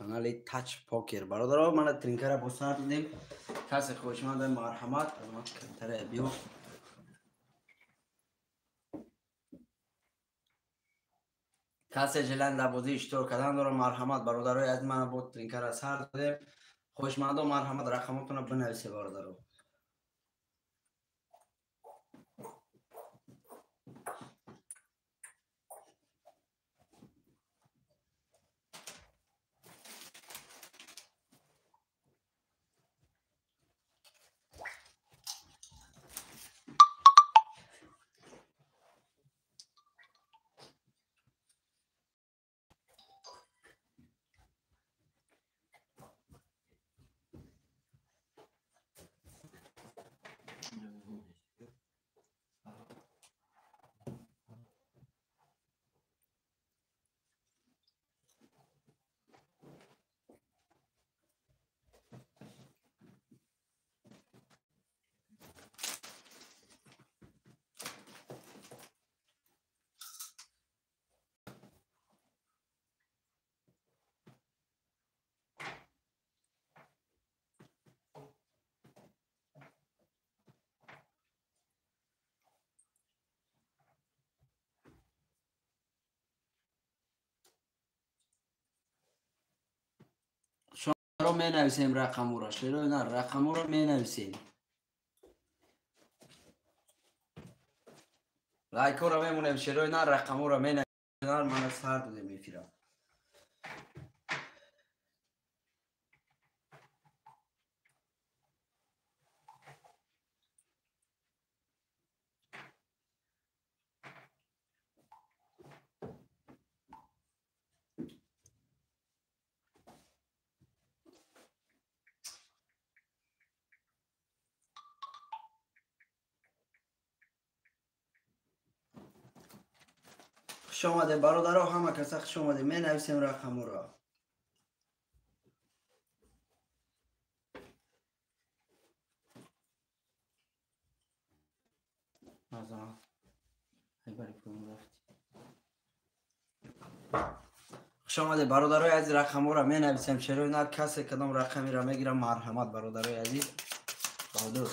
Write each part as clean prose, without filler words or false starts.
کانال تاچ پوکر برادران. من ترینکر با سر دادیم. کسی خوشمند مرحمت ما کمتره بیو کسی جلن لبوزی اشتراک کردن دارم مرحمت برادرای از من با ترینکر سر دادیم. خوشمند و مرحمت رقمتون رو بنویسید برادران. رو می نویسیم رقم را شروع نه رقم رو می نویسیم. لایک رو میمونیم شروع نه رقم رو می نویسیم. من سر داده میفیرم. خوش آمده برادرها همه کسا خوش آمده می نویسیم رقم را. خوش آمده برادرای عزیز رقم را می نویسیم شروع نه کسی کدام رقمی را میگیرم مرحمت برادرای عزیز بهادر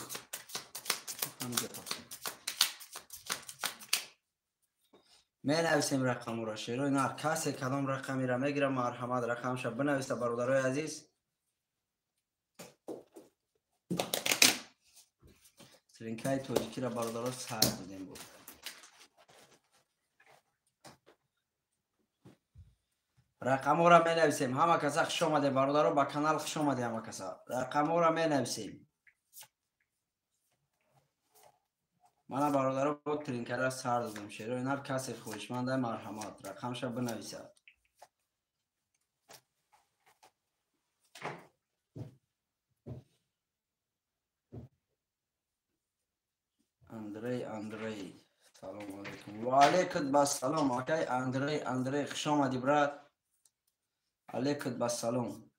می نویسیم رقم را شروع نه کسی کدام رقمی را میگیرم مرحمت رقمش بنویسه برادرای عزیز. سرینکای توجیکی را برادرها سر بودیم بود. رقم را می نویسیم همه کسا خوش آمده برادرها با کانال خوش آمده همه کسا رقم را می نویسیم. من برادرها با ترینکر را سر دادم شروع نه کسی خوشمنده مرحمت رقمش بنویسه. اندری سلام علیکم و علیکم السلام. اوکی اندری خوش آمدی برات. علیکم السلام.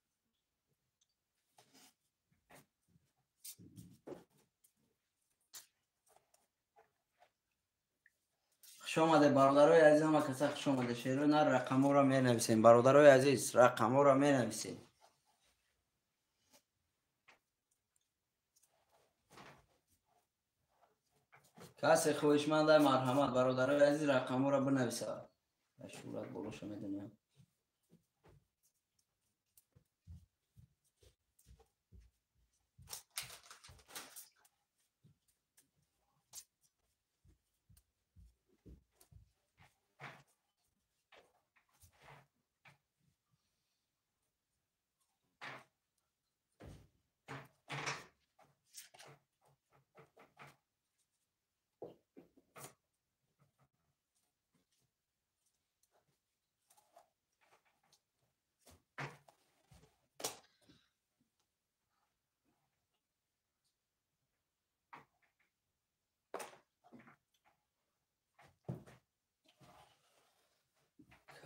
خوش آمده برادرای عزیز همه کسا خوش آمده شروع نه رقم را می نویسیم برادرای عزیز رقم را می نویسیم. کسی خوشمنده مرحمت برادرای عزیز رقم را بنویسه. شورت بولوش میدونیم.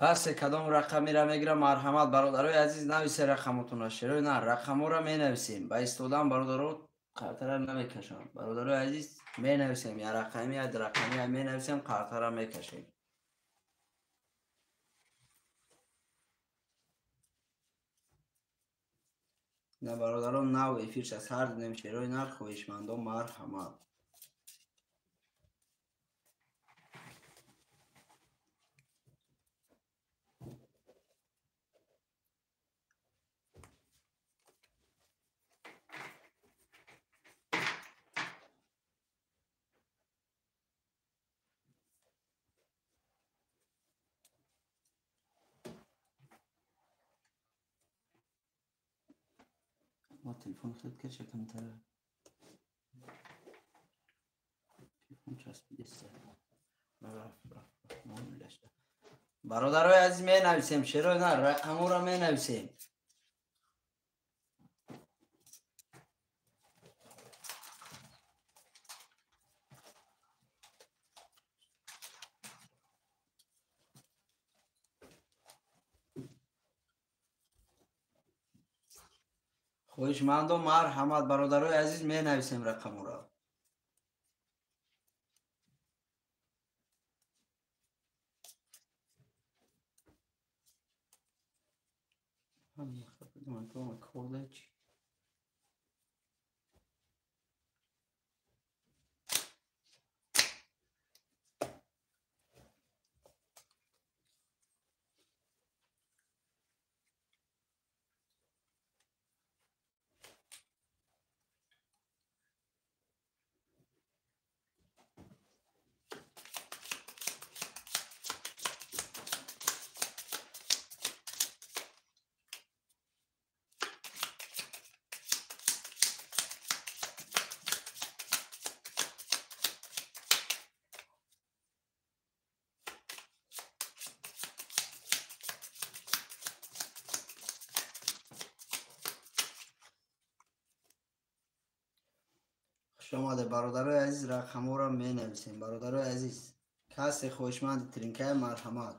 کسی کدام رقمی را میگیره مرحمت برادرای عزیز نویسه رقمتون را شروع نه رقم را می نویسیم با استودان برادرها قرطره نمیکشم برادرای عزیز می نویسیم یا رقمی یا رقمی می نویسیم قرطره میکشیم. نه برادران نو افیرش از هر دنیم شیروی نر خویشمندان مرحمت. ما تلفن خود که شکم تره تلفن چسبیده سر برادرای عزیز می نویسیم شیروی نر رقمو را می نویسیم. خویشمندان مرحمت برادرای عزیز می نویسیم رقمو را. شما ده برادرای عزیز رقمو را می نویسیم. برادرای عزیز کسی خوشمند ترینکه مرحمت.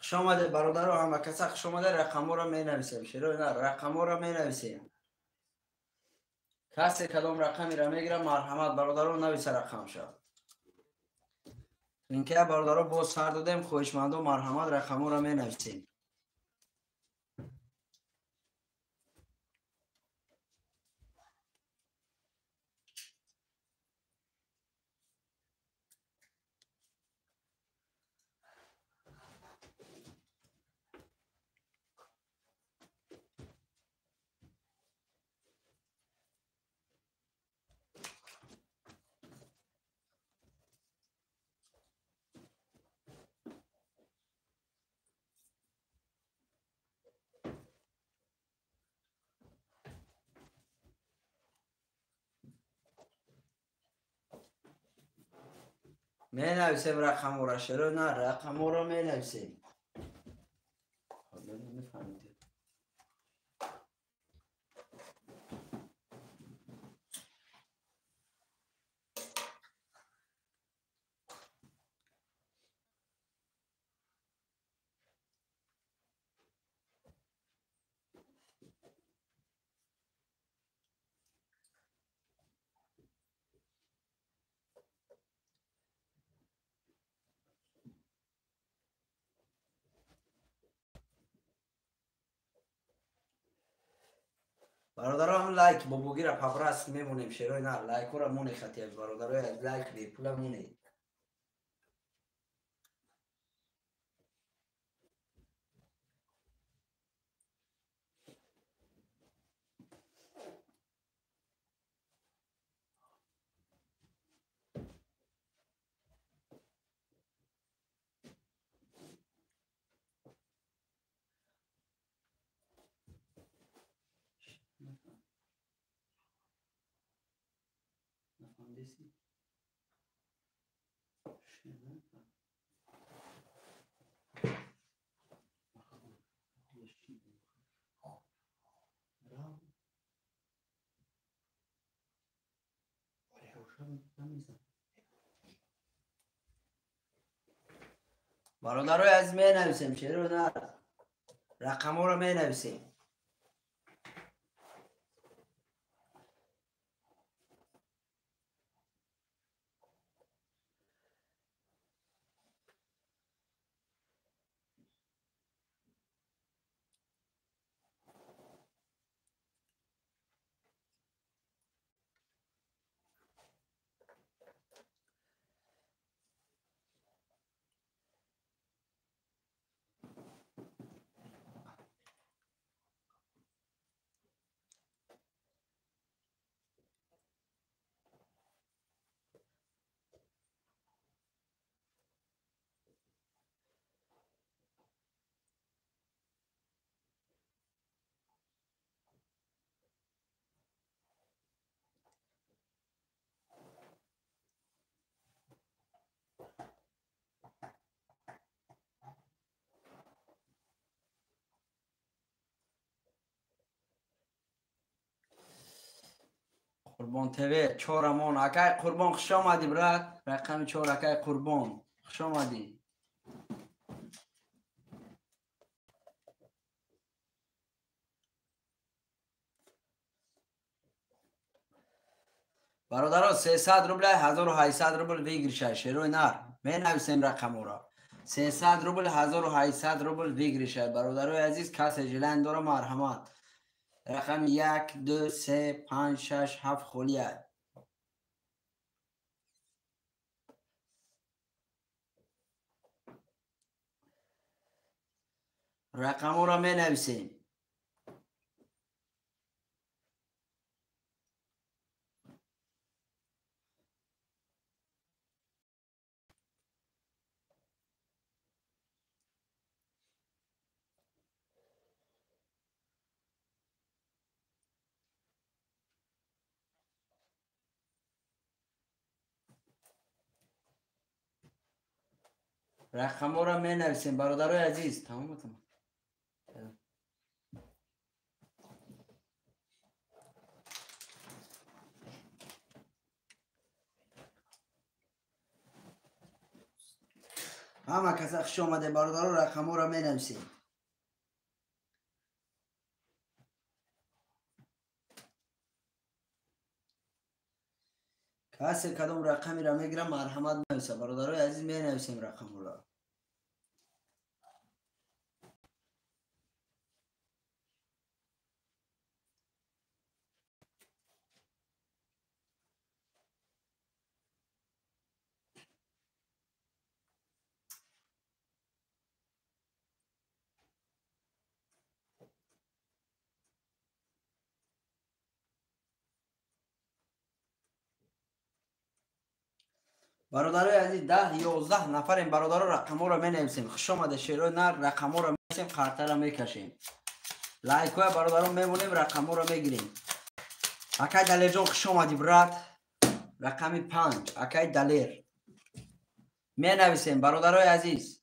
شما ده برادر همه کسا شما ده رقمو را می نویسیم شیروی نر رقمو را می نویسیم. کسی کدام رقمی را میگیره مرحمت برادران نویسه رقم شد. اینکه برادران باز سر دادیم خویشمندان مرحمت رقمو را می نویسیم. می نویسیم رقمو را شیروی نر رقمو را می نویسیم. برادران لایک بابوگی را پاپراس میمونیم شیروی نر لایک را مونی خطی برادرای لایک بی پولا مونی. برادرای از می نویسیم چرا نه رقم ها رو می نویسیم. قربان تیوی چهارمون اکای قربان خوش آمدی برات. رقم 4 اکای قربان خوش آمدی. برادران 300 روبل 1800 روبل ویگریشه شروع نر می نویسیم رقم را 300 روبل 1800 روبل ویگریشه. برادرای عزیز کسی جلن داره مرحمت. رقم 1 2 3 5 6 7 خلیه. رقم را می نویسیم. رقم را می نویسیم برادرای عزیز. تمام تمام. همه کسی خوش آمده برادران رقم را می نویسیم. کسی کدام رقمی را میگیرم مرحمت نویسه. برادرای عزیز می نویسیم رقم را. برادرای عزیز 10 11 نفر این برادران رقم را می نویسیم. خوش آمده شیرو نر رقم را می نویسیم. خاطر را می کشیم. لایک های برادران میمونیم رقم را میگیریم. اکای دلیر جان خوش آمدی برات. رقم 5 اکای دلیر می نویسیم برادرای عزیز.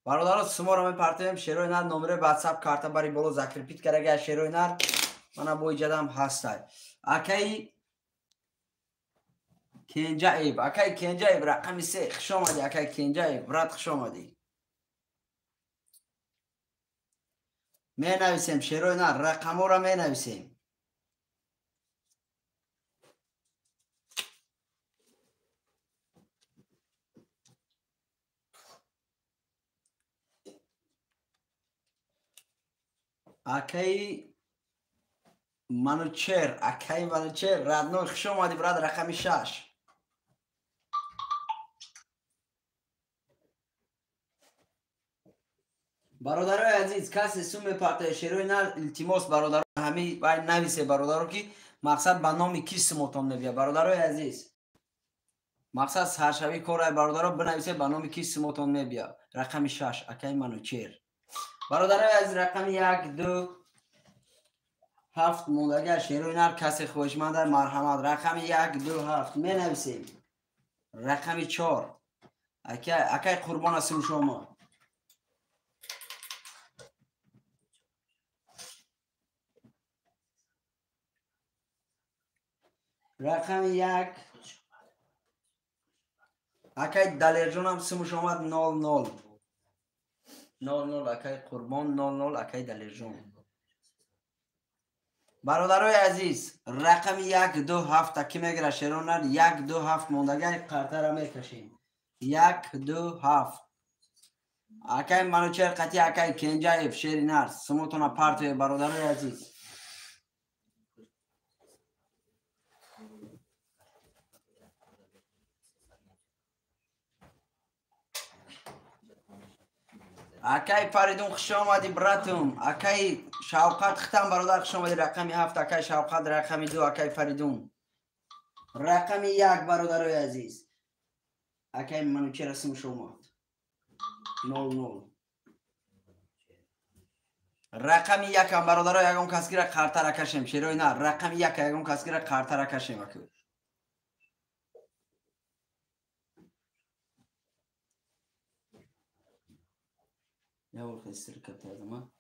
برادران سما را می پرتیم. شیروی نر نمره واتساپ کارت بری بولو ذکر پیت کرده شیروی نر من بوی جدم هستای. اکای کنجایب اکای کنجایب رقم 3 خوش آمدی. اکای کنجایب برات خوش آمدی. می نویسیم شیروی نر رقم را می نویسیم. اکای منوچر اکای منوچر ردنوی خوش آمدی برات رقم 6. برادرای عزیز کسی سوم پارتای شیروی نر التماس برادران همی باید نویسه برادران که مقصد به نام کیست موتان نبیه. برادرای عزیز مقصد سرشوی کارای برادران بنویسه به نام کیست موتان نبیه. رقم 6 اکای منوچر. برادرای عزیز رقم 1 2 7 موندگی شیروین هر کسی خوشمند مرحمت. رقم 1 2 7 می نویسیم. رقم 4 اکی قربان هستیم شما. رقم 1 اکی دلیر جون هم سموش آمد 0 0 0 0 اکی قربان 0 0 اکی دلیر جون. برادرای عزیز رقم 1 2 7 اکی میگیره شیرونر 1 2 7 موندگی قرطه را میکشیم. 1 2 7 اکی منوچر قطی اکی کنجایب شیرینر سموتون پارتوی برادرای عزیز. اکی فریدون خوش آمدی براتون. اکی شوقت ختم برادر خوش آمدی. رقم 7 اکی شوقت. رقم 2 اکی فریدون. رقم 1 برادرای عزیز اکی منوچر اسم شما 0 0 رقم 1 هم برادرای یکم کسگیر قرطه را کشیم. شیروی نه رقم 1 یکم کسگیر قرطه را کشیم. اکی یا ولخ استرکت هذا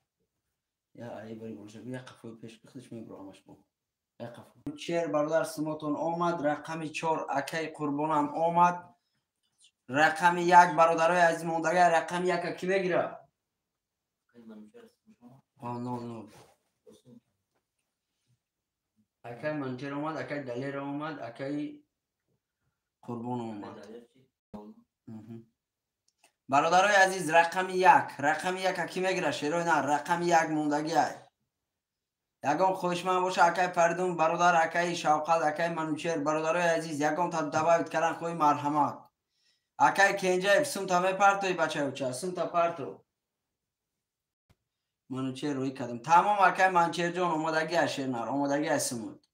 یا ای بری بولشه یا قفوی پیش بخدش میبرامش بو یا قفوی چیر برادر سموتون آمد. رقم 4 اکی قربانم آمد. رقم 1 برادرای عزیز موندگی رقم 1 کی میگیره؟ 0 0 اکی منچر آمد اکی دلیر آمد اکی قربان آمد. برادرای عزیز رقم 1 رقم 1 کی میگیره؟ شیروی نه رقم 1 موندگی یکم خوشمند باشه. اکی فریدون برادر اکی شوقت اکی منوچر برادرای عزیز یکم تا دبایت کردن خوی مرحمت. اکی کنجه سوم تا میپرتوی بچه اوچه سوم تا پرتو منوچر روی کدم تمام. اکی منچر جان آمادگی شیرنر آمادگی سمود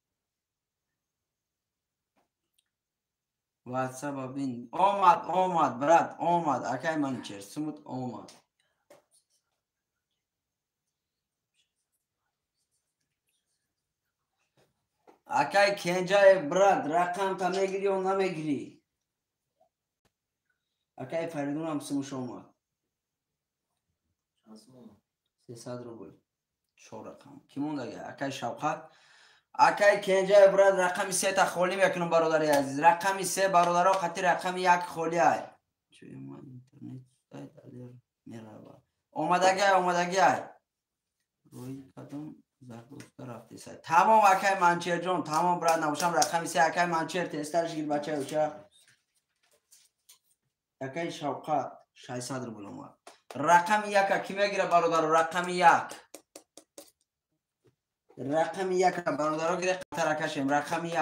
واتساپ بین آمد برات آمد. اکی منوچر سمود آمد. اکی کنجه برات رقم تا میگیری و نمیگیری. اکی فریدون هم سموش آمد 300 روبل 4 رقم کی مونده؟ اکی شوقت اکی کنجه برات رقم 3 تا خالی میکنم برادر عزیز. رقم 3 برادرها خاطر رقم 1 خالی های آمادگی روی کدام زرد رفتی سای تمام. اکی منچر جون تمام برات نباشم. رقم 3 اکی منچر تسترش گیر بچه اوچه اکی شوقت 600 روبل اومد. رقم 1 کی میگیره برادر؟ رقم 1 رقم 1 برادرها گیره قطر کشیم. رقم 1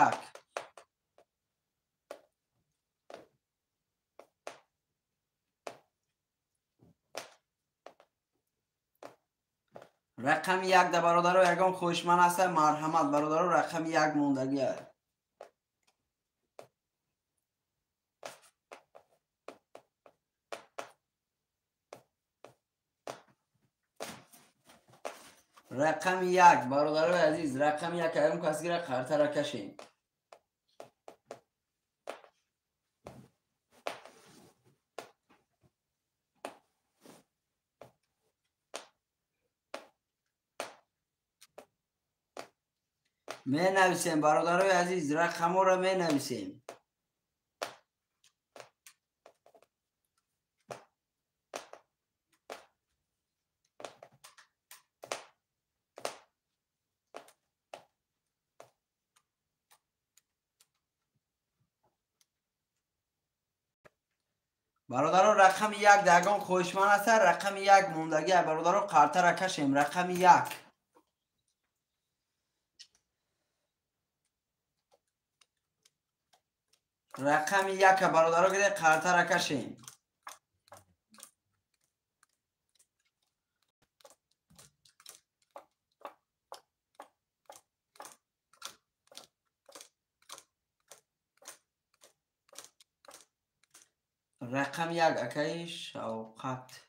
رقم 1 در برادرها یکم خوشمند هست مرحمت. برادرها رقم 1 موندگی هست. رقم 1 برادرای عزیز رقم 1 یکم کسی را قرطه را کشیم. می نویسیم برادرای عزیز رقم را می نویسیم. برادران رقم 1 دگان خوشمند است. رقم 1 موندگی برادران قرطه را کشیم. رقم 1 رقم 1 برادران گیره قرطه را کشیم. رقم 1 اکی شوقت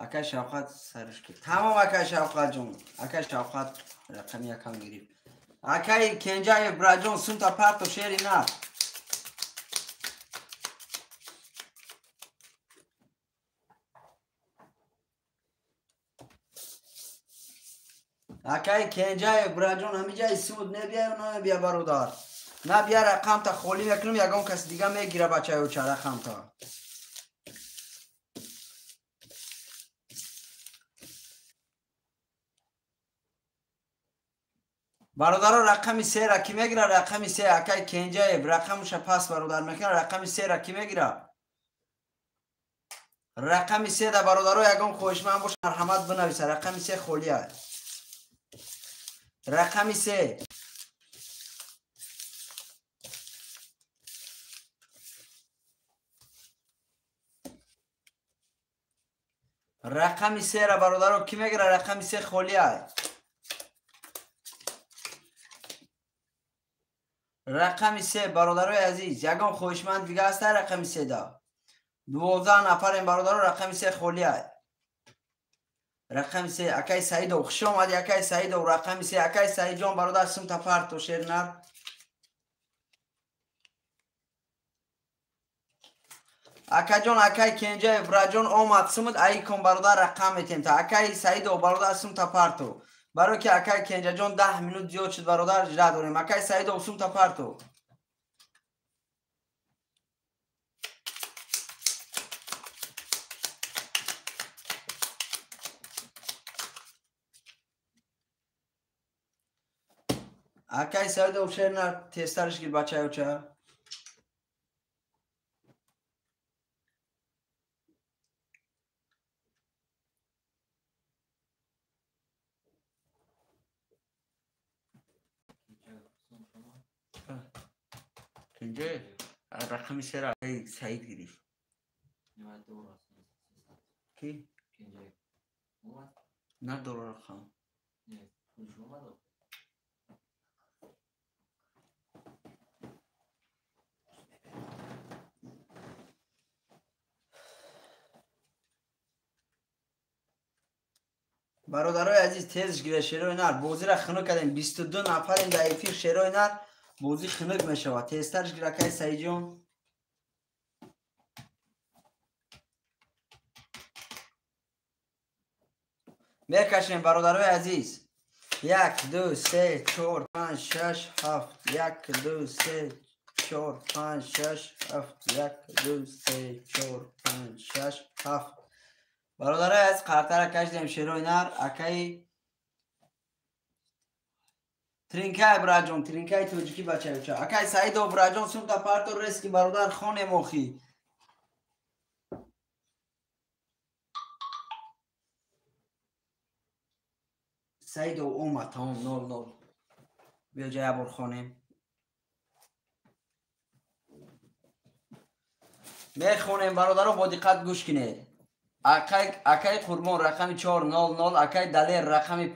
اکای شوقت سرش کرد تمام اکای شوقت جون اکای شوقت رقم یکم گرفت اکای کنجای براجون سونتا پرت و شیری نه اکای کنجای براجون همیجای سود نبیا و نبیا برادر نبیا رقم تا خولی میکنم یکم کس دیگه میگیره بچه او چه رقم تا برادر رقم 3 را کی میگیره رقم 3 اکای کنجای رقمش پس برادر میکنه رقم 3 را کی میگیره رقم 3 دا برادر یکم خوشمند باش مرحمت بنویسه رقم 3 خولیه رقم 3 رقم 3 را برادر کی میگیره رقم 3 خولیه رقم 3 برادرای عزیز یگان خوشمند دیگه است رقم 3 دا 12 نفر این برادر رقم 3 خولیه رقم 3 اکای سعید و خوش اومدی اکای سعید و رقم 3 اکای سعید جان برادر سم تا پرت و شیر نر اکای جان اکای کنجای براجون اومد سمت ای کن برادر رقم میتیم تا اکای سعید و برادر سم تا پرتو برای که اکای کنجا جان 10 منوت زیاد شد برادر اجرا داریم اکای سعید و سم تا پرتو اکای سعید و شیر نر تسترش گیر بچه او چه کنجا رقم 3 را سعید گیری کی؟ نه دور رقم برادرای عزیز تیزش گیره شیروی نر بوزی را خنک کردیم 22 نفر این دایفیر شیروی نر بوزی خنک میشود تیزترش گیره که سعید جون میکشیم برادرای عزیز 1 2 3 4 5 6 7 1 2 3 4 5 6 7 1 2 3 4 5 6 7 برادرای از قرطه را کشیدیم شیروی نر اکای ترینکای براجون ترینکای توجیکی بچه بچه اکای سعید و براجون سون تا پارتو رسکی برادر خانه موخی سعید و اومد تمام 0-0 بیا جای ابر خانه میخونیم برادر رو با دقت گوش کنید اکای قربان رقم 4-0-0 اکای دلیر رقم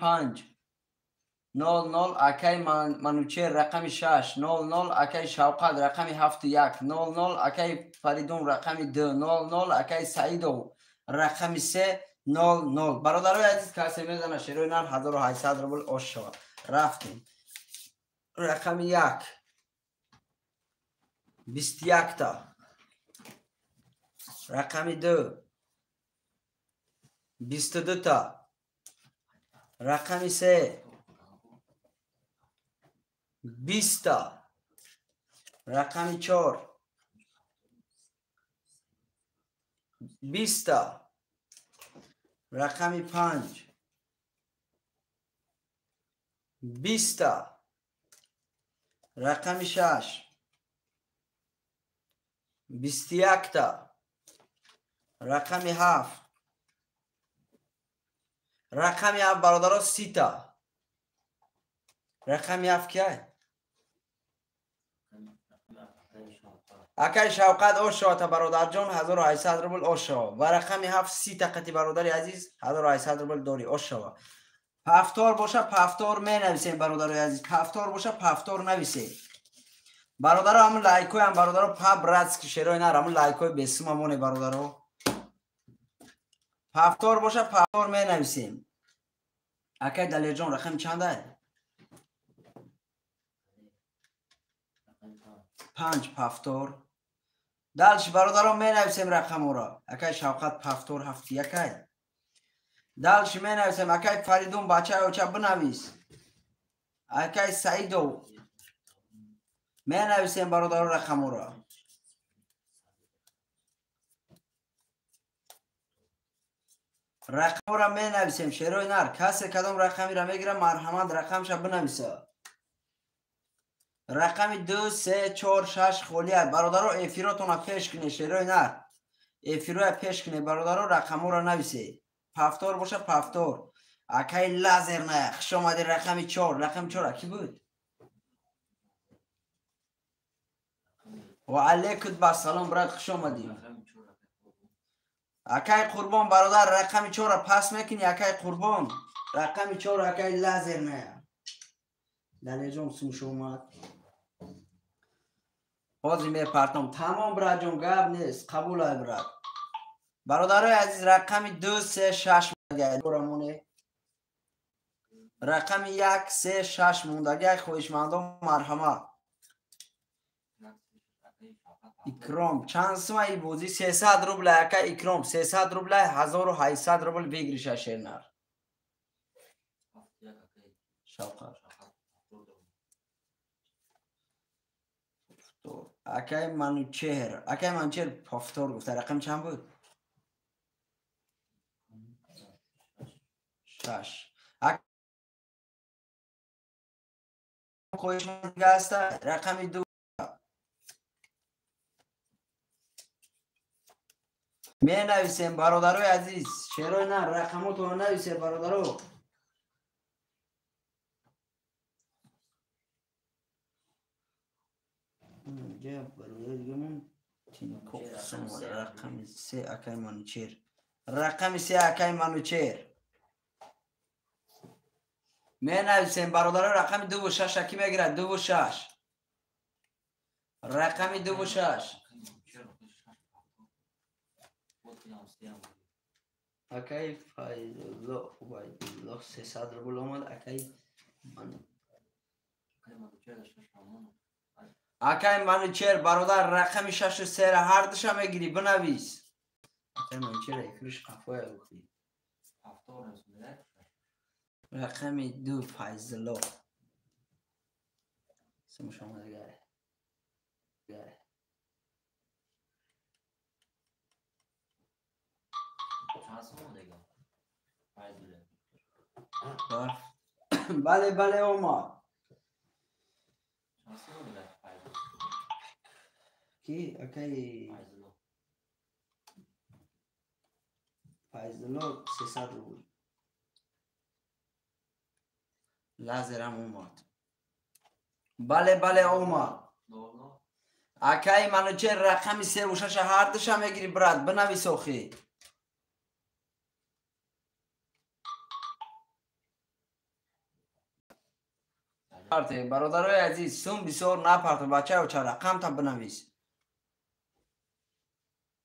5-0-0 اکای منوچه رقم 6-0-0 اکای شوقت رقم 7-1 0-0 اکای فریدون رقم 2-0 اکای سعیدو رقم 3-0 برادرای عزیز کسی میزنه شیروی نر 1800 روبل آش شود رفتیم رقم 1 21 تا رقم 2 22 تا رقم 3 20 تا رقم 4 20 تا رقم 5 20 تا رقم 6 21 تا رقم 7 رقم 7 برادرها 30 تا رقم 7 که اکای شوقت آشا تا برادر جان 1800 روبل آشا و رقم 7 30 تا قطی برادر عزیز 1800 روبل داری آشا پفتار باشه پفتار می نویسیم برادر عزیز پفتار باشه پفتار نویسیم برادر همون لایکوی هم برادر پب رد که شیرای نر همون لایکوی بسیم همونه برادر پفتار باشه پفتار می نویسیم. اکای دلیر جان رقم چنده؟ 5 پفتار. دلش برادران می نویسیم رقم را. اکای شوقت پفتار 7 اکای. دلش می نویسیم. اکای فریدون بچه اوچه بنویس. اکای سعیدو می نویسیم برادران رقم را. رقم را می نویسیم. شیروی نر کسی کدام رقمی را میگیره مرحمت رقمش بنویسه. رقم 2 3 4 6 خالیه. برادرو افیراتون پیش کنی. شیروی نر افیروی پیش کنی برادرو رقم را نویسی. پفتار باشه پفتار. اکای لازر نه خوش آمدی. رقم 4 رقم 4 کی بود؟ و علیکم السلام برات خوش آمدی. اکای قربان برادر رقم 4 را پس میکنی. اکای قربان رقم 4 اکای لازر نه دلیجون سوش اومد. حاضر میپرتم تمام برات جون گب نیست. قبول های برات برادرای عزیز. رقم 2 3 6 مونده. رقم 1 3 6 موندگی خویشمندان مرحمت. اکرام چند سومه ای بودی؟ 300 روبل اکای اکرام 300 روبل 1800 روبل بگیریش شیرنر. شوقت اکای منوچهر. اکای منوچهر پفتار گفته. رقم چند بود؟ 6. خویشمند دیگه هسته. رقم 2 می نویسیم برادرای عزیز. شیروی نه رقماتو نویسیم برادرو. رقم 3 اکای منوچهر. رقم 3 اکای منوچهر می نویسیم برادرای. رقم 2 و 6 اکی میگیره. 2 و 6 رقم 2 و 6 اکای فایزالله عبیدالله 300 روبل آمد. اکای اکای منوچهر برادر رقم 6 و 3 هر دوش میگیری بنویس. اکای منوچهر ایفروش قفای بخوری. رقم 2 فایزالله سمش آمده گره. بله بله اومد. کی اکای فایزالله 300 روبل لازرم اومد. بله بله اومد. اکای منوچهر رقم 3 و 6 هر دوش میگیری برات بنویس اخی. برادرای عزیز سوم بسیار نپرت بچه و چه رقم تا بنویس.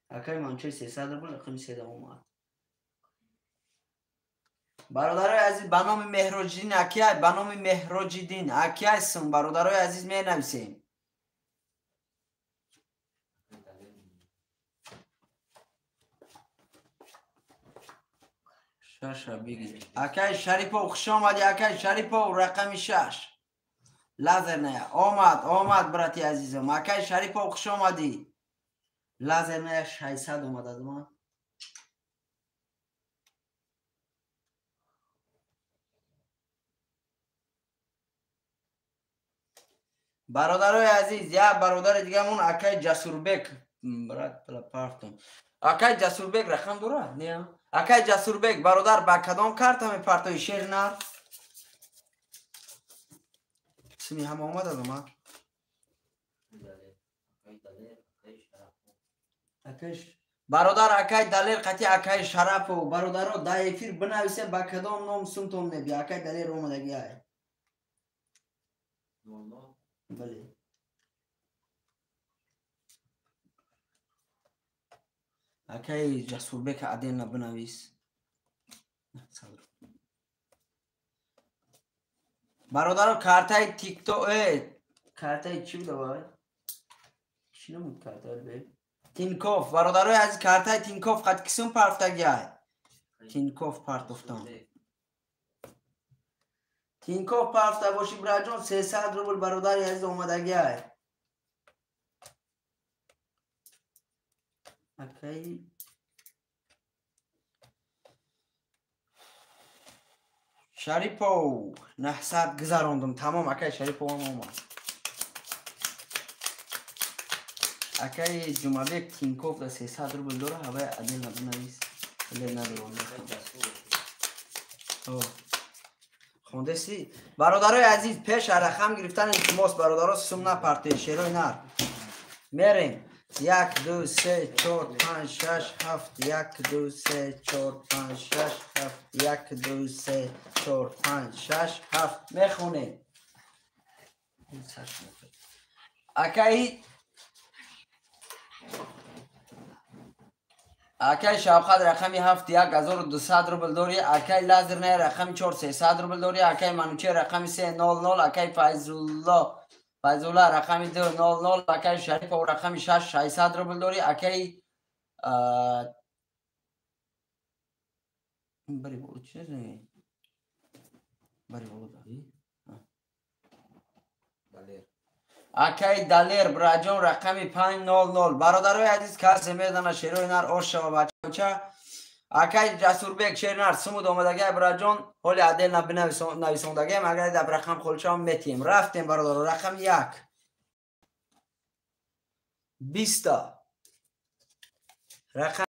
اکای منوچهر 300 روبل رقم 3 اومد. برادرای عزیز به نام مهراجدین اکیای به نام مهراجدین اکیای سوم برادرای عزیز می نویسیم. شش بگیر. اکای شریفو خوش آمدی. اکای شریفو رقم 6 لازر نه آمد براتی عزیزم. اکای شریفو خوش آمدی. لازر نه 600 اومد از من. برادرای عزیز یا برادر دیگه مون اکای جسوربک برات پرتم. اکای جسوربک رقم دوره نه. اکای جسوربک برادر با کدام کارت می پرتوی شیر نر. سمی هم آمد از ما. برادر اکای دلیل قطعی اکای شرف و برادر دایفیر بنویسه با کدام نام سمتون نبی. اکای دلیل اومدگی های بله. اکای جسوربک عدین بنویس. برادر کارتای تیک توک کارتای چی بود بابا؟ چی نمود کارتای به؟ تینکوف برادر از کارتای تینکوف قد کسیم پرفتگی های تینکوف پرتفتم تینکوف پرفته باشی براجون 300 روبل برادر عزیز اومدگی های اوکی شریپو 900 گذراندم تمام اکی شریپو هم اومد اکی جمعه تینکوف ده 300 روبل داره هوای عدل نبینویس عدل ندارم خونده سی برادرای عزیز پیش رقم گرفتن التماس برادرها سم نپرته شیرای نر میریم 1 2 3 4 5 6 7 1 2 3 4 5 6 7 1 2 3 4 5 6 7 میخونیم اکی اکی شوقت رقمی 7 1200 روبل داری اکی لازر نه رقمی 4 300 روبل داری اکی منوچه رقمی 300 اکی فیضالله رقمی 200 اکی شریف و رقمی 600 روبل داری اکی بری بولو چیزی بری بولو داری اکی دلیر براجون رقمی 500 برادرای عزیز کسی میدانه شیروی نر آش و بچه اکی جسور بیگ شیر نر سمود آمدگی براجون حالی عدل نویسوندگی مگر دب رقم خلچان میتیم رفتیم برادر رقم 1 20 رقم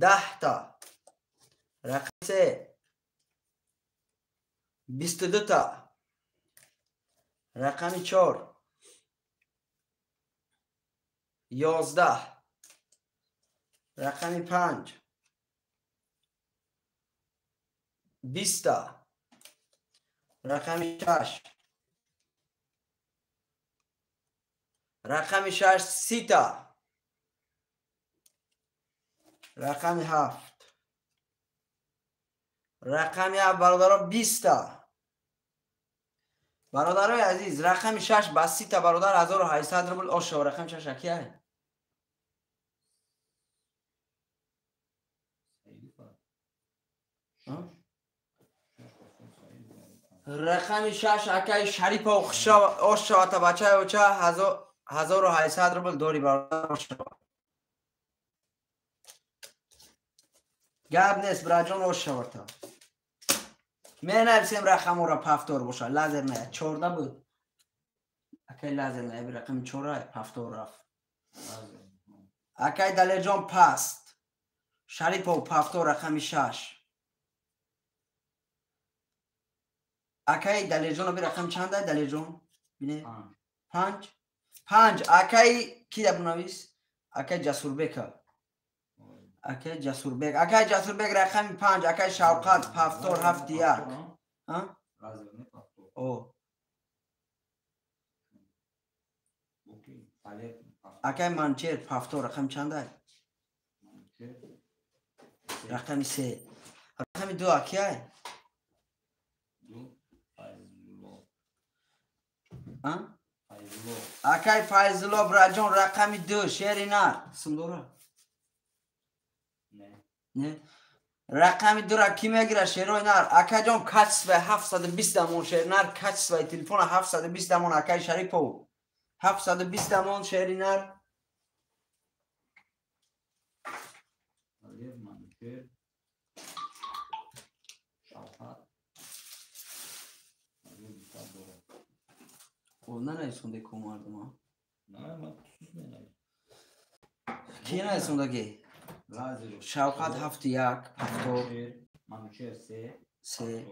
10 تا رقم 3 22 تا رقم 4 11 رقم 5 20 رقم 6 رقم 6 30 تا رقم 7 رقم 7 برادرها 20 تا برادرای عزیز رقم 6 بس 30 تا برادر 1800 روبل آش و رقم 6 کیه رقم 6 اکی شریف و خشا آش و تا بچه و چه 1800 روبل داری برادر گب نیست براجون آش شورتا می نویسیم رقم را پفتور باشه لازر نه 14 بود اکی لازر نه بی رقم 4 پفتور رفت اکی دلی جان پست شریف و پفتور رقم 6 اکی دلی جان بی رقم چنده دلی جان بینه 5 اکی کی دب نویس اکی جسور بکر اکی جسور بگ رقم 5 اکی شوقت پفتور 7 1 ها او اکی منچر پفتور رقم چنده رقم 3 رقم 2 اکی اکی فیضالله براجان رقم 2 شیری نه سندوره نه رقم 2 را کی میگیره شیروی نر اکی جان کچ به 720 دمون شیر نر کچ به تلفن 720 دمون اکی شریفو 720 دمون شیری نر او نه نیسونده که مردم ها کی نیسونده گی شوقت 7 1 پفتور 3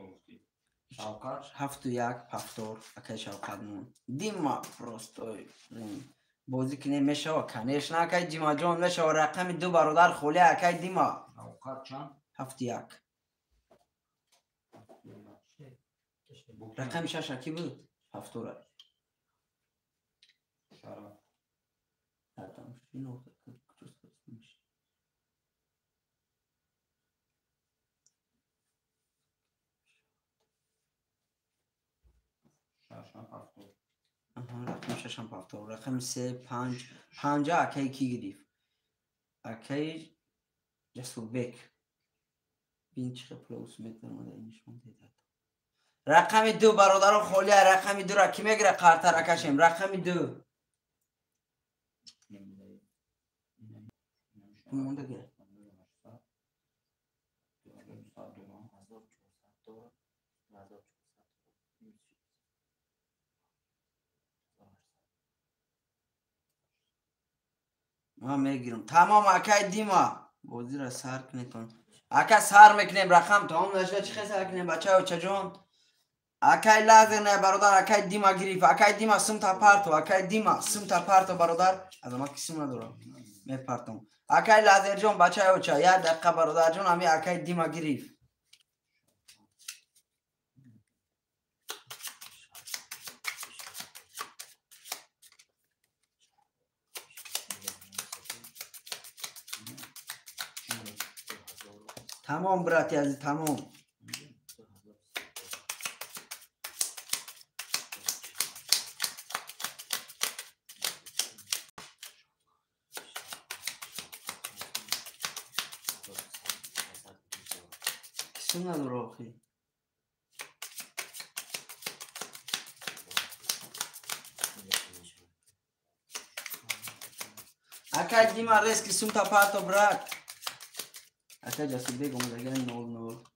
7 1 پفتور اکی شوقت نون دیما پروستوی بازی که نمیشه و کنیش نه اکی دیما جان میشه و رقم 2 برادر خولی اکی دیما 7 1 رقم 6 اکی بود پفتور رقم ششم هفتاد. رقم 3 5 50 اکی کی گرفت؟ اکی جسوربک. بین چه پلوس میتونه نشون بده. رقم 2 برادر خالی. رقم 2 را کی میگیره؟ قرطه کشیم. رقم 2 مونده گیره. ما میگیرم. تمام اکی دیما بازی را سر کنید. اکی سر میکنیم. رقم تمام نشده چی سر کنیم بچه ها چجون؟ اکی لازم نه برادر. اکی دیما گریف. اکی دیما سمت پارتو. اکی دیما سمت پارتو برادر. از ما کسی نداره میپرتم. اکی لازم جون بچه ها چه یاد دقیقه برادر جون همی اکی دیما گریف. تمام براتی از تمام. کسی نداره آخی. اکی دیما ریسک سمت پارتو برات. اکی جسو بگم دیگه 0-0.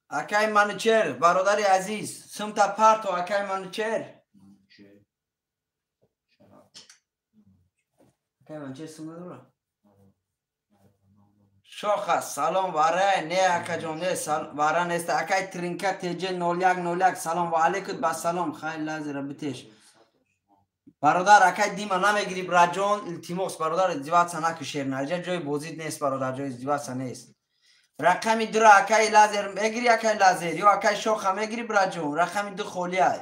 اکی منوچهر برادر عزیز سمت پارتو. اکی منوچهر. اکی منوچهر سمت داره. شاخ سلام واره نه اکی جان نه واره نیست. اکی ترینکت تیجه 0101 سلام و علیکم با سلام. خیلی لازم بتیش برادر. اکی دیما نمیگیری براجون التیموس برادر. ازدواج سنه کشیر نرجه جای بازید نیست برادر. جای ازدواج سنه نیست. رقم 2 را اکی لازر میگیری. اکی لازر یا اکی شاخ میگیری براجون. رقم 2 خولی های.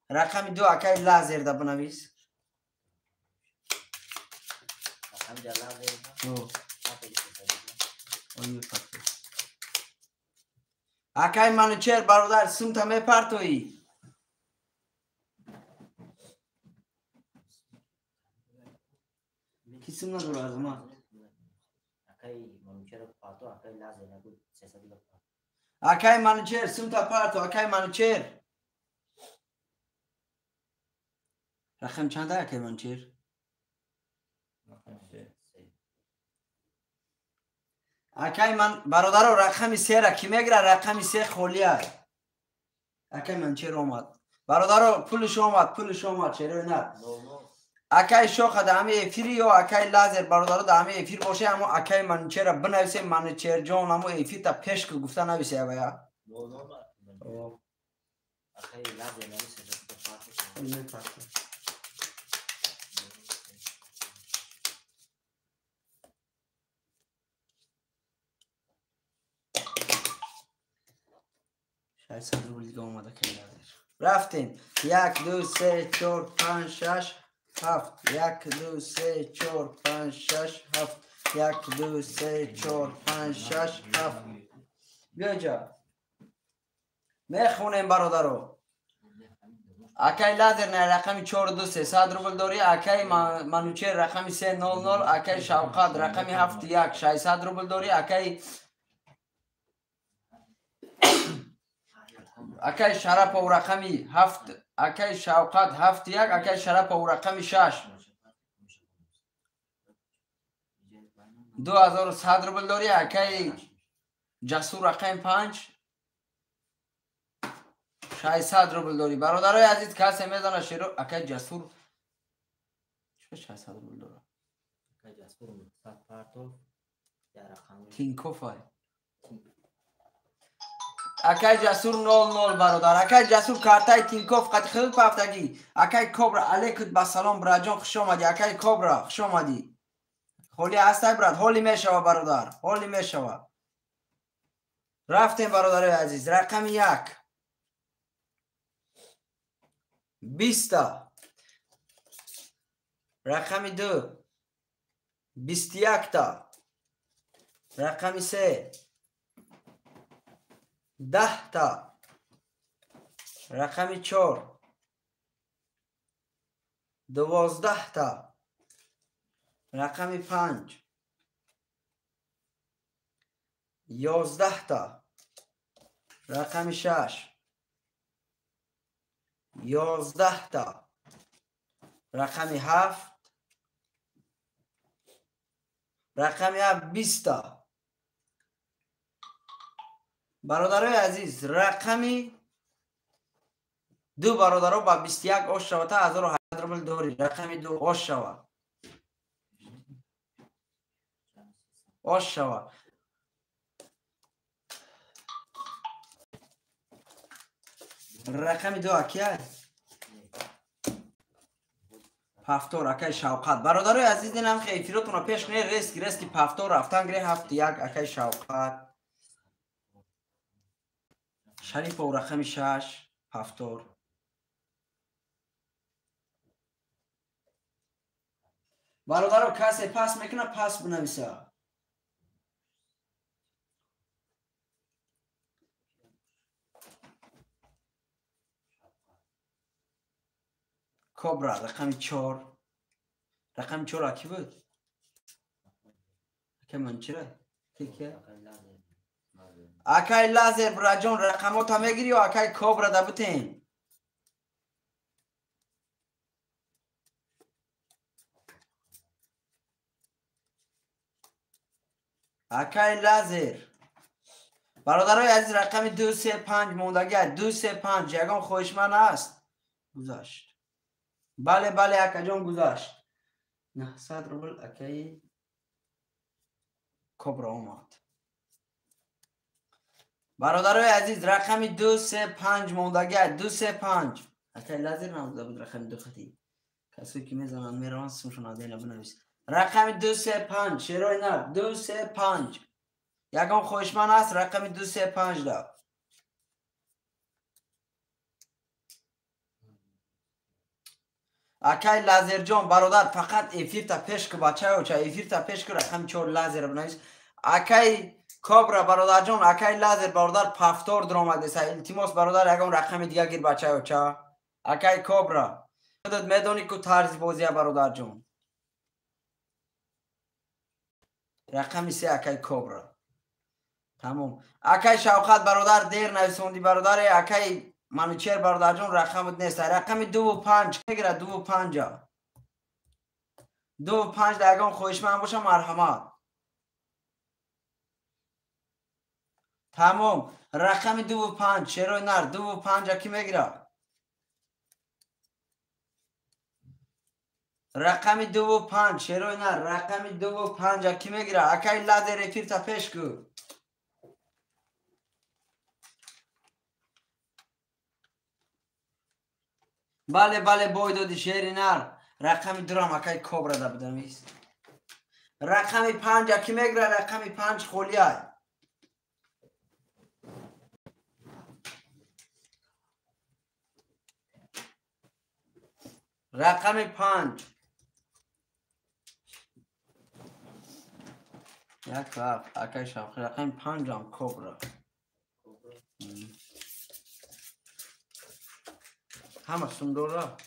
رقم 2 اکی لازر دا بنویس. اکی منوچهر برادر سمت میپرتوی. کسی نداره از ما. اکی منوچهر سمت پارتو. اکی منوچهر. رقم چنده اکی منوچهر؟ اکی من برادر رقم 3 را کی میگیره؟ رقم 3 خولی های. اکی منوچهر آمد برادر. پولش آمد چرا نه؟ اکی شاخ دامه افیری یا اکی لازر برادر دامه افیر باشه اما اکی منوچهر بنویسه. منوچهر جان اما افیر تا پیش که گفته نویسه بیا. اکی لازر نویسه. شاید صدر بلیگه آمده که لازر. رفتیم 1 2 3 4 5 6 7. 1 2 3 4 5 6 7. 1 2 3 4 5 6 7. بیا جا میخونیم برادرو. اکی لازر نه رقم 4 2 3 100 روبل داری. اکی منوچهر رقم 3 0 0. اکی شوقت رقم 7 1 600 روبل داری. اکی شرف و رقم 7. اکی شوقت 7 1. اکی شرف و رقم 6 2100 روبل داری. اکی جسور رقم 5 600 روبل داری. برادرای عزیز کسی میدانه شیرو اکی جسور چه 600 روبل داره؟ اکی جسور مصطفی پارتو یا رقم تینکوف های. اکی جسور 0 0 برادر. اکی جسور کارتای تینکوف قد خیلی پافتگی. اکی کبرا علیکم با سلام براجان خوش آمدی. اکی کبرا خوش آمدی. هولی هستی براد. هولی میشوه برادر. هولی میشوه. رفتیم برادر عزیز. رقم 1 20 تا. رقم 2 21 تا. رقم 3 10 تا. رقم 4 12 تا. رقم 5 11 تا. رقم 6 11 تا. رقم 7 20 تا. برادرای عزیز رقمی 2 برادرها با 21 آش شود تا 1800 روبل داری. رقم 2 آش شود. آش شود. رقم 2 اکیه پفتور اکای شوقت. برادرای عزیز اینم که ایفیروتون رو پیش کنید. ریسکی پفتور رفتن گره 71 اکای شوقت. شریف و رقم 6 پفتور. برادرو کسی پس میکنه پس بنویسه. کبرا رقم 4. رقم 4 اکی بود؟ اکی من چرا؟ اکی لازر براجون رقمات هم میگیری و اکی کبرا دبوتین. اکی لازر. برادرای عزیز رقم 235 موندگی 235 یگان خوشمن است. گذاشت. بله اکا جان گذاشت. 900 روبل اکی کبرا اومد. برادرای عزیز رقم 235 موندگی 235 اکی لازر نموده بود. رقم 2 خطی کسی که میزنن میروان سمشون آدین بنویس. رقم 235 شیرای نه 235 یگان خوشمن است. رقم 235 دا اکای لازر جان برادر فقط ایفیر تا پیش که بچه ها چه ایفیر تا پیش که رقم 4 لازر بنویس. اکای کبرا برادر جان اکای لازر برادر پفتور در آمده سه التماس برادر یگان رقم دیگه گیر بچه ها چه اکای کبرا میدونی که طرز بازیه برادر جان. رقم 3 اکای کبرا تمام. اکای شوقت برادر دیر نویسوندی برادر. اکای منوچر برادر جان رقمت نیست. رقم 2 و 5 میگیره. 2 و 5 2 و 5 دگان خوشمن باشه مرحمت. تمام. رقم 2 و 5 شیرای نر 2 و 5 کی میگیره. رقم 2 و 5 شیرای نر رقم 2 و 5 کی میگیره. اکای لازر افیر تا پیش کو. بله بویدودی شیری نر رقم 2 هم اکای کبرا دا بدمیز. رقم 5 کی میگیره. رقم 5 خولیه. رقم 5 یک هفت اکای شوقی. رقم 5 هم کبرا همه سندورا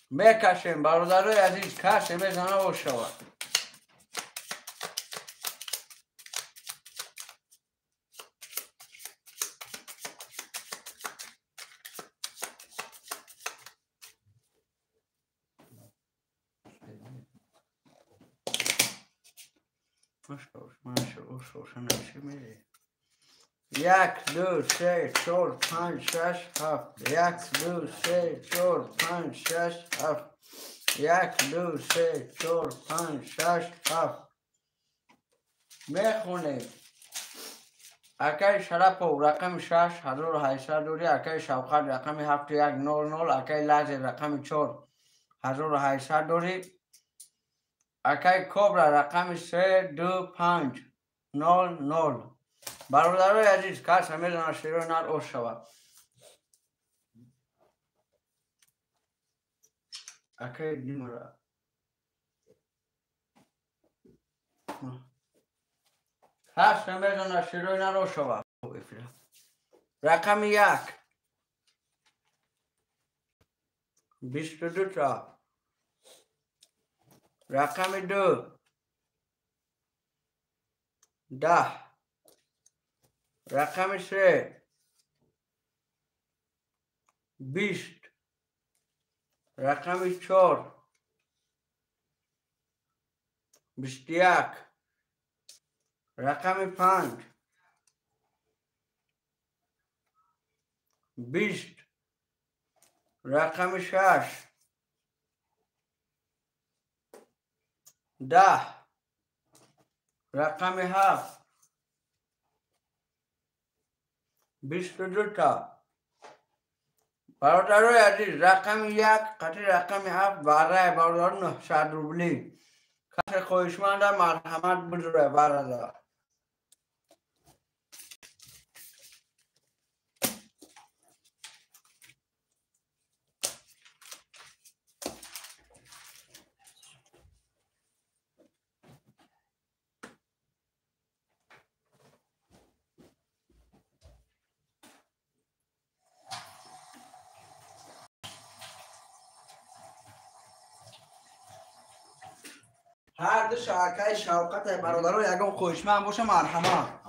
میکشیم. برادرای عزیز کشیم میزنه و شود. یک دو سه چهار پنج شش هفت. یک دو سه چهار پنج شش هفت. یک دو سه چهار پنج شش هفت. میخونیم. اکای شرپ و رقم 6 1800 دوری. اکای شوقت رقم 7100. اکای لازر رقم 4 1800 دوری. اکای کبرا رقم 32500. برادرای عزیز کس میزنه شیرو نر اوش شود. اکای دیمورا هشت نمیدون شروع نرو شوا رقم یک 22 تا رقم دو 10 رقم سه 20 رقم چهار 21 رقم 5 20 رقم 6 10 رقم 7 22 تا برادرای عزیز رقم یک قطع رقم 7 برای برادران 900 روبلی کسی خوشمند مرحمت بزرگ برادر هر دو شاکای شوکت برادرای یکم خوشمند باشه مرحمت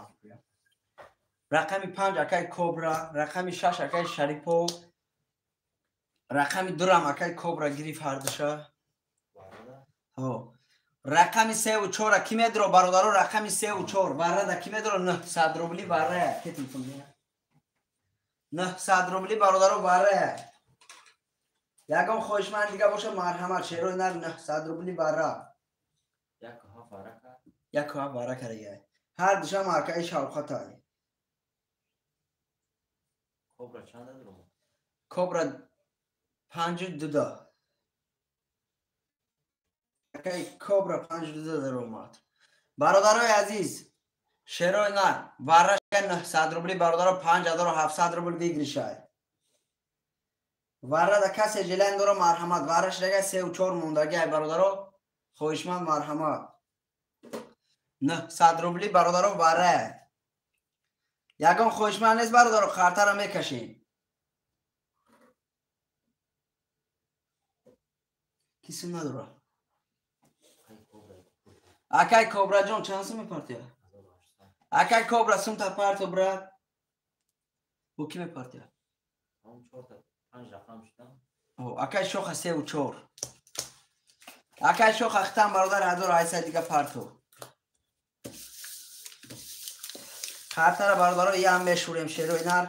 رقم 5 اکای کوبرا رقم 6 اکای شریپو رقم 2 هم اکای کوبرا گریف هر دوشا رقم 3 و 4 کی میدرو برادرو رقم 3 و 4 برادر کی میدرو 900 روبلی بره کی تلفن 900 روبلی برادرو بره یکم خوشمند دیگه باشه مرحمت شیرو نه 900 روبلی بره یک ها بره کریه هر دوشا مارکای شوکت های کوبرا چند درو کوبرا 52 کوبرا 52 در اومد برادرای عزیز شیروی نه برش 900 روبلی برادر 5700 روبلی بگیری شاید ورده کسی جلن داره مرحمت ورش دیگه 3 و 4 موندگی برادر خوشمند مرحمت 900 روبلی برادر وره یکم خوشمند نیست برادر خاطر میکشین کسی نداره اکای کوبرا جان چند سو میپرتی اکای کوبرا سوم تا پارتو برات او کی میپرتی هم 4 تا 5 رقم شدم او اکای شوخ 3 و 4 اکای شوخ اختم برادر هزار عیسی دیگه پارتو خاطر برادر یه هم بشوریم شیروی نر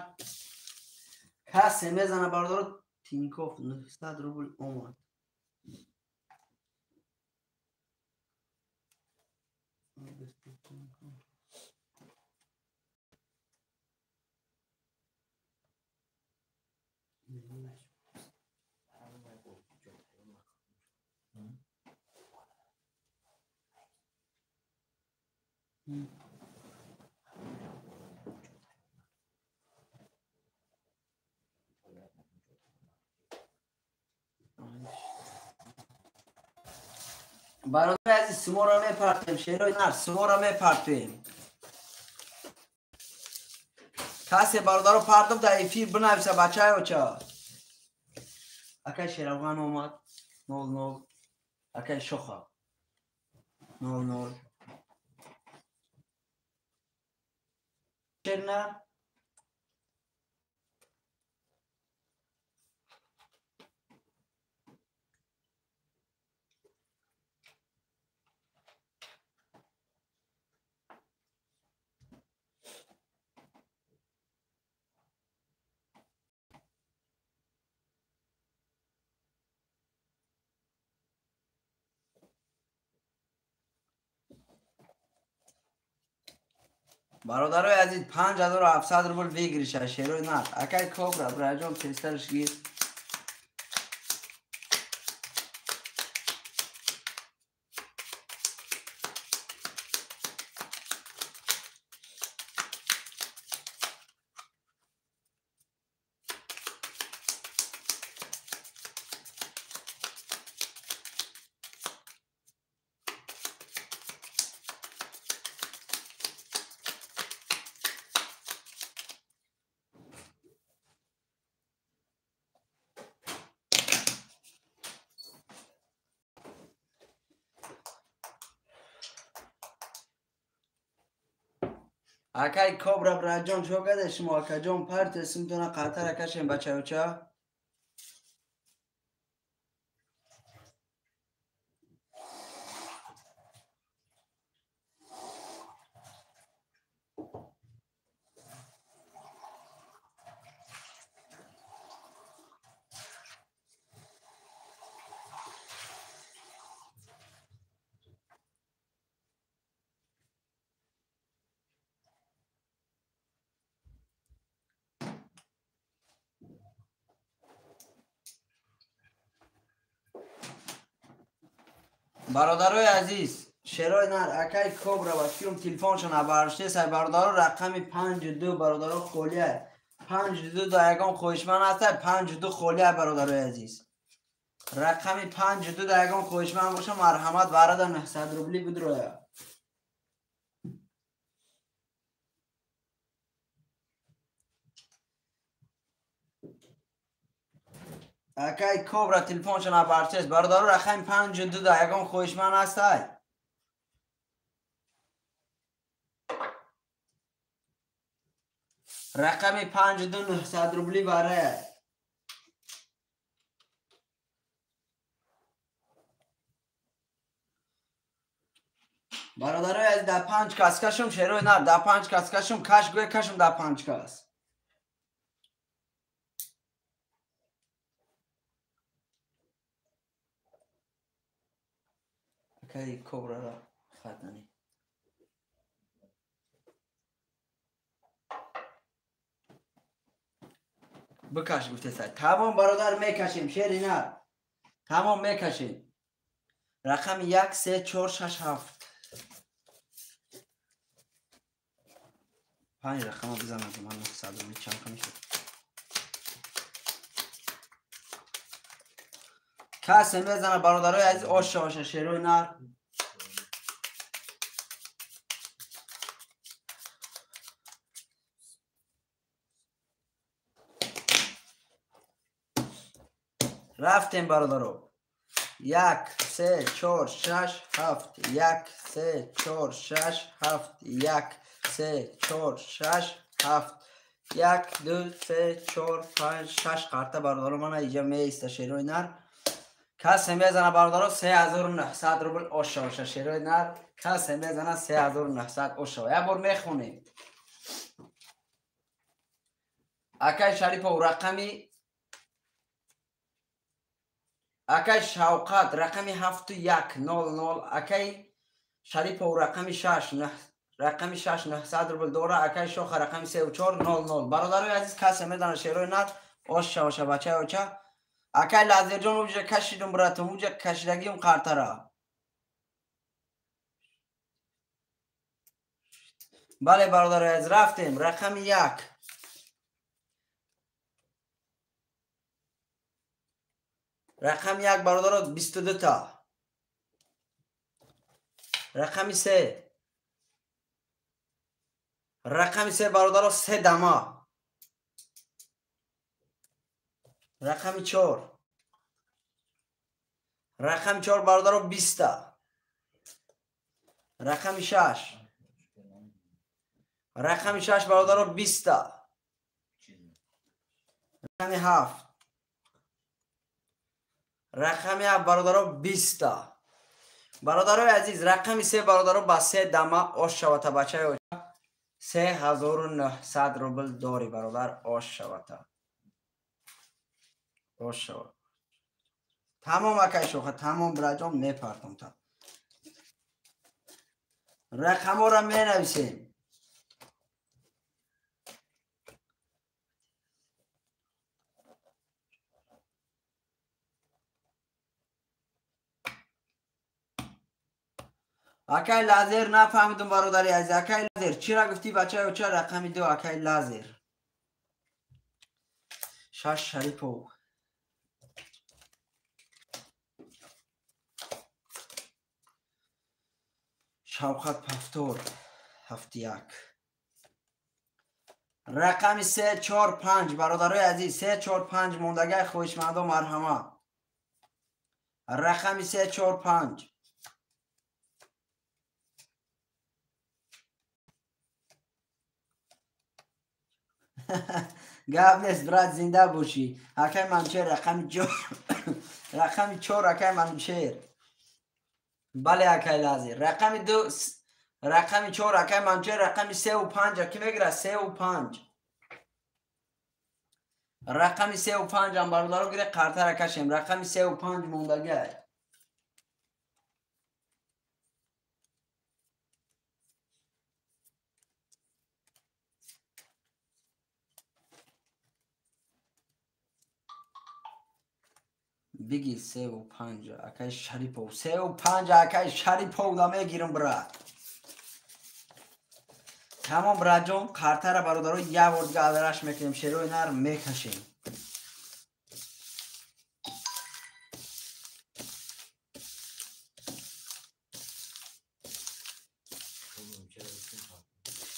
کسی میزنه برادر تینکوف 900 روبل اومد برادر عزیز سمو را میپرتیم شیروی نر سمو را میپرتیم کسی برادر رو پرتم در ایفیر بنویسه بچه های چه اکای شیروان اومد 0-0 اکای شوخه 0-0 نه برادرای عزیز 5700 روبل بگیری شیروی نه اکای کوبرا برای کریستالش گیر اکای کبرا براجان شو گده شما اکجان پرت اسمتونه قطر اکشیم بچه بچه برادرای عزیز شیرای نر اکای کبرا و فیلم تلفنشون ابرشته سای برادرها رقم 52 برادرها خولیه 52 دایگان خوشمن هسته 52 خولیه برادرای عزیز رقم 52 دایگان خوشمن باشه مرحمت برادر 900 روبلی بدروه اکای کبرا تلفنشون ابرشته برادرها رقم 52 دایگان خوشمن هسته رقم 52 900 روبلی برای برادرای از در 5 کس کشم شیروی نه در 5 کس کشم کش گوی کشم در 5 کس اکای کبرا را خطنی بکش گفته سر تمام برادر میکشیم شیری نه تمام میکشیم رقم 1 3 4 6 7 5 رقم بزنم که من 900 چند کنی شد کسی میزنه برادرای از آشه آشه شیروی نر رفتیم برادرو 1 3 4 6 7 1 3 4 6 7 1 3 4 6 7 1 2 3 4 5 6 قرطه برادرو من اینجا میسته شیروی نر کسی میزنه برادرو 3900 روبل آشه شیروی نر کسی میزنه 3900 آشه یک بار میخونیم اکای شریف و رقمی اکای شوقت رقمی 7100 اکای شریف و رقمی 6 رقمی 6 900 روبل دوره اکای شوخ رقمی 3400 برادرای عزیز کسی میدانه شیروی نت آشه بچه اوچه اکای لازر جان اوجه کشیدم براتون اوجه کشیدگی اون قرطره بله برادرای عزیز رفتیم رقم 1 رقم 1 برادر 22 تا رقم 3 رقم 3 برادر 3 دما رقم 4 رقم 4 برادر 20 تا رقم 6 رقم 6 برادر 20 تا رقم 7 رقم 7 برادر 20 تا برادرای عزیز رقم 3 برادر با 3 دما آش شوتا بچه 3900 روبل داری برادر آش شوتا آش شوتا تمام اکای شوخه تمام براجام میپرتم تا رقم ها را می نویسیم اکای لازر نفهمیدم برادری از اکای لازر چی را گفتی بچه و چه رقمی 2 اکای لازر 6 شریفو شوقت پفتور 71 رقم 3 4 5 برادرای عزیز 3 4 5 موندگی خوشمند و مرحمت رقم 3 4 5 گپ نیست برات زنده باشی. اکای منوچهر رقم 4 رقم 4 اکای منوچهر. بله اکای لازی. رقم 2 رقم 4 اکای منوچهر. رقم 3 و 5 کی میگیره؟ 3 و 5 رقم 3 و 5 هم برادرو گیره قرطه را کشیم. رقم 3 و 5 موندگی. بگی 3 و 5 اکای شریپو. 3 و 5 اکای شریپو دامه گیرم برا. تمام برا جون قرطه را برادرو یه بار دیگه آورش میکنیم. شیروی نر میکشیم.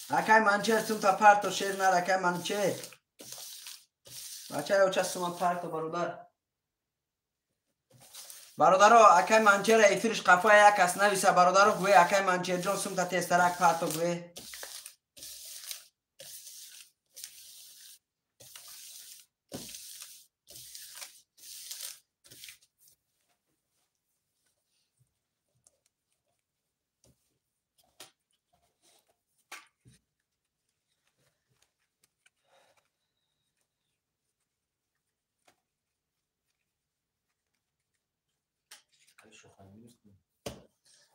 اکای منوچهر سوم تا پرتو شیر نر اکای منوچهر. بچه او چه سوم پرتو برادر. برادرو اکای منوچهر ایفیرش قفای یک کس نویسه برادرو گوی اکای منوچهر جون سوم تا تسترک پرتو گوی.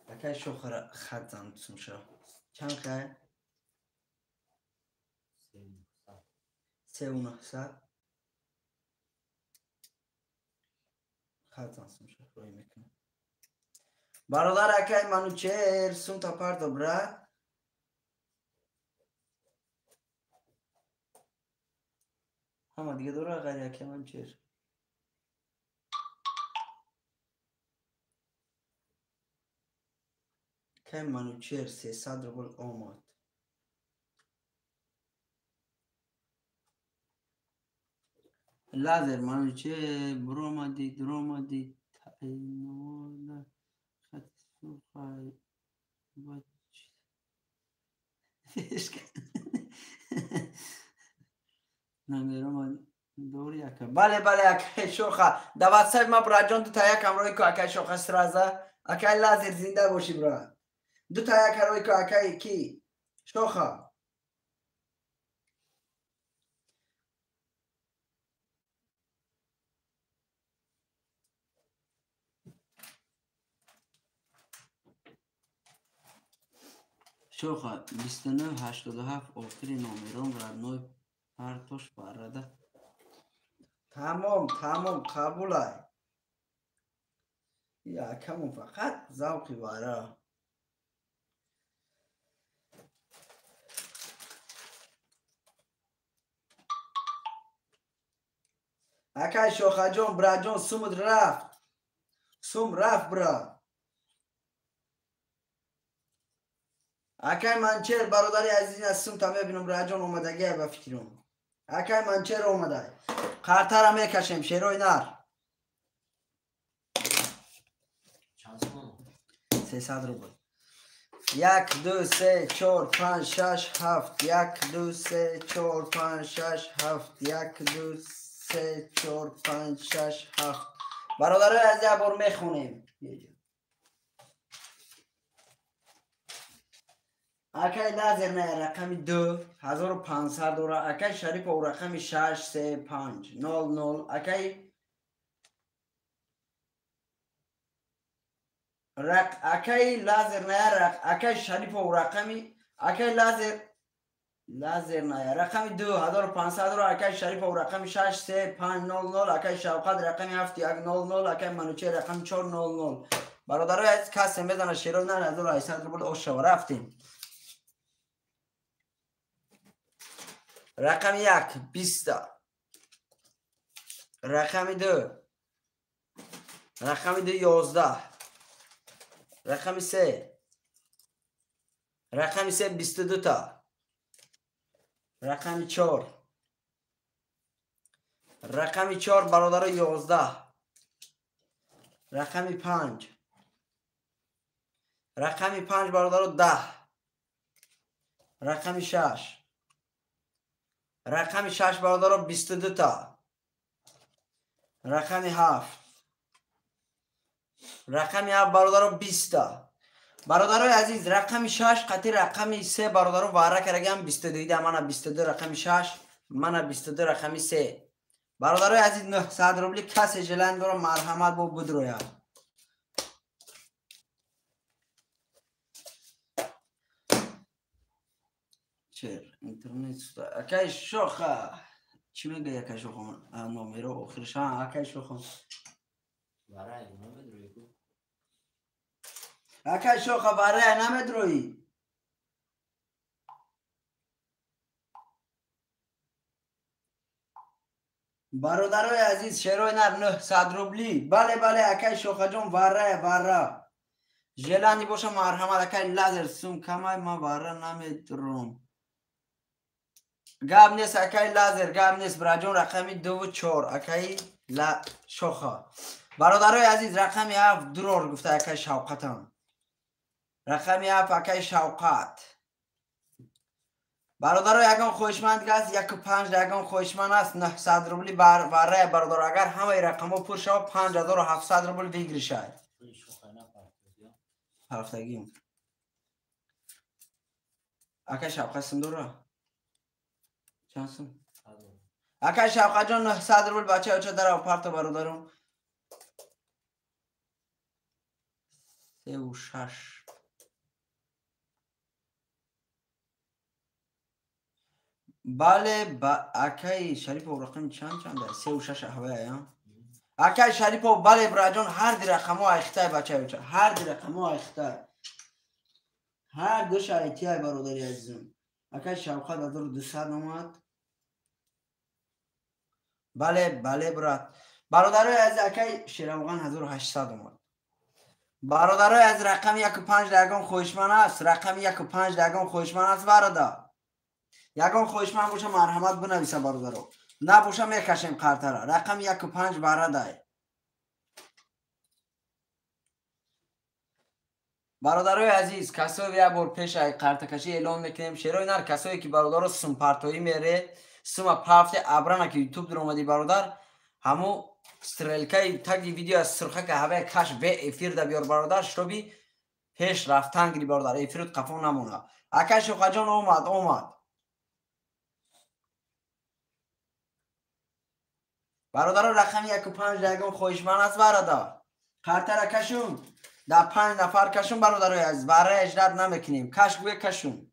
اکای شوخر خط زن سوم شو. چند که؟ 3 و 900 خط زن سوم شو. روی میکنم. برادر اکای منوچهر سوم تا پرتو برا. همه دیگه دوره غیر اکای منوچهر. اکای منوچهر 300 روبل آمد. لازر منوچهر برو آمدی درو آمدی تایمال خط سوخای نمیرم دوری اکا. بله بله اکای شوخه در واتساپ ما برا جان دو تا یک امروی که اکای شوخه سرازه. اکای لازر زنده باشی برا. دو تا یک امروی که اکای کی شوخه. شوخه 2987 آخری نامیران را نوی پرتوش برده. تمام قبول های. یا کمون فقط ذوقی باره. اکای شوخه جون برا جون سومد رفت. سوم رفت برا. اکای منوچهر برادری عزیزی از سوم تا میبینم برا جون اومدگی با فکرم. اکای منوچهر اومده. قرطه را میکشیم شیروی نر. 300 روبل. 1 2 3 4 5 6 7 1 2 3 4 5 6 7 1 2 3 4 5 6 7 برادر از یه بار میخونیم. اکای لازر نه رقم 2 1500 دورا. اکای شریف و رقم 6 3 5 0 0 اکای اکای لازر نه اکای شریف و رقمی اکای لازر نه رقم 2500 رو اکای شریف و رقم 6 3 5 0 0 اکای شوقت رقم 7 1 0 0 اکای منوچهر رقم 4 0 0 برادرای از کسی میدن شیرو نه 1800 رو بود اوشو رفتیم. رقم 1 20 رقم 2 11 رقم 3 22 تا رقم 4 برادر 11 رقم 5 برادر 10 رقم 6 رقم 6 برادر 22 تا. رقم 7. رقم 7 برادر 20 تا. برادرای عزیز رقم 6 قطعی رقم 3 برادر واره کردم 22 ده من 22 رقم 6 من 22 رقم 3 برادرای عزیز 900 روبلی کسی جلند رو مرحمت با بود رویا چر اینترنت سودا اکای شوخه چی میگه اکای شوخه نامه رو آخرش اکای شوخه برای نمیدونی اکای شوخه برای نمیدروی برادرای عزیز شیروی نر 900 روبلی بله بله اکای شوخه جون وره جلانی باشه مرحمت اکای لازر سوم کمای ما وره نمیدروم گاب نیست اکای لازر گاب نیست براجون رقمی 2 و 4 اکای شوخه برادرای عزیز رقمی 7 درور گفته اکای شوقتان رقمی 7 اکای شوقت برادرای یگان خوشمند گست 1 و 5 یگان خوشمند است 900 روبلی برای برادر اگر همه رقمو پر شد 5700 روبلی بگیری شاید هفتگیم اکای شوقت سندورا چانسون اکای شوقت جان 900 روبلی بچه ها چه در آپارت برادرم 3 و 6 بله اکای شریف و رقم چند 3 و 6 هوای اکای شریف و بله براجان هر دی رقم ها اختای بچه بچه هر دی رقم ها اختای هر دو شایتی های برادری عزیزم اکای شوقت 1200 آمد بله براد برادرای از اکای شیروغان 1800 آمد برادرای از رقم 1 و 5 یگان خوشمن است رقم 1 و 5 یگان خوشمن است برادر یگان خوشمن باشه مرحمت بنویسه برادرو نباشه میکشیم قرطره رقم 1 و 5 برادر برادرای عزیز کسایی یک بار پیش قرطه کشی اعلان میکنیم شیروی نر کسایی که برادر سم پرتویی میره سم پافت ابرانه که یوتیوب در اومدی برادر همو استرلکای تگی ویدیو از سرخه که هوای کش به افیر ده بیار برادر شبی پیش رفتن گری برادر افیرت قفون نمونه اکش و خجان اومد برادر رقم 1 و 5 یگان خوشمن است برادر خاطر کشون در 5 نفر کشون برادرای عزیز برای اجرات نمیکنیم کش گوی کشون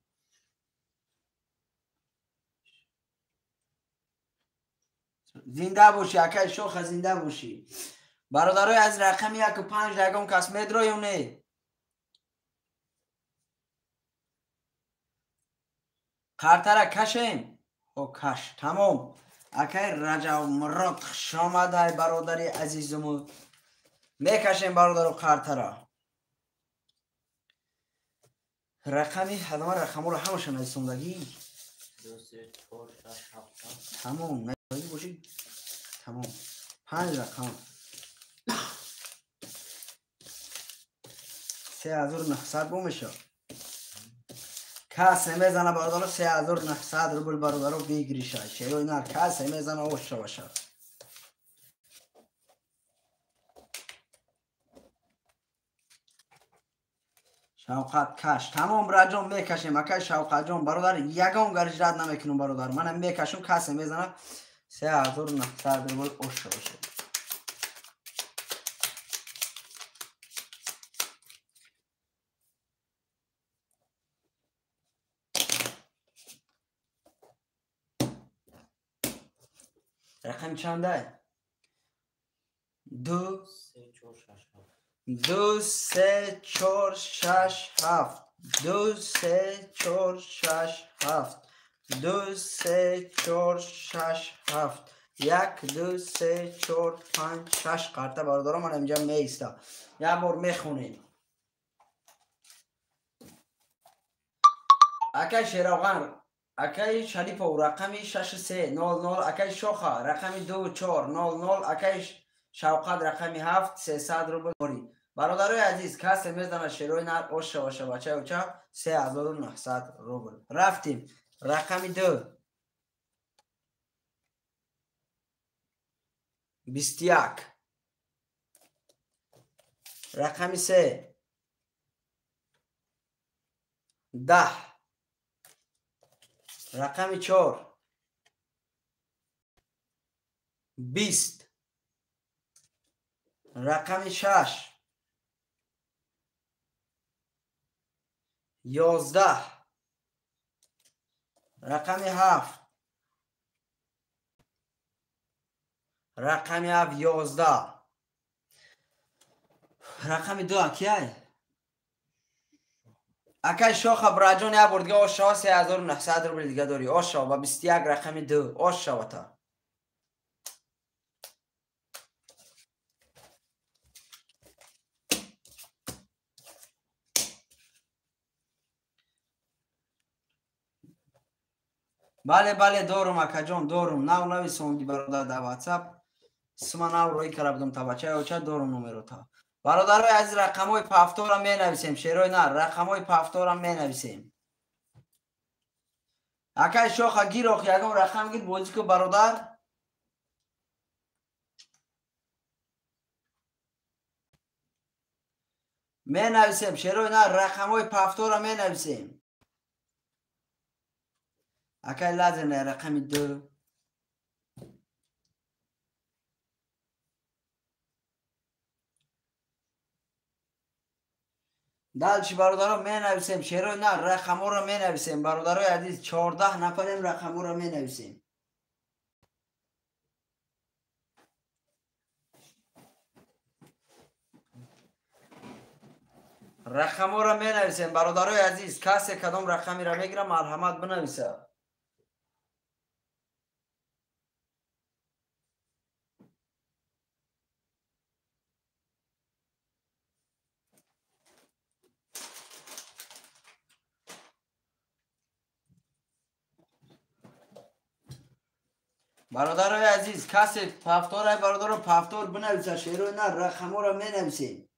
زنده باشی اکای شوخ زنده باشی برادرای از رقم 1 و 5 یگان کس میدروی نه خاطر کشیم او کش تمام اکای رجب مراد خوش آمده برادری عزیزمو میکشیم برادر خاطر رقمی حدما رقم رو همشون ایستوندگی 2 3 4 6 7 تمام نگاهی باشی تمام 5 رقم 3900 بومشه کسی میزنه برادر 3900 روبل برادر رو بگیری شاید شیروی نر کسی میزنه اوشه باشه شوقت کش تمام راجون میکشیم اکای شوقت جون برادر یگان گرج رد نمیکنم برادر منم میکشم کسی میزنه 3900 روبل اوشه باشه رقم چنده 2 2 3 4 6 7 2 3 4 6 7 2 3 4 6 7 1 2 3 4 5 6 قرطه برادرم من اینجا میسته یک بار میخونیم اکای شیروغان اکای شریف و رقمی 6300 اکای شوخه رقمی 2400 اکای شوقت رقمی 7 300 روبل باری برادرای عزیز کسی میزنه شیروی نر اوشه باشه بچه اوچه 3900 روبل رفتیم رقمی 2 21. رقم 3 10. رقم 4 20. رقم 6 11. رقم 7 رقم 11. رقم 2 کیه؟ اکای شاخ براجون یا بردگاه آشا 3900 روبل دیگه داری آشا و 21 رقم 2 آشا و تا بله دارم اکا جان دارم نوی سونگی برادر در واتساپ سما نو روی کربدم تا بچه اوچه دارم نومرو تا برادرای از رقم های پافتور هم می نویسیم شیروی نه رقم های پافتور هم می نویسیم اکای شاخ گیر آخی اگم رقم گیر بوزی که برادر می نویسیم شیروی نه رقم های پافتور هم می نویسیم اکای لازم نه رقم 2 دلچی برادرها می نویسیم شیروی نه رقم ها رو می نویسیم برادرای عزیز 14 نفریم رقم ها رو می نویسیم رقم ها رو می نویسیم برادرای عزیز کسی کدام رقمی را میگیره مرحمت بنویسه برادرای عزیز کسی پفتار برادر رو پفتار بنویسه شیروی نه رقم ها رو می نویسیم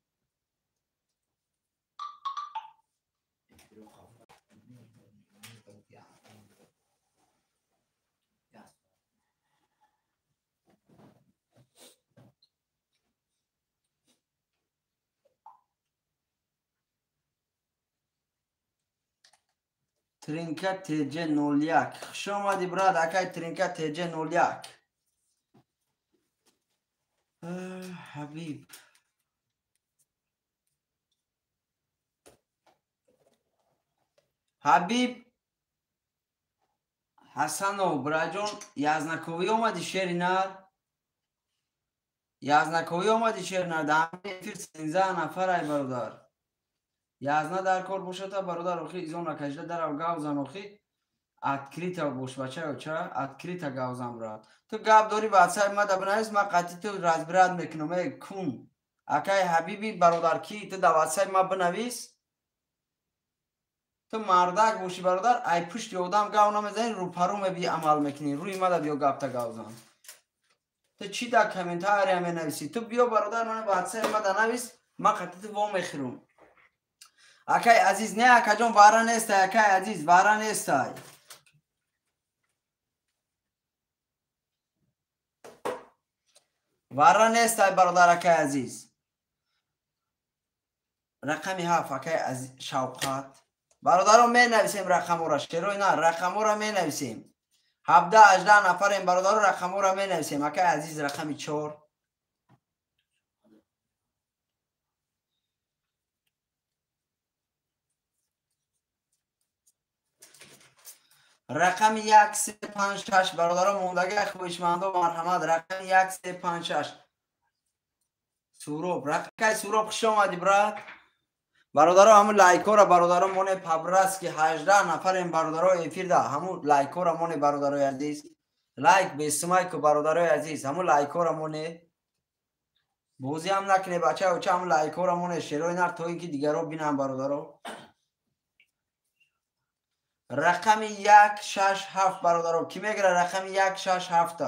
ترینکت تیجه 01 خوش آمدی براد اکای ترینکت تیجه 01 حبیب حبیب حسن و براجون یزنکوی آمدی شیری نر یزنکوی آمدی شیری نر دهمی فیر 13 نفر ای برادر یزنه در کار باشه تا برادر اخی ایزان نکشده در او گاو زن اخی اتکریتا بوش بچه او چه اتکریتا گاو زن براد تو گاب داری بچه ما دبنایست ما قطعی تو رازبراد میکنم ای کون اکای حبیبی برادر کی تو دواتسای ما بنویس تو مردک باشی برادر ای پشت یودم گاو نمیزنی رو پروم بی عمل میکنی روی مدد یا گاب تا گاو زن تو چی در کامنتاری هم نویسی تو بیا برادر من واتساپ ما دنویس ما قطعی تو وام میخرم اکای عزیز نه اکا جون وارا نیست اکای عزیز وارا نیست وارا نیست برادر اکای عزیز رقمی 7 اکای عزیز شوقات برادرم می نویسیم رقم را شروع نه رقم را می نویسیم 17 18 نفر این برادر رقم را می نویسیم اکای عزیز رقمی 4 رقم 1356 برادران موندگی خویشمندو مرحمت رقم 1356 سوروب رقم سوروب خوش آمدی برات برادرها همون لایکو را برادرها مونه پبرس که 18 نفر این برادرها افیر ده همون لایکو را مونه برادرهای عزیز لایک به اسمای که برادرهای عزیز همون لایکو را مونه بوزی هم نکنه بچه او چه همون لایکو را مونه شروع نر تا اینکه دیگر رو بینم برادرها رقم 167 برادرها کی میگره رقم 167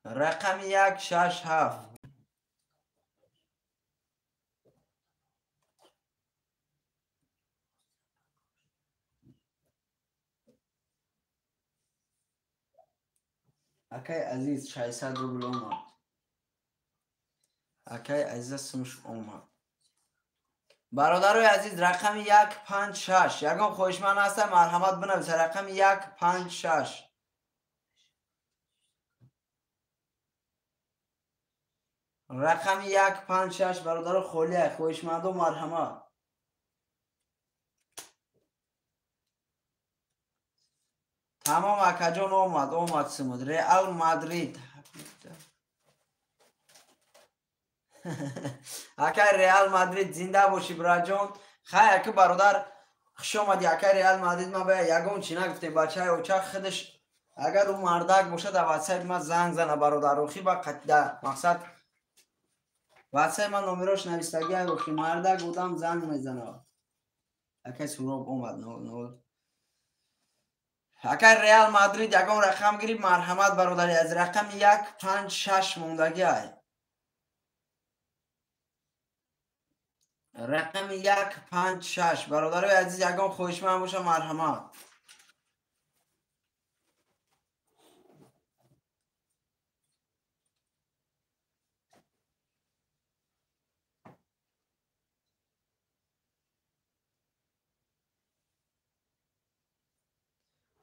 رقم 167 اکای عزیز 600 روبل اومد. اکای عزیز سمش اومد. برادرای عزیز رقم 156 یگان خوشمن هستم مرحمت بنویسید رقم 156 رقم 156 برادر خولی خوشمند و مرحمت تمام اکجان اومد سمود رئال مادرید اکای رئال مادرید زنده باشی براجان خیلی اکا برادر خوش آمدی اکای رئال مادرید ما به یگان چی نگفتیم بچه های اوچه خودش اگر اون مردک باشه در واتساپ ما زنگ زنه برادر روخی با قطعه مقصد واتساپ من نمیروش نویستگی روخی مردک بودم زنگ میزنه اکای سروب اومد نول اکای رئال مادرید یگان رقم گیری مرحمت برادری از رقم 156 موندگی های رقم 156 برادرای عزیز یگان خوشمند باشه مرحمت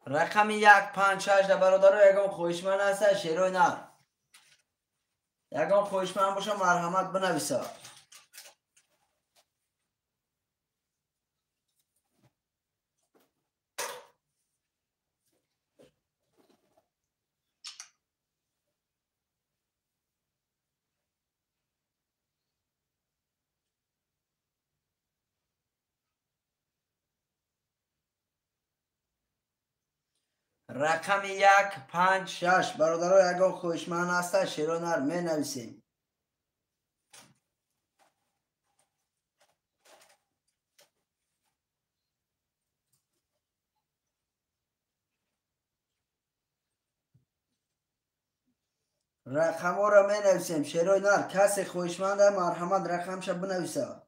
رقم 156 برادرای یگان خوشمند هست شیروی نر یگان خوشمند باشه مرحمت بنویسه رقم 156 برادرای یگان خوشمند هست شیروی نر می نویسیم رقم ها را می نویسیم شیروی نر کسی خوشمند مرحمت رقمش بنویسه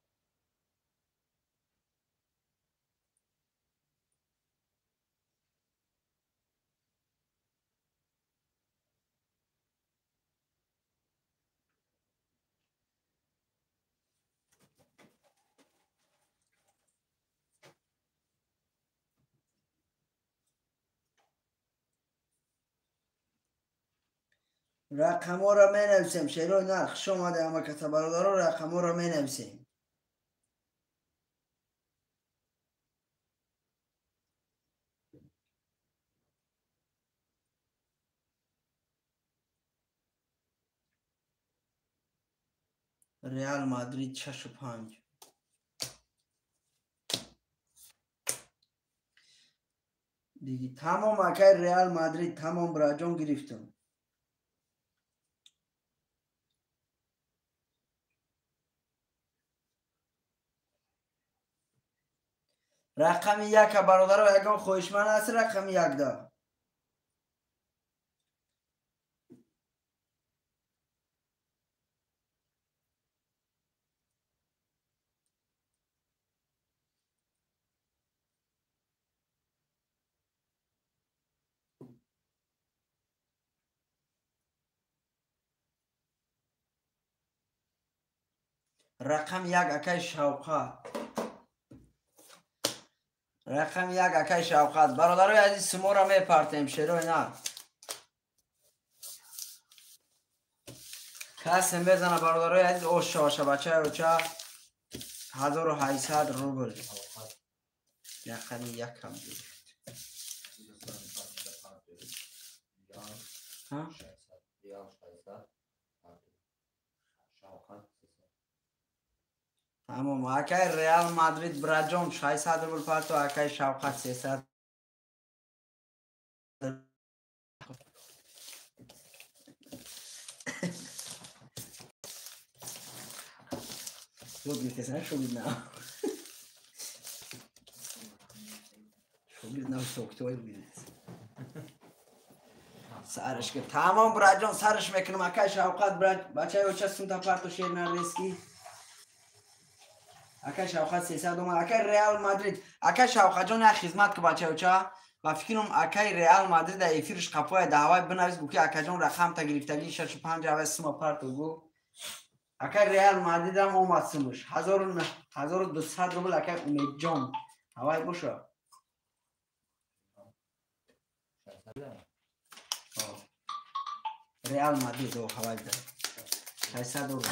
رقم ها را می نویسیم شیروی نر خوش آمده همه کتا برادر رقم ها را می نویسیم رئال مادرید 65 دیگه تمام اکای رئال مادرید تمام براجان گرفتم رقم 1 برادر یگان خوشمند هست رقم 1 دا رقم 1 اکای شوقات رقم 1 اکای شوقات برادرای عزیز سمو را میپرتیم شیروی نه کسی بزنه برادرای عزیز اوش باشه بچه اوچه 1800 روبل رقم 1 هم دید تمام اکای رئال مادرید براجون 600 روبل پرتو اکای شوقات 300 شو گیرتسن شو گیر نه شو گیر نه سوکتوی بیدید سرش که تمام براجون سرش میکنم اکای شوقات بچه های اوچه سنتا پرتو شیر نرسکی اکای شوقات 300 اومد اکای رئال مادرید اکای شوقات جون خدمت که بچه اوچه با فکرم اکای ریال مادرید در ایفیرش قپای دعوای بنویس گو که اکا جان رقم تا گرفتگی 65 اوه سما پارتو گو اکای ریال مادرید هم اومد سمش 1200 روبل اکای امید جان هوای بوشا ریال مادرید او هوای ده 600 روبل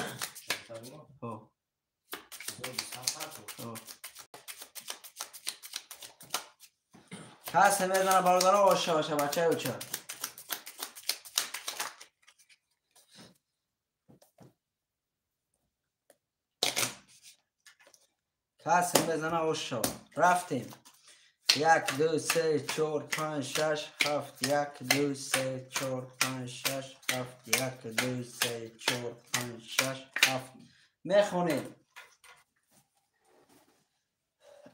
کسی میزنه برادر آشه باشه بچه او چه کسی میزنه آشه رفتیم 1 2 3 4 5 6 7 1 2 3 4 5 6 7 1 2 3 4 5 6 7 میخونیم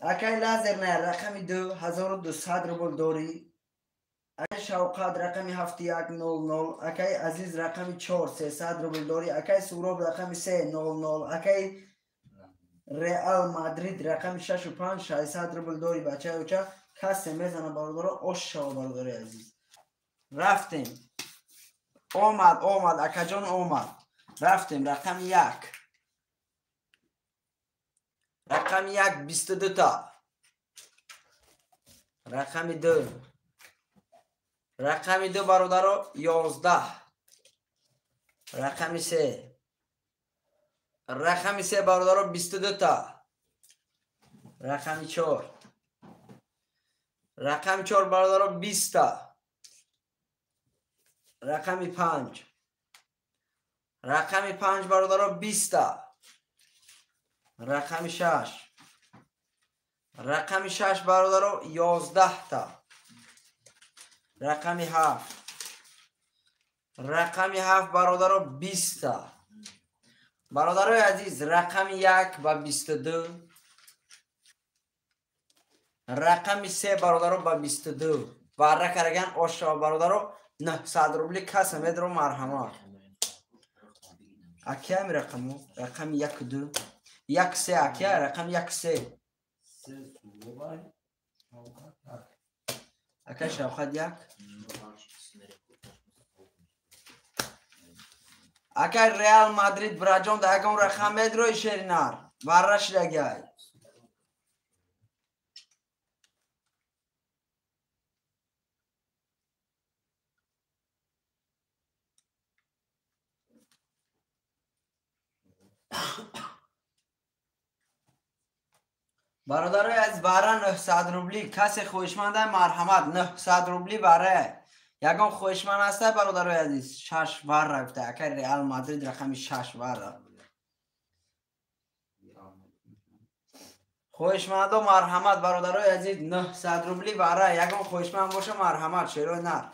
اکای لازر نه رقمی 2200 روبل داری اکای شوقات رقمی 7100 اکای عزیز رقمی 4300 روبل داری اکای سوراب رقمی 300 اکای ریال مادرید رقمی 65 600 روبل داری بچه اوچه کسی میزنه برادر آشا برادر عزیز رفتیم اومد اکا جان اومد رفتیم رقم 1 رقم 1 22 تا رقم 2 رقم 2 برادر 11 رقم 3 رقم 3 برادر 22 تا رقم 4 رقم 4 برادر 20 تا رقم 5 رقم 5 برادر 20 تا رقم 6 رقم 6 برادر 11 تا رقم 7 رقم 7 برادر 20 تا برادر عزیز رقم 1 و 22 رقم 3 برادر با 22 باره کرگن آشا برادر 900 روبلی کس میدرو مرحمت اکی هم رقمو رقم 1 2 1 3 اکی رقم 1 3 اکی شوخد 1 اکی ریال مادرید براجان ده اگه رقم میدروی شیرینار برش لگای برادر از باره 900 روبلی کسی خوشمنده مرحمت 900 روبلی باره یکم خوشمند هسته برادر عزیز 6 بار رفته اگر ریال مادرید رقم 6 بار خوشمند و مرحمت برادر عزیز 900 روبلی باره یکم خوشمند باشه مرحمت شیروی نه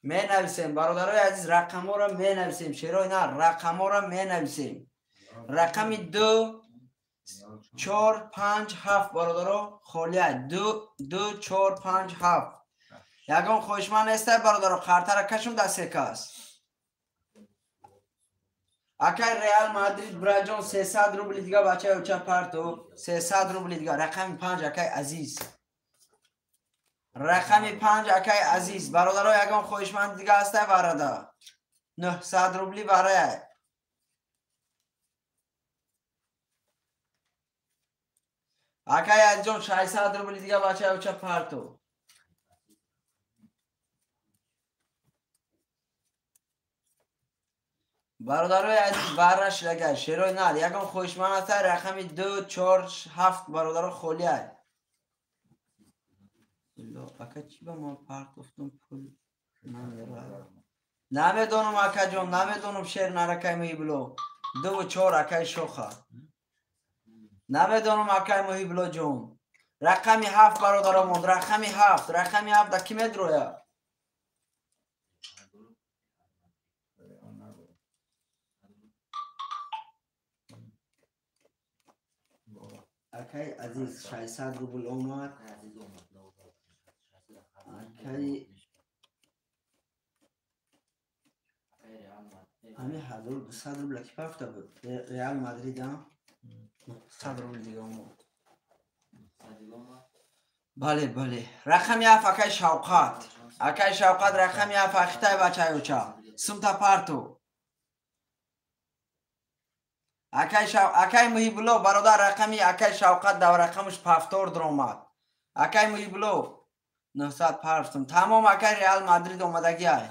می نویسیم برادر عزیز رقم ها را می نویسیم شیروی نه رقم ها را می نویسیم رقم 2 4 5 7 برادر خالیه 2 4 5 7 یکم خوشمند است برادر خاطر کشم دست کس اکی ریال مادرید براجان 300 روبل دیگه بچه اوچه پرتو 300 روبل دیگه رقم 5 اکی عزیز رقم 5 اکی عزیز برادر یکم خوشمند دیگه است برادر 900 روبلی برای اکی از جان 600 روبل دیگه بچه اوچه پرتو برادرای عزیز برش لگه شیروی نال یکم خوشمند است رقم 2 4 7 برادر خولیه اکا چی با ما پرت افتم پول نمیدونم اکا جان نمیدونم شیر نرکای مهی بلو 2 و 4 اکای شوخه نمیدونم اکای مهی بلو جون رقمی 7 برادر موند رقمی 7 در کی میدروه اکی عزیز 600 روبل اومد اکی همه 1200 روبل کی پفته بود ریال مادرید هم 100 روبل دیگه اومد بله بله رقم هفت اکای شوقات اکای شوقات رقم هفت اختای بچه اوچا سمتا پارتو اکای محیبلو برادر رقمی اکای شوقات دو رقمش پفتور درآمد اکای محیبلو 905 تمام اکای ریال مادرید اومدگی های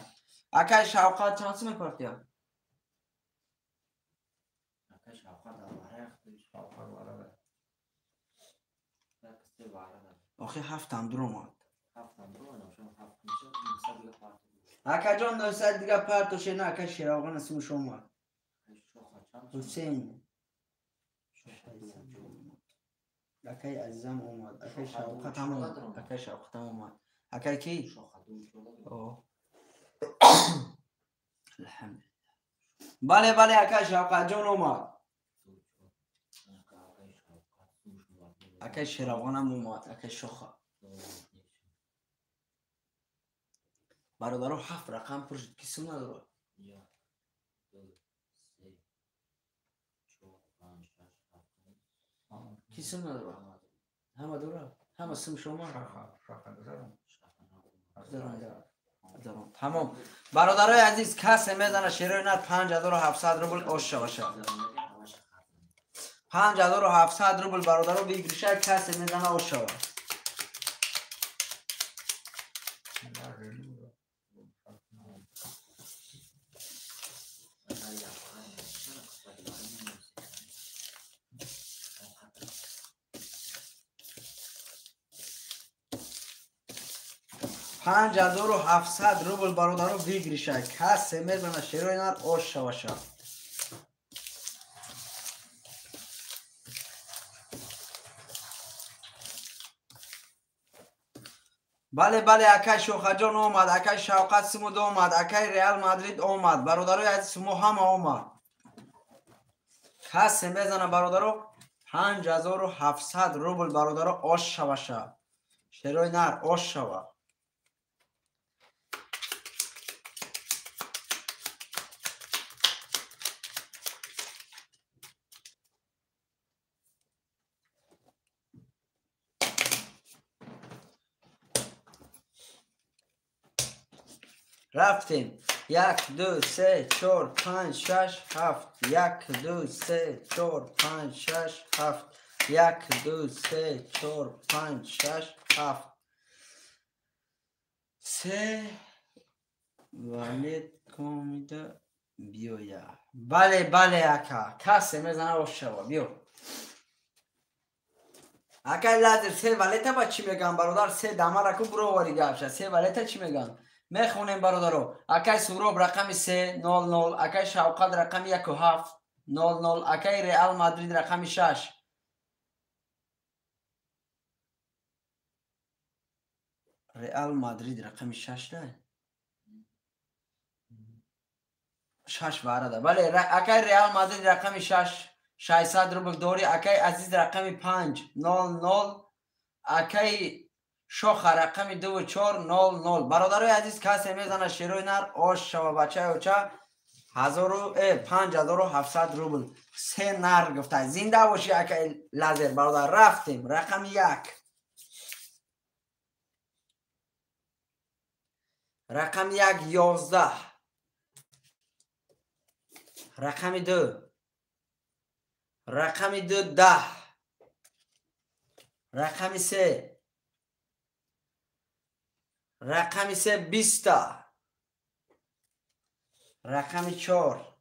اکای شوقات چانس میپرتی اکای شوقات داره شوقات وارد دسته وارد آخه هفتم درآمد هفتم رو نمیشه هفت میشه 900 دیگه پارت اکای جان 900 دیگه پارتوش نه اکای شیراغان اسم شما حسین اکای عزیزم اومد اکای شوقت هم اومد اکای شوقت هم اومد اکای کی؟ الحمد بله بله اکای شوقت جان اومد اکای شیراغان هم اومد اکای شوخه برادرو هفت رقم پرشید کسی نداره کسی نداره همه دوره همه سم شما تمام برادرای عزیز کسی میزنه شیرای نر 5700 روبل اوشه باشه 5700 روبل برادرو بگیرشه کسی میزنه اوشه 5700 روبل برادرو بگیرشه کسی میزنه شیرای نر اوشه باشه بله بله اکای شوخه جان اومد اکای شوقت سمود اومد اکای ریال مادرید اومد برادرای عزیز سمو همه اومد کسی میزنه برادرو 5700 روبل برادرو آش شوشه شیرای نر آش شوه رفتیم 1 2 3 4 5 6 7 1 2 3 4 5 6 7 1 2 3 4 5 6 7 3 ولی کمیده بیایا بله بله اکا کسی میزنه و شوا بیو اکا لازر سه ولیتا با چی میگم برادر سه دامه رکو برو واری گفشه سه ولیتا چی میگم میخونیم برادرو اکای سوروب رقم 3 0 0 اکای شوقت رقم 1 و 7 0 0 اکای ریال مادرید رقم 6 ریال مادرید رقم 6 ده 6 وارده بله اکای ریال مادرید رقم 6 600 روبل دوری اکای عزیز رقم 5 0 0 اکای شوخ رقم 2 و 4 0 0 برادرای عزیز کسی میزنه شیروی نر آش شوا بچه اوچه 5700 روبل سه نر گفته زنده باشی اکای لازر برادر رفتیم رقم 1 رقم 1 11 رقم 2 رقم 2 10 رقم 3 رقم 3 20 رقم 4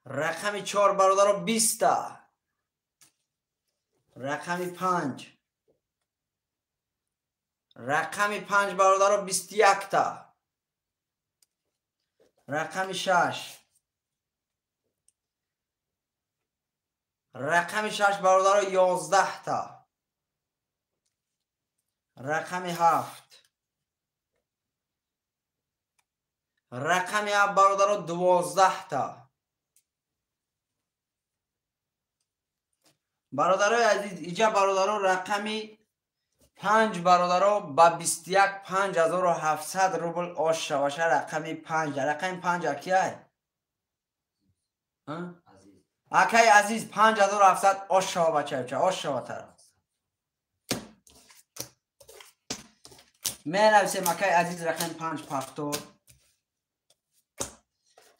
رقم 4 برادر 20 رقم 5 رقم 5 برادر 21 تا رقم 6 رقم 6 برادر 11 تا رقم 7 رقم 7 برادر 12 تا برادرای عزیز اینجا برادران رقمی 5 برادران با 21 5700 روبل آش شواشه رقمی 5 رقم 5 کیه؟ اکای عزیز 5700 آش شوا بچه آش شوا تر مینویسیم اکای عزیز رقم 5 پافتور.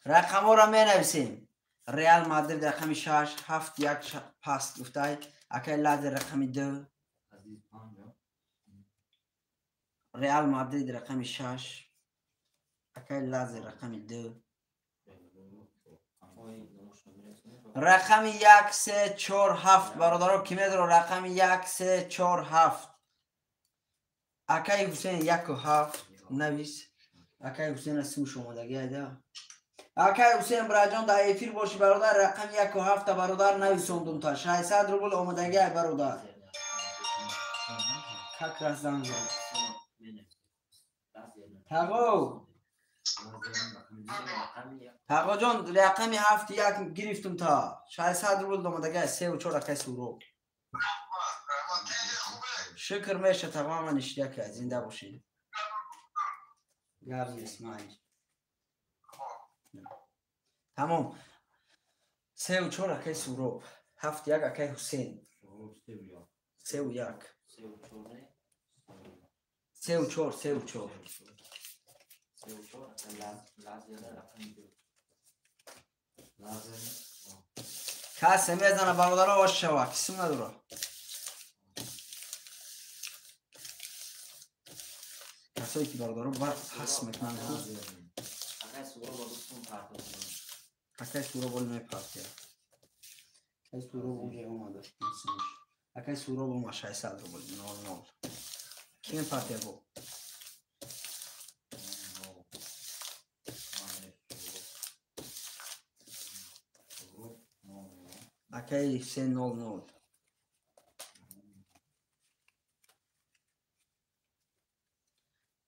رقم ها را مینویسیم. ریال مادرید رقم 6 7 1 پاس گفتای اکای لازر رقم 2. ریال مادرید رقم 6 اکای لازر رقم 2. رقم 1 3 4 7 برادرها کی میدونن رقم 1 3 4 7 اکای حسین 1 و 7 نویس. اکای حسین اسم شمردگی ایده. اکای حسین براجان در افیر باشی برادر رقم 1 و 7 برادر نویسوندم تا 600 روبل آمدگی برادر. کک رزدن زد. تقا جان رقم 7 1 گرفتم تا 600 روبل آمدگی 3 و 4 اکای سورو. شکر میشه تماما اشتیاق زنده باشید. گرم اسماعیل. تمام. 3 و 4 اکای سورو. 7 1 اکای حسین. 3 و 1. 3 و 4 3 و 4. کسی میزنه برادر آش شوا کسی نداره. کسایی که برادر پس میکنن اکای سورو بول میپرده. اکای سورو بول اومده. اکای سورو بول ما 600 روبل 0 کی میپرده بو؟ اکای 300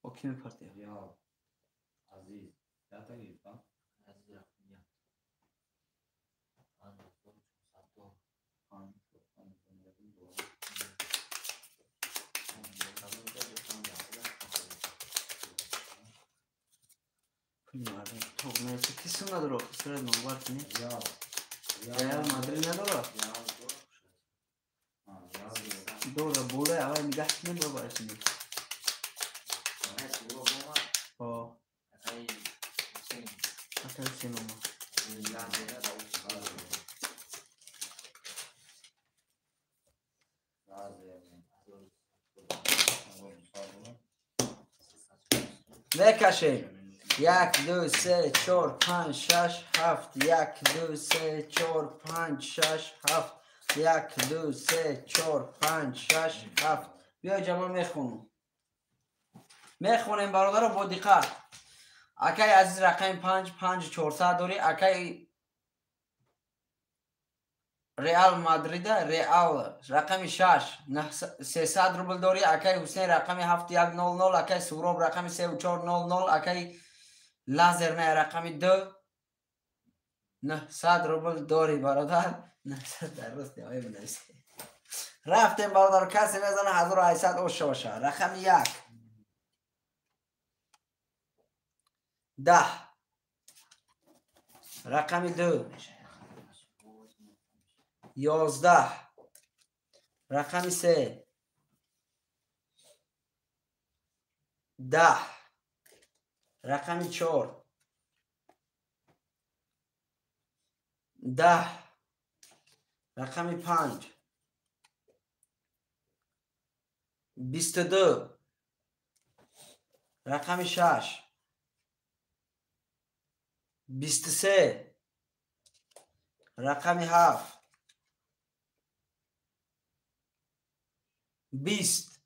o kim parti? Ya Aziz, zaten İrfan. Aziz Rahmiya. Anladım. Sato. Kan. Bilmiyorum. Çok neyse kesin nedir o? Sıra normal ki ne? Ya. Real Madrid nedir o? Doğru. Böyle ama nigah ne baba şimdi? O. Akay Hüseyin ama. بکشیم 1 2 3 4 5 6 7 1 2 3 4 5 6 7 1 2 3 4 5 6 7 بیا جمع میخونیم برادر با دقت. اکای عزیز رقم 5 5 400 داری. اکای ریال مادرید ریال رقم 6 300 روبل داری. اکای حسین رقم 7 1 0 0 اکای سوراب رقم 3 و 4 0 0 اکای لازر نه رقم 2 900 روبل داری برادر. 900 در راست نمایی بنویسی. رفتیم برادر کسی میزنه 1800 اوشه باشه. رقم 1 10 رقم 2 11 رقم 3 10 رقم 4 10 رقم 5 22 رقم 6 23 رقم 7 20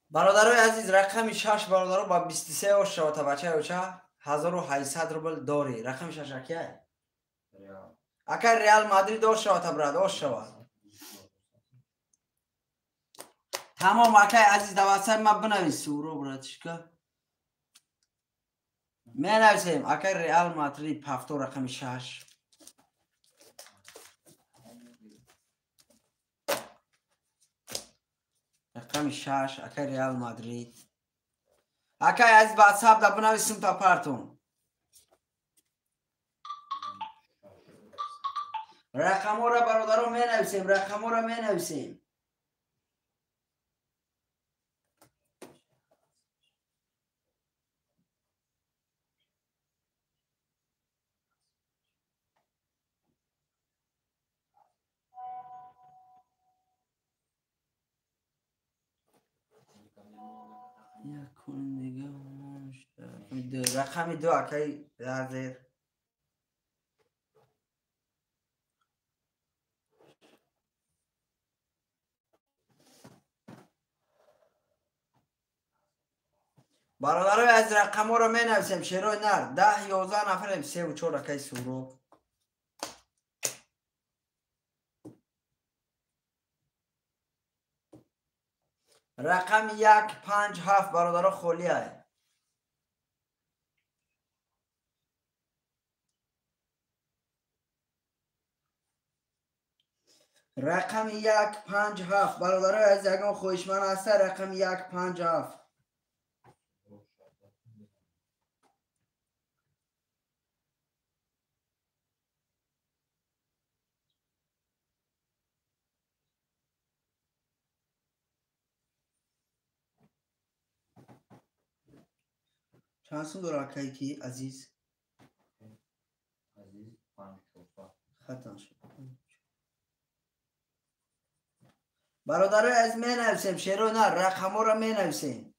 برادرای عزیز رقم 6 برادرها با 23 و شوتا بچه اوچا 1800 روبل داری. رقم 6 اکیه اکا ریال مادرید دو شوتا براد او شوا تمام. اکا عزیز دواسه ما بنویس سورو برادش که می نویسیم اکا ریال مادرید پافتو رقم 6 رقم 6 اکا ریال مادرید. اکا عزیز بعد صاحب دا بنویسیم تا پارتون رقم را برادران می نویسیم. رقم را می نویسیم. کنیم دیگه رقم 2 اکای زیر برادرای از رقم ها رو می نویسیم شیرای نر 10 11 نفریم 3 و 4 اکای سورو رقم 1 5 7 برادرها خولی های رقم 1 5 7 برادرای از یگان خویشمن هسته رقم 1 5 7 چند سون داره اکایی کی عزیز عزیز 5 شوفا خطا شد برادرای از می نویسیم شیرو نه رقم ها رو می نویسیم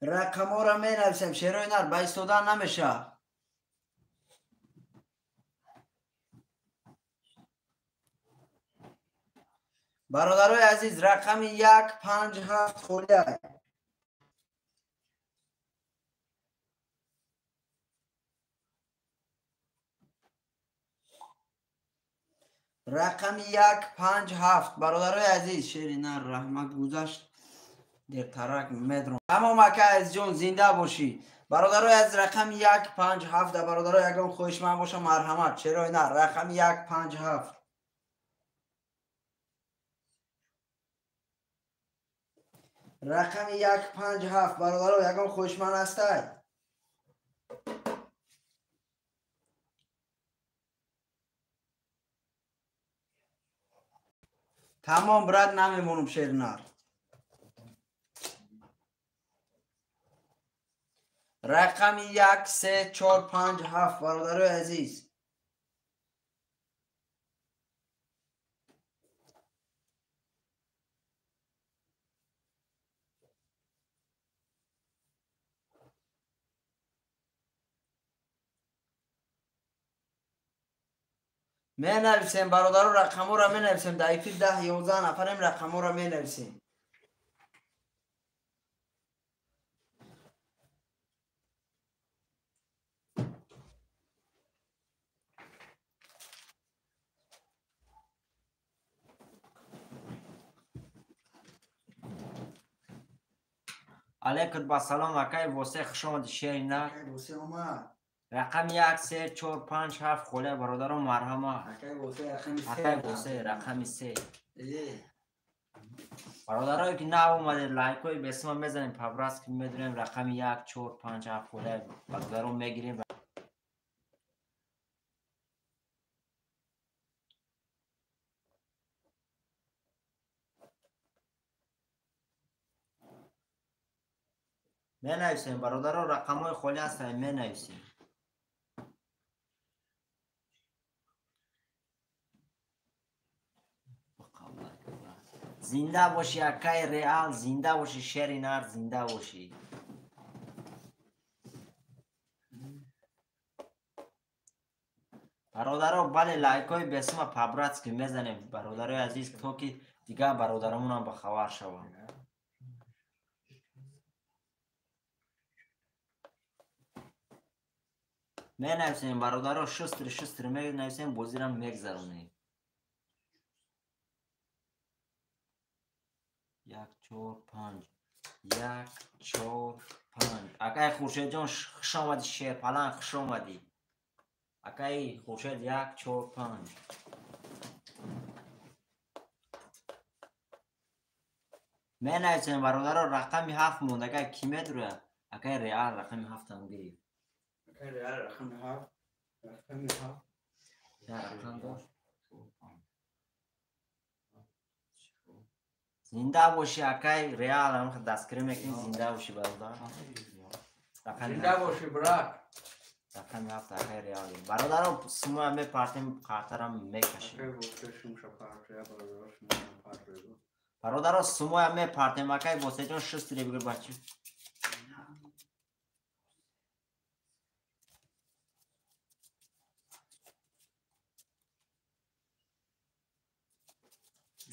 رقم ها رو می نویسیم شیروی نر بایستودن نمیشه برادرای عزیز رقم 1 5 7 خوله رقم 1 5 7 برادرای عزیز شیری نر رحمت گذشت در ترک مدرون اما مکه از جون زنده باشی برادرای از رقم 1 5 7 برادرای اگم خوش من باشه مرحمت چرا نه رقم 1 5 7 رقم 1 5 7 برادرای اگم خوش من هسته تمام برد نمیمونم شیر نر رقم 1 3 4 5 7 برادرای عزیز می نویسیم برادر رقم ها را می نویسیم دایفی 10 11 نفریم رقم ها را می نویسیم علیکم با سلام اکای واسه خوشامد شیر نه واسه اومد رقم 1 3 4 5 7 خوله برادرم مرحمه اکای واسه اکای واسه رقم 3 برادرایی که نه اومده لایکای به اسم میزنیم پبراس که میدونیم رقم 1 4 5 7 خوله برادرم میگیریم می نویسیم برادران رقم های خولی هستن می نویسیم زنده باشی اکای ریال زنده باشی شیر نر زنده باشی برادران بله لایک های به اسم پبراتس که میزنیم برادرای عزیز تو که دیگه برادرمون هم بخبر شوند می نویسیم برادران شستر می نویسیم بازیرم میگذرونیم 1 4 5 1 4 5 اکای خورشید جان خوش آمدی شیر پلنگ خوش آمدی اکای خورشید 1 4 5 می نویسیم برادران رقم 7 موند اکای کی میدونه اکای ریال رقم 7 هم گرفت اکای ریال رقم 7 رقم 7 یا رقم داشت زنده باشی اکای ریال هم دستگیری میکنی زنده باشی برادر زنده باشی برات رقم 7 اکای ریال برادران سمو میپرتیم خاطرم میکشیم اکای واسه شمشه پارچه برادر شما پارچه برادران سمو میپرتیم اکای واسه جان 6 ری بگیر بچه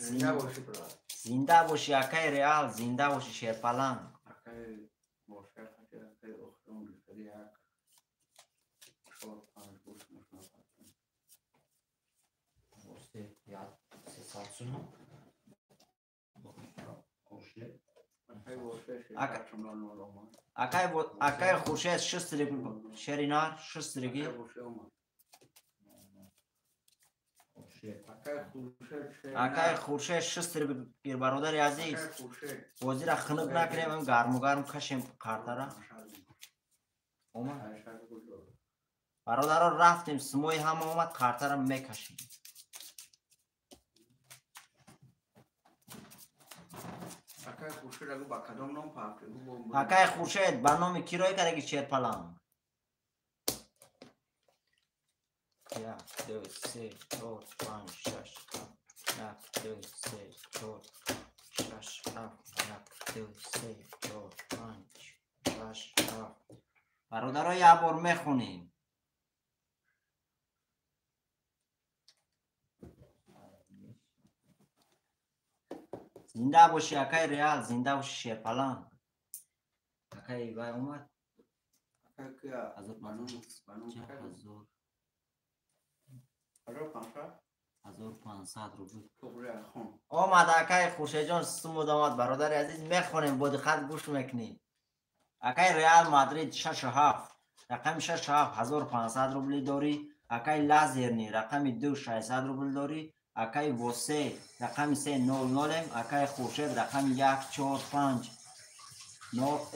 زنده باشی برادر زنده باشی اکای ریال زنده باشی شیرپلنگ اکای واسه اکای اختون بیشتری یک 4 5 گوش مشنا پارچه واسه یا 300 سوم خوشه اکای واسه شیرپلنگ نو اومد اکای خورشید 6 ری شیرینار 6 ریگی اکای واسه اومد خوشه اکای خورشید 6 ری بگیر برادر عزیز اکای خوشه بازی را خنک نکنیم این گرم و گرم کشیم کارتره اومد برادران رفتیم سموی هم اومد کارتره میکشیم اکای خوشه رو با کدام نام پارچه اکای خورشید برنامه کی روی کرده شیرپلنگ 1 2 3 4 5 6 1 2 3 4 6 7 1 2 3 4 5 6 7 برادران یه بار میخونیم زنده باشی اکای ریال زنده باشی شیرپلنگ اکای وای اومد اکای کیا هزار بانو هزار 1500 روبل توبره خون آمد اکای خورشید جان سمود آمد برادر عزیز میخونیم بود خط گوش میکنیم اکای ریال مادرید 6 و 7 رقم 6 و 7 1500 روبل داری اکای لازرنی رقم 2 600 روبل داری اکای وسه رقم 300 اکای خورشید رقم 145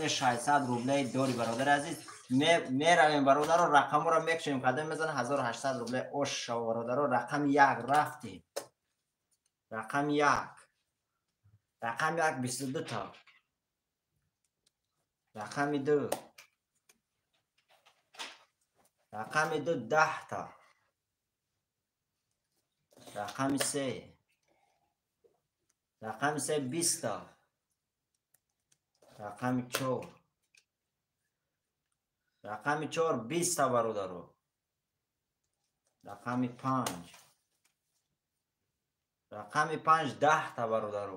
600 روبل داری برادر عزیز میرویم برادر رقم رو میکشیم قدم میزنه 1800 روبل اوش برادر رقم 1 رفتیم رقم 1 22 تا رقم 2 10 تا رقم 3 20 تا رقم 4 20 تا برادر رقم 5 10 تا برادر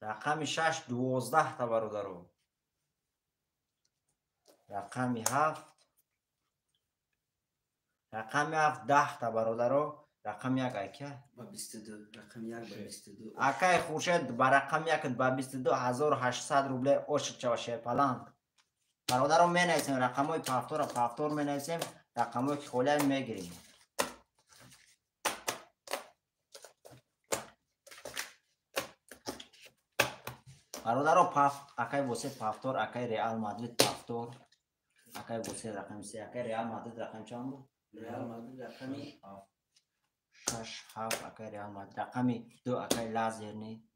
رقم 6 12 تا برادر رقم 7 10 تا برادر رقم 1 اکه با 22 رقم 1 با 22 اکای خورشید با رقم 1 با 22 1800 روبل اوش چوا شیرپلنگ برادر رو می نویسیم رقم های پافتور می نویسیم رقم های که خوله می گیریم برادر رو اکای واسه پافتور اکای ریال مادرید پافتور اکای واسه رقم 3 اکای ریال مادرید رقم چند بود؟ ریال مادرید رقمی 6 7 اکای ریال مادرید رقم 2 اکای لازرنی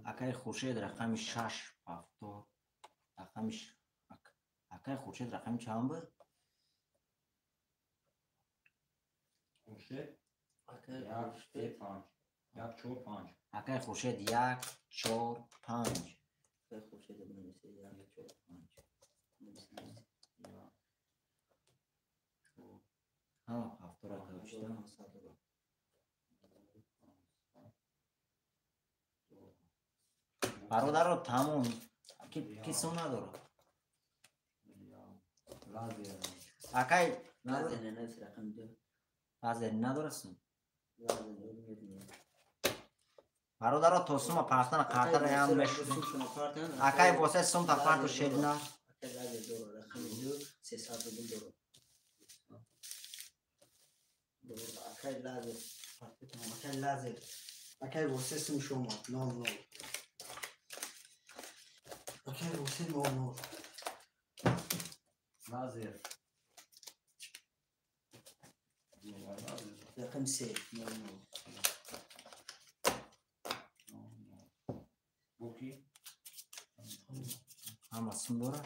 اکای خورشید رقم 6 پافتور اکای خورشید رقم چند بود؟ خوشه اکای 1 5 1 4 5 اکای خورشید 1 4 5 اکای خوشید بنویسه 1 4 5 ها پافتور اکای بیشتر برادر رو تموم کی سون نداره لازم اکای لازم نویس رقم 2 لازم نداره سون لازم نویس برادر رو توسوم پرتن قطر هم میشود اکای واسه سوم تا پرت و شدنا اکای لازم دورو رقم 2 300 روبل دورو اکای لازم اکای لازم اکای واسه سوم شما نام اکای واسه نام لازم رقم 3 نام بوکی همه سم داره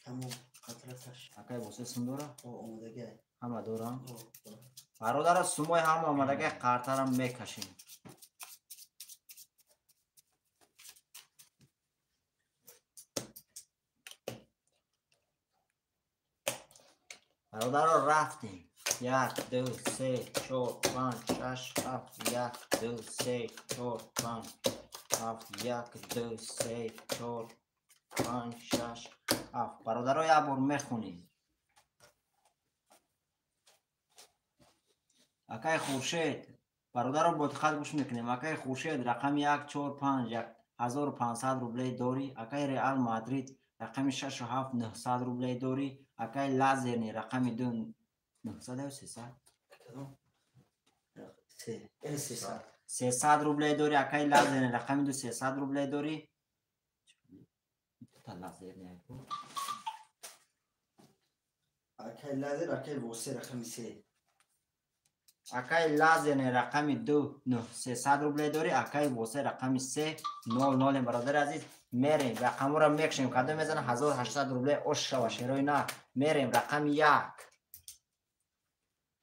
تمام خاطرش اکای واسه سم داره آمادگی همه دارم برادر سمای هم آمدگه قرطرم میکشیم برادر رفتیم 1 2 3 4 5 6 7 1 2 3 4 5 7 1 2 3 4 5 6 7 برادر یه بار میخونیم اکای خورشید برادر رو با خط گوش میکنیم اکای خورشید رقم 1 4 5 1500 روبلی داری اکای رئال مادرید رقم 6 و 7 900 روبلی داری اکای لازرنی رقم 2 900 و 300 300 روبلی داری اکای لازرنی رقم 2 300 روبلی داری تا لازرنی اکای لازر اکای واسه رقم 3 اکای لازرنی رقم 2 300 روبلی داری اکای واسه رقم 3 00 برادر عزیز میریم رقم رو میکشیم کدوم میزنه 1800 روبلی اوش و شروع نه میریم رقم 1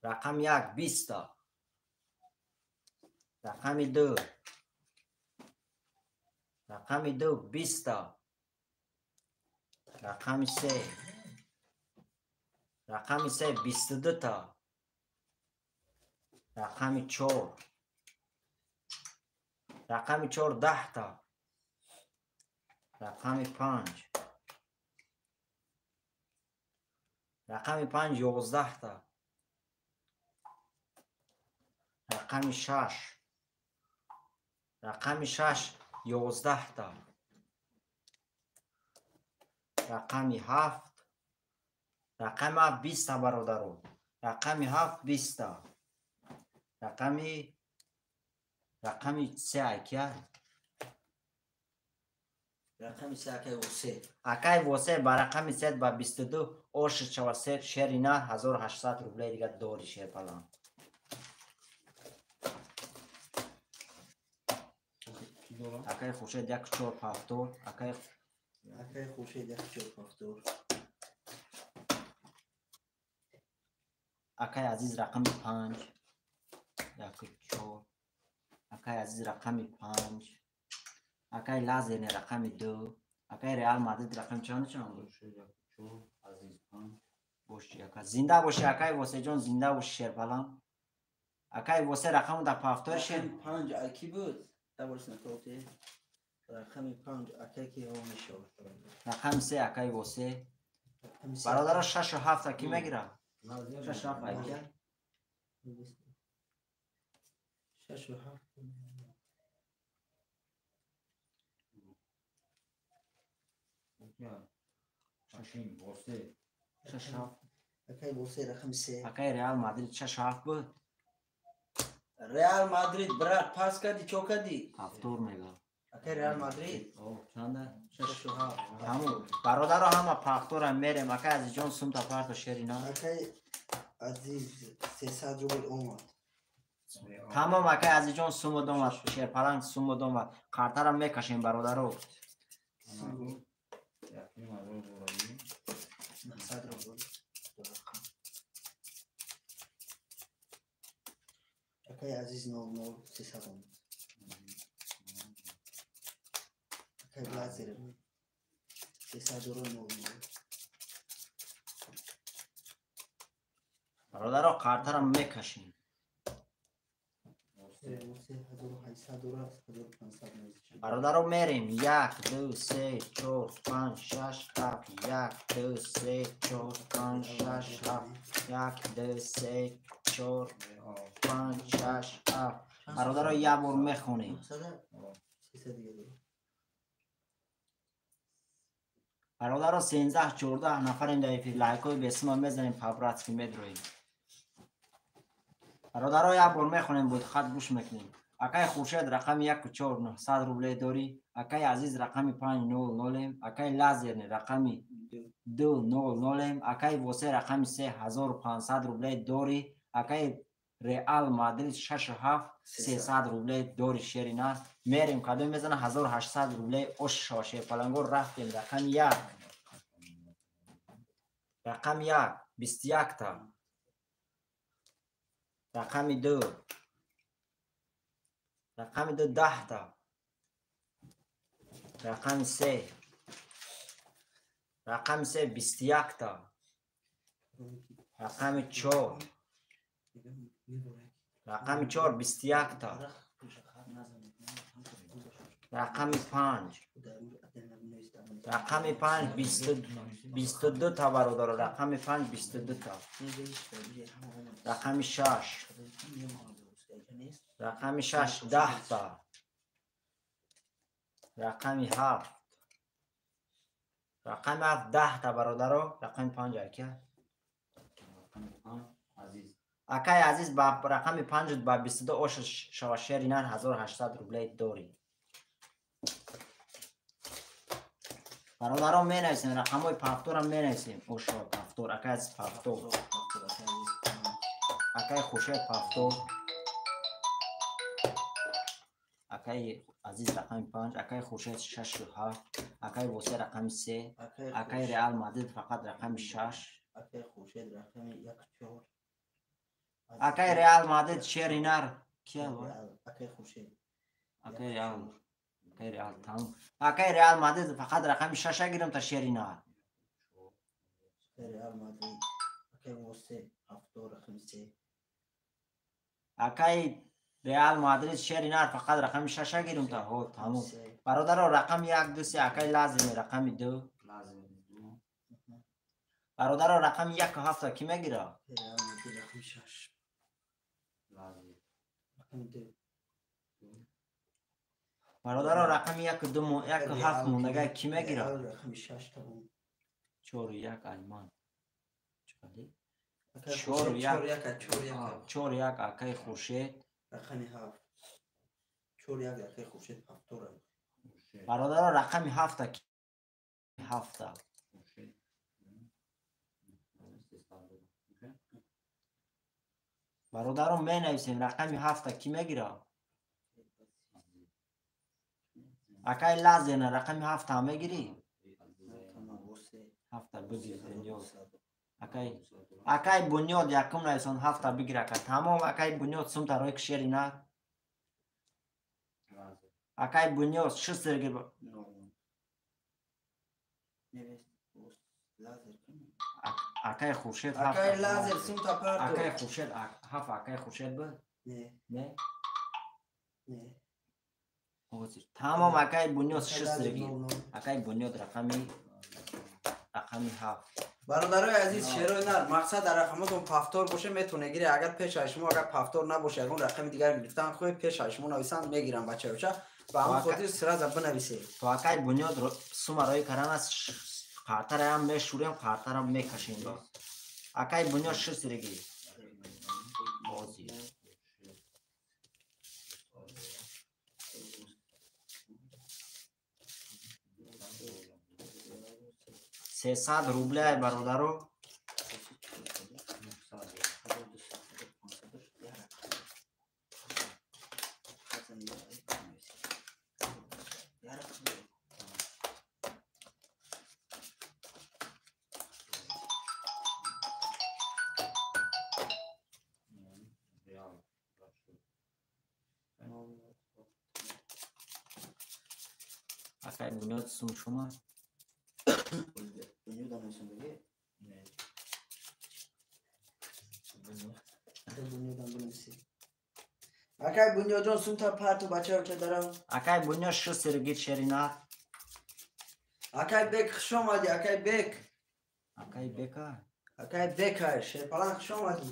رقم 1 20 تا رقم 2 رقم 2 20 تا رقم 3 رقم 3 22 تا رقم 4 رقم 4 10 تا رقم 5 رقم 5 11 تا رقم 6 رقم 6 11 تا رقم 7 رقم 20 تا برادرو رقم 7 20 تا رقم 3 اکیه رقم 3 اکای واسه اکای واسه با رقم 3 با 22 اوش چواسه شری نه 1800 روبلی دیگه داری شیر پلان اکای خوشید یک چور پافتور اکای خورشید یک چوب پافتور اکای عزیز رقم 5 یک چور اکای عزیز رقم 5 اکای لازرنی رقم 2 اکای رئال مادرید رقم چند عزیز پنج باش یک زنده باشه اکای واسه جان زنده باشه شیر پلان اکای واسه رقم در پافتور شیر رقم 5 اکی بود دبرس نکوتی رقم 5 اکی که هم میشود رقم 3 اکای واسه رقم 3 برادر 6 و 7 اکی میگیره 6 و 7 لازم اکی 6 و 7 ششیم واسه 6 و 7 اکای واسه رقم 3 اکای رئال مادرید 6 و 7 بود رئال مادرید برات پاس کردی چو کردی پافتور میگه اکای رئال مادرید چنده 6 و 7 همون برادر رو همه پاختور هم میریم اکای از جان سوم تا پارت و شیری نه اکای عزیز 300 روبل اومد تمام اکای از جان سوم و دوم شیر پلنگ سوم و دوم کارتر هم میکشیم برادر رو یکی مدار بورایی 900 روبل اکای عزیز 00 300 اومد اکای لازر 300 رو 00 برادر رو کارتر هم میکشیم واسه 1800 رو 1500 میشه برادر رو میریم 1 2 3 4 5 6 7 1 2 3 4 5 6 7 1 2 3 4 5 6 7 برادر رو یه بار میخونیم 300 دیگه داره برادر رو 13 14 نفر این دایفی لایکوی به اسم میزنیم پابرات که میدرویم برادر رو یه بار میخونیم بود خط گوش میکنیم اکای خورشید رقم 1 و 4 900 روبلی داری اکای عزیز رقم 5 00 اکای لازرنی رقم 2 00 اکای واسه رقم 3 1500 روبلی داری اکای реал мадрид 6.7 300 рублей дори шери нар мерим кадом мезана 1800 рублей ош шоше палангор рафтем рақам 1 рақам 1 21 та рақами 2 рақами 2 10 та рақами 3 рақами 3 21 та рақами 4 рақами 4 21 та рақами 5 рақами 5 22 та бародаро рақами 5 22 та рақами 6 рақами 6 10 та рақами 7 рақами 7 10 та бародаро рақами 5 ака акай азиз ба рақами 5 ба 22 ош шавашери нар 1800 рублей дори бародаро менависем рақамои пафторам менависем ошо пафтор акай азиз пафтор акай хушед пафтор акай азиз рақами 5 акай хушед 6.7 акай восе рақами 3 акай реал мадрид фақат рақами 6 акай хушед рақами 1.4 акай реал мадрид шери нар кия акай хушед акай реал там акай реал мадрид фақат рақами 6 гирам та шери нар реал мадрид акай восе пафтор рақами 3 акай реал мадрид шери нар фақат рақами 6 гирам та ҳо тамом бародаро рақами 1 2 3 акай лазиме рақами 2 бародаро рақами 1.7 та ки мегира реал мадрид рақами 6 рақами 2 бародаро рақами 1.7 мондагай ки мегира рақами 6 тамом 4.1 айман 4.1 акай хуршед рақами 7 4.1 акай хуршед пафтор бародаро рақами 7 та 7 бародаро менависем рақами 7 та ки мегира акай лазена рақами 7 та мегирӣ 7 та бигир бунёд акай бунёд якум нависон 7 та бигир акай тамом акай бунёд сумта рои кишери на акай бунёд 6 зиргир акай хуршед акай лазер сумта парто акай хуршед 7 акай хуршед бу не тамом акай бунёд 6 зиргир акай бунёд рақами 7 бародарои азиз шерои нар мақсад дар рақамотон пафтор боше метавоне гире агар пешаи шумо агар пафтор набоше ягон рақами дигар гирифтан хоҳед пешаи шумо нависанд мегирам бачаёча ба ҳамон хотир сираза бинависед то акай бунёд сума рои каранас қартараам мешурем қартарам мекашем ба акай бунёд 6 зиргир бози 300 рублей бародаро акай бунёд сум шума акай бунёдҷон сумта парту бачаёча дарам акай бунёд 6 зиргир шери нар акай бек хуш омадӣ акай бек акай бека акай бекай шерпалан хуш омадӣ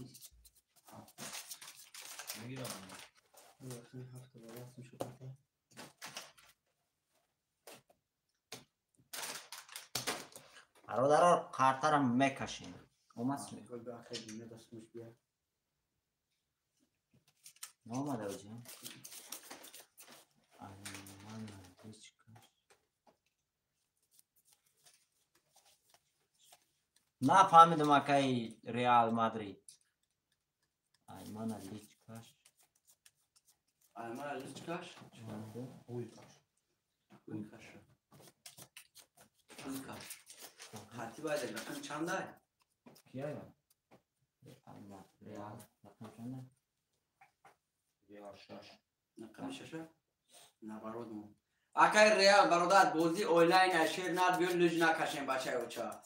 бародаро қартарам мекашем омадсме номада уҷа нафаҳмидам акай реал мадрид Ayman Lichkash. Ayman Lichkash. Uykaş. Uykash. Uykash. Xati bayda raqam chanda? Kiyaya? Ayman Real. Rakam chanda? Real shash. Raqam shasha? Nabarodmu. Akay Real barodar bozi online ashir nad biyo luj nakashin bachai ocha.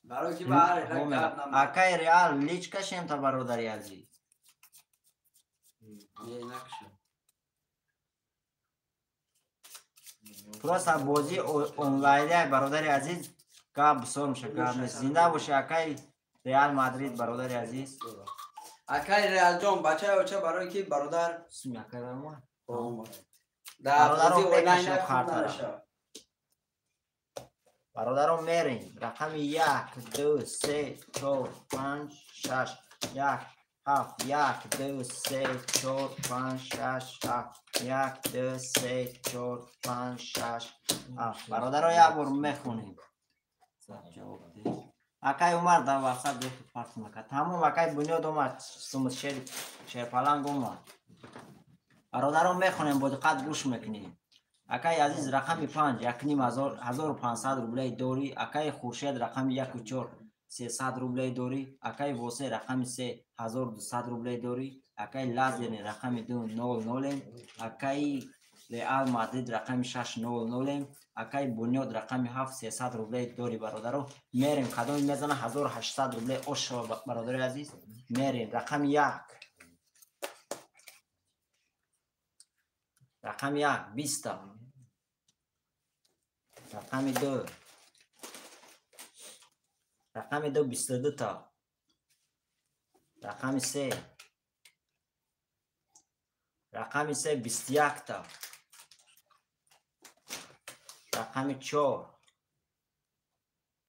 Baroy ki bahar raqab nam. Akay Real Lichkash hem ta barodari aziz. Ye nakashin. Просто бозӣ онлайне бародари азиз гап бисёр меша гап нест. Зинда боши акай Реал Мадрид бародари азиз. Akay Real jon bachai ocha baroy ki barodar Исми акай ма? dar Barodaron bozi online bekashon nakhonda xatara. nasha. Бародарон мерем. Рақами 1 2 3 4 5 6 1 7 1 2 3 4 5 6 7 1 2 3 4 5 6 7 бародаро як бор мехонем. Ҷавоб дед. Акай Умар дар WhatsApp дед партнерка. Тамом акай бунёд омад сумс шерпаланг омад. Бародарон мехонем бо диққат гӯш мекунем. Акай азиз рақами 5 1500 рублей дорӣ. Акай Хуршед рақами 14 300 рублей дорӣ. Акай Восе рақами 3 1200 рублей дорӣ. Акай Лазерни рақами 2 00. Акай Реал Мадрид рақами 600. Акай Бунёд рақами 7 300 рублей дорӣ бародаро. Мерем кадоми мезана 1800 рублей оша бародари азиз. Мерем рақами 1 рақами 1 20 рақами 2 рақами 2 22 та рақами 3 рақами 3 21 та рақами 4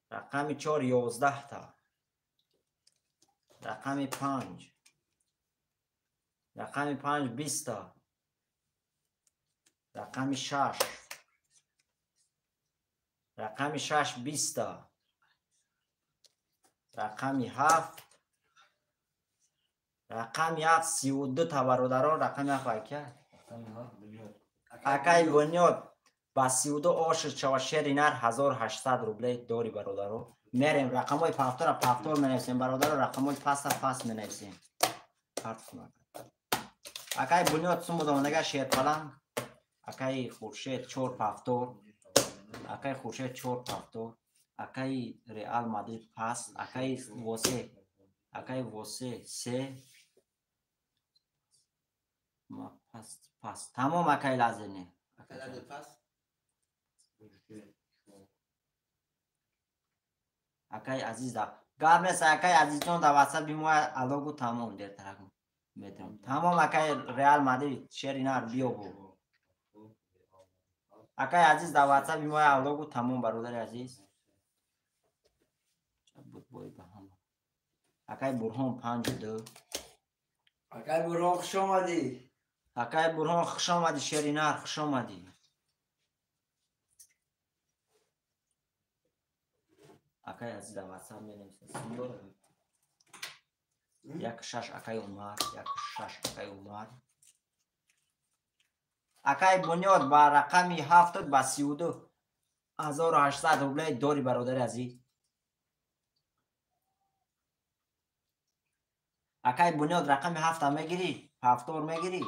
рақами 4 11 та рақами 5 рақами 5 20 та рақами 6 рақами 6 20 та рақами 7 рақами 7 32 та бародарон рақами 7 акай Бунёд ба 32 ошир чавашер инар 1800 рублей дори бародаро. Мерем рақамои пафтора пафтор менависем бародаро, рақамои паста паст менависем. Акай Бунёд сумудонага шерпаланг. Акай Хуршед 4 пафтор. Акай Хуршед 4 пафтор. Акай Реал Мадрид паст. Акай Восе 3 паст. Тамом акай Лазерни. Akay Lazer pas. Акай азиз да. Гап нест акай азизҷон да WhatsApp бимоя алогу тамом дер тарак метавон. Тамом акай Реал Мадрид шер инар биёбу. Акай азиз да WhatsApp бимоя алогу тамом бародари азиз. Акай Бурҳон 52. Akay Burhan xush omadi. Акай Бурҳон хуш омадӣ шери нар хуш омадӣ. Акай азиз да WhatsApp менависад. 16 акай Умар, 16 акай Умар. Акай Бунёд ба рақами 70 ба 32 1800 рублей дори бародари азиз. Акай Бунёд рақами 7 мегирӣ? Пафтор мегирӣ?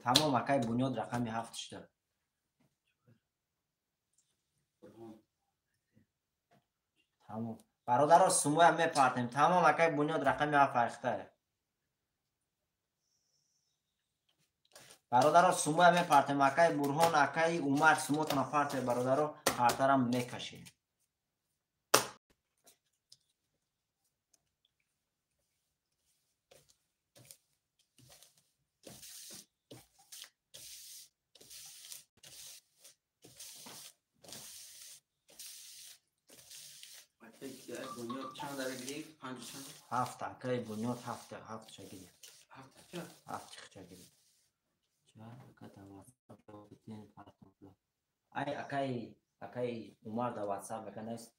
Тамом акай Бунёд рақами 7 шуда. Тамом. Бародаро сумоя мепартем. Тамом акай Бунёд рақами 7 файхта. бародаро сумоя мепартем. Акай Бурҳон, акай Умар сумотона парте бародаро партарам мекашем. Bунёd чанд дара гирифт? 5 чанд? 7 акай Бунёд 7 ча гирифт. 7 ча? 7 ча гирифт. Ай акай Умар да WhatsApp меканест.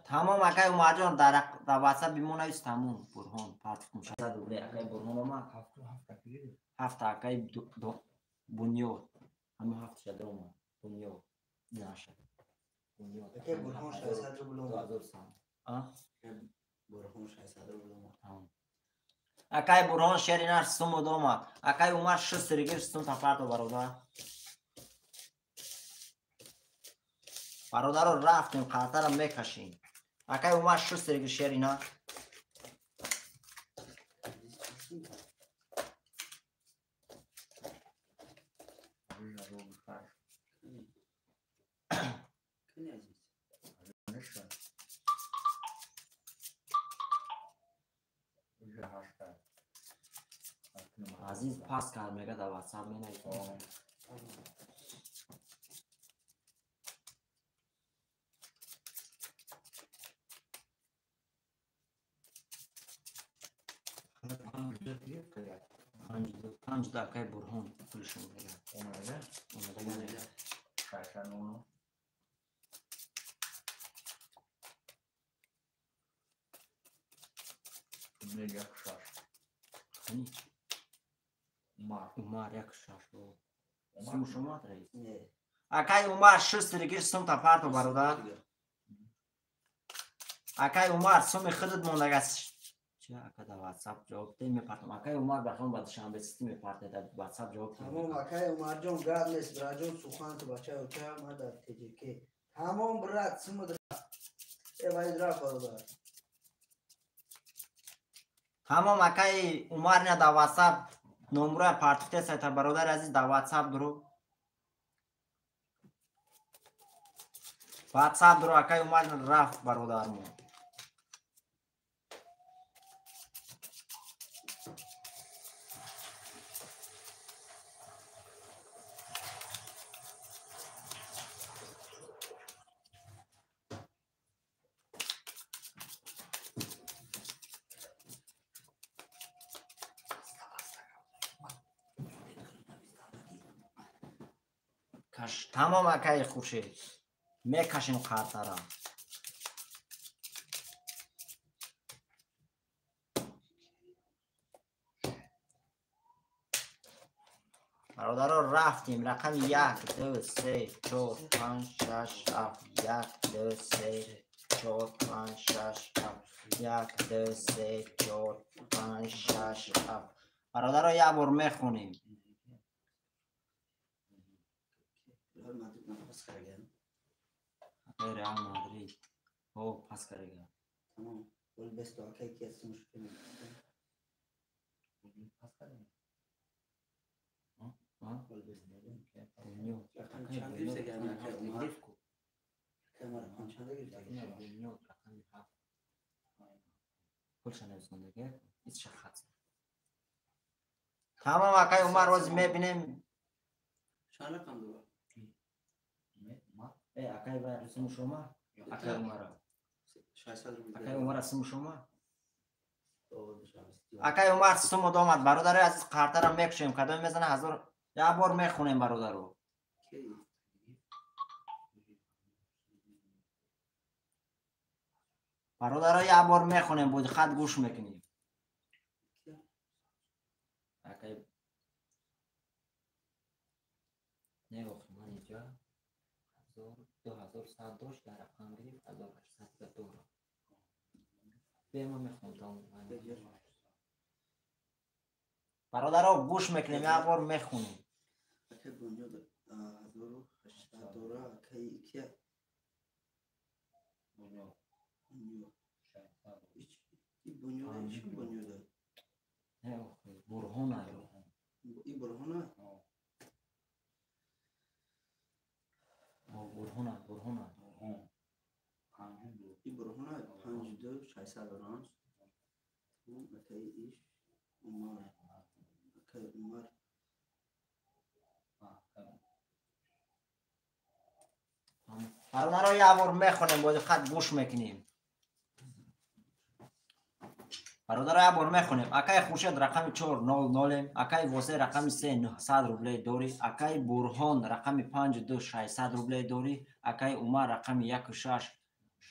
تمام اکای اومد جان در واتساپ بیمون ایست تمام برهان پارت کنم 600 روبله اکای برهان اومد 7 اکای بنیاد همه 7 شده اومد بنیاد نشه بنیاد اکای برهان 600 روبله اومد 2000 سام برهان 600 روبله اومد اکای برهان شهری نش سم اومد اکای اومد 6 رگیر سم تا پارت برادر برادر رو رفتیم خاطر رو میکشیم اکای اومد 6 رگیر شهری نه عزیز پاس کرد میگه در واتساپ می نگه پنج دقیقه برهان پولشون میگه اومده میگه Umar یک شاش رو سم شما رئیس اکای عمر 6 رگیر سم تا پارت برادر اکای عمر سم خودت موندگه چه اکا در واتساپ جواب دی میپرتم اکای عمر بخوام بعد شنبه سیستم میپرته در واتساپ جواب تمام اکای عمر جان گرد نیست براجون سوخان تو بچه اوچه ما در تجیکی تمام برات سم در ای باید رفت برادر تمام اکای عمر نه در واتساپ نمره پارتفته سایت برادر عزیز در واتساپ درو واتساپ درو اکای عمر رفت برادر مو تمام اکای خوشی میکشیم خاطره برادر رو رفتیم رقم 1 2 3 4 5 6 7 1 2 3 4 5 6 7 1 2 3 4 5 6 7 برادر رو یه بار میخونیم رئال مادرید او پاس کरेगा تمام گل بست اکای کی اسمش کنیم پاس کरेगा گل بست بنیو رقم چند گرفته گرم اکای عمر کامera چند گرفته بنیو رقم 7 کلش نویسندگی هیچ شخص تمام اکای عمر روز میبینیم چند رقم دو اکای و اسم شما اکای عمر 600 روبله اکای عمر اسم شما اکای عمر سم اومد برادر عزیز خاطر رو میکشیم کدام میزنه 1000 یه بار میخونیم برادر رو برادر رو یه بار میخونیم بود خط گوش میکنیم اکای نگفتم من اینجا 2100 داشت در رقم گرفت 1800 دور بیما میخوندم برادر رو گوش میکنیم یه بار میخونیم اکای بنیاد 1800 دوره اکای کیه بنیاد این بنیاد چی بنیاد نه برهان این برهانه برهان این برهانه 52 600 رانس اون اکای ایش عمر اکای عمر برادر رو یه بار میخونیم بود خط گوش میکنیم برادر رو یه بار میخونیم اکای خورشید رقم 400 اکای واسه رقم 3900 روبله دوری اکای برهان رقم 52600 روبله دوری اکای عمر رقم 16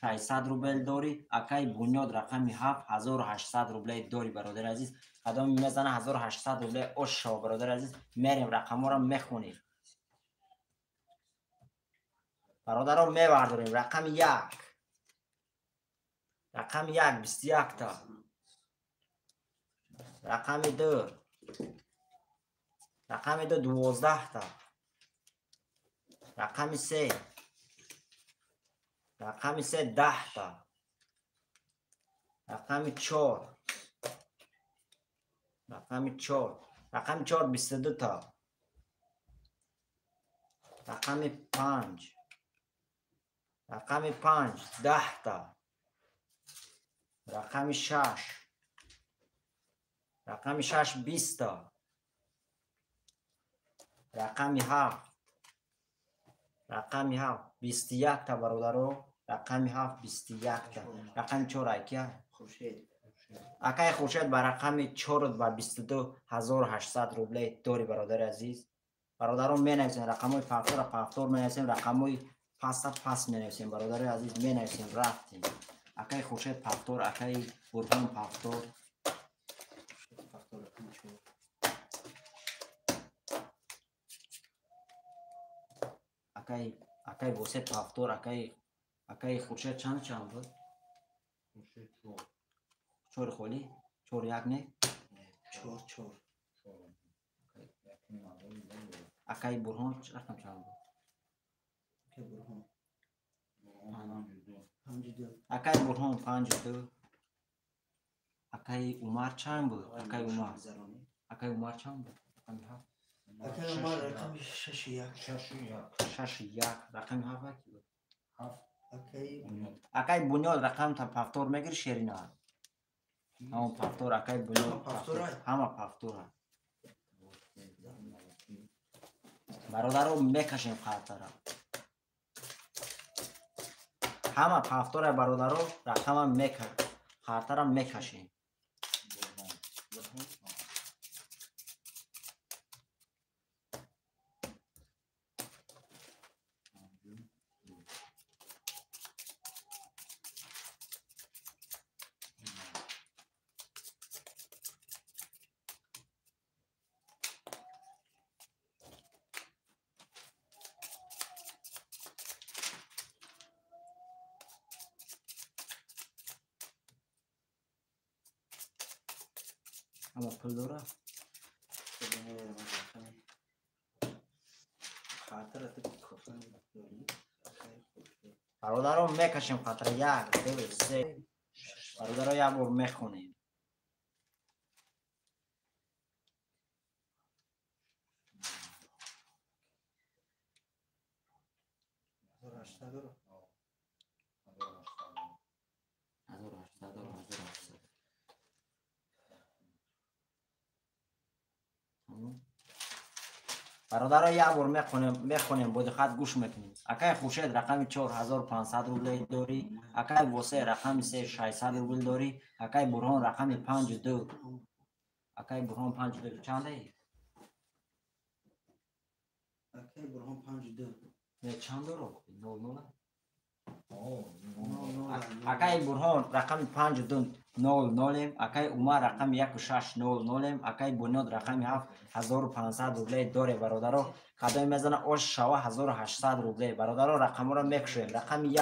600 روبل داری. اکای بنیاد رقمی 7800 روبل داری برادر عزیز. قدم میزنه 1800 روبل اوش شو برادر عزیز. میریم رقم ها را میخونیم برادر ها میبرداریم. رقم 1 رقم 1 21 تا. رقم 2 رقم 2 12 تا. رقم 3 رقم 3 10 تا. رقم 4 رقم 4 رقم 4 22 تا. رقم 5 رقم 5 10 تا. رقم 6 رقم 6 20 تا. رقم 7 رقم 7 21 تا برادرو. رقم 7 21 تا. رقم 4 اکیا خورشید اکای خورشید بر رقم 4 و 22 1800 روبل داری برادر عزیز. برادران می نویسیم رقم های پفتور می نویسیم. رقم های پس می نویسیم برادر عزیز. می نویسیم رفتیم. اکای خورشید پفتور. اکای برهان پفتور. اکای وسط پفتور. اکای خورشید چند بود؟ 4 خولی؟ 4 یک نه؟ 4 اکای برهان رقم چند بود؟ که برهان 52 اکای برهان 52. اکای عمر چند بود؟ اکای عمر چند بود؟ اکای عمر رقم 6 1 6 1 رقم 7 بود. اکای اکای بنیاد رقم تا پفتور میگیری شیرین ها. همون پفتور اکای بنیاد همه پفتور. برادر رو میکشیم خاطر همه پفتور برادر رو رقم هم میکشیم خاطر هم میکشیم. اما پول داره برادر رو میکشیم خاطر 1 2 3 برادر رو یک بار میخونیم. برادر رو یک بار میخونیم بود خط گوش میکنیم. اکای خورشید رقم 4500 روبل داری. اکای واسه رقم 3 600 روبل داری. اکای برهان رقم 52. اکای برهان 52 چنده؟ اکای برهان 52 نه چند رو؟ 00 اکای برهان رقم 52 00. اکای عمر رقم 1600. اکای بنیاد رقم 7500 روبل داره برادر. قدم میزنه اوش شوا 1800 روبل برادر. رقم رو میکشیم. رقم 1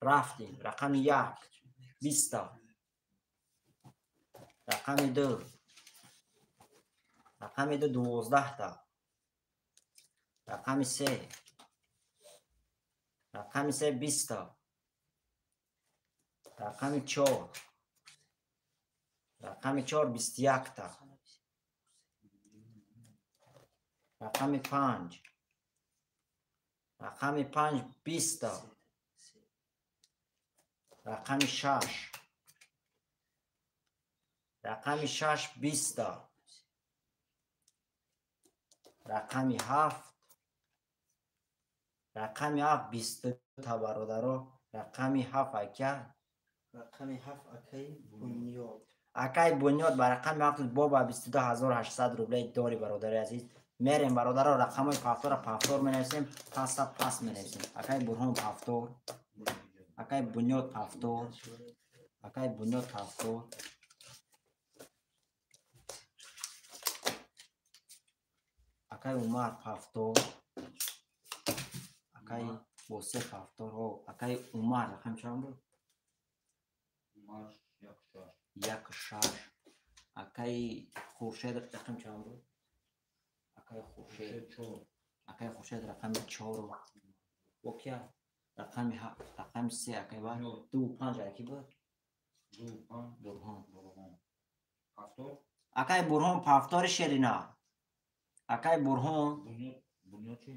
رفتیم. رقم 1 20 تا. رقم 2 رقم 2 12 تا. رقم 3 رقم 3 20 تا. رقم 4 رقم 4 21 تا. رقم 5 رقم 5 20 تا. رقم 6 رقم 6 20 تا. رقم 7 رقم 7 20 تا برادر. رقم 7 اکیا رقم 7 اکای بنیاد. اکای بنیاد بر رقم 7 بابا 22800 روبل داری برادر عزیز. میریم برادر رقم های پفتور می نویسیم. پس می نویسیم. اکای برهان پفتور акай бунёд ҳафтод, акай бунёд ҳафтод, акай умар ҳафтод, акай восеф ҳафтод, акай умар рақам чанд буд? Умар як шаш. Як шаш. Акай хуршед рақам чанд буд? Акай хуршед чор. акай хуршед рақами чор. Окей. Рақами се акай ба? Ду панҷ аки буд? Ду пан. Бурҳон. Бурҳон. Ҳафтод. Акай бурҳон пафтори шерина. Акай бурҳон. Бунёд чӣ?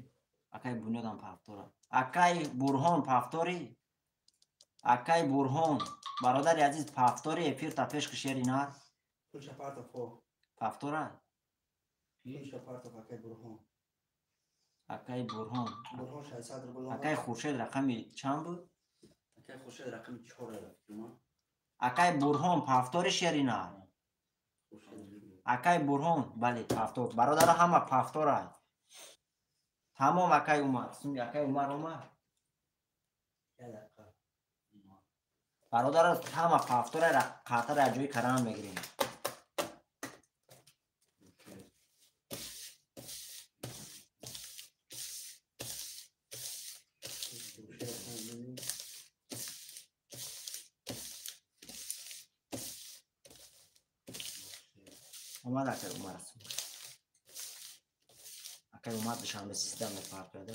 Акай бунёдам пафтора. Акай бурҳон пафтори. Акай бурҳон. Бародари азиз пафтори эфир тапешқи шерина. Пулша партов хо. Пафтора. Пулша партов акай бурҳон. Акай бурҳон. Бурҳон 600 рубл. Акай хуршед рақами чанд буд? Акай хуршед рақами 4 рафтума. Акай бурҳон пафтори шерина. Акай бурҳон бале пафтор. Бародара ҳама пафторай. Тамом акай умар. Сумми акай умар умар. Бародара ҳама пафторай қатар аҷои карам мегирем. Omad akay umar sum. Akay umar dushanbe sistem farq qiladi.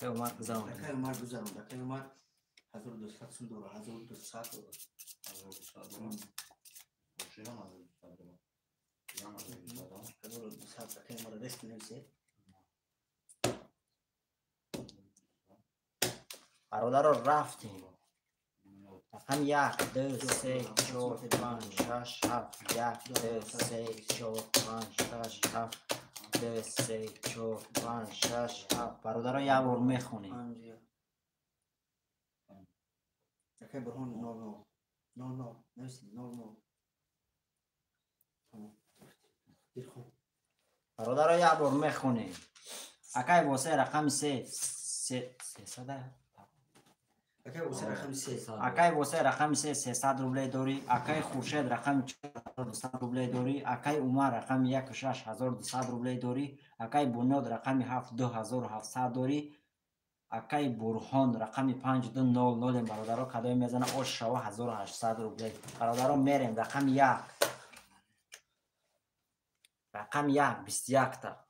Akay umar güzel. Akay umar güzel. Akay umar 1200 сум дора. 1200 дора. 1200 дора. Оширам 1200 дора. Ям 1200 дора. 1200 акай умар рест немсе. Бародаро рафтем. Рақам 1 2 3 4 5 6 7 1 2 3 4 5 6 7 2 3 4 5 6 7. Бародаро як бор мехонем. Акай бурҳон 00 00 немсе 00. Дирхон. Бародаро як бор мехонем. Акай восе рақами 3 300. Акай восе рақами 3. Акай восе рақами 300 рублей дорӣ. Акай хуршед рақами 4200 рублей дорӣ. Акай умар рақами 16200 рублей дорӣ. Акай бунёд рақами 2700 дорӣ. Акай бурҳон рақами 5200 бародаро кадои мезана ош шава 1800 рублей. Бародаро мерем рақами 1. Рақами 1 21 та.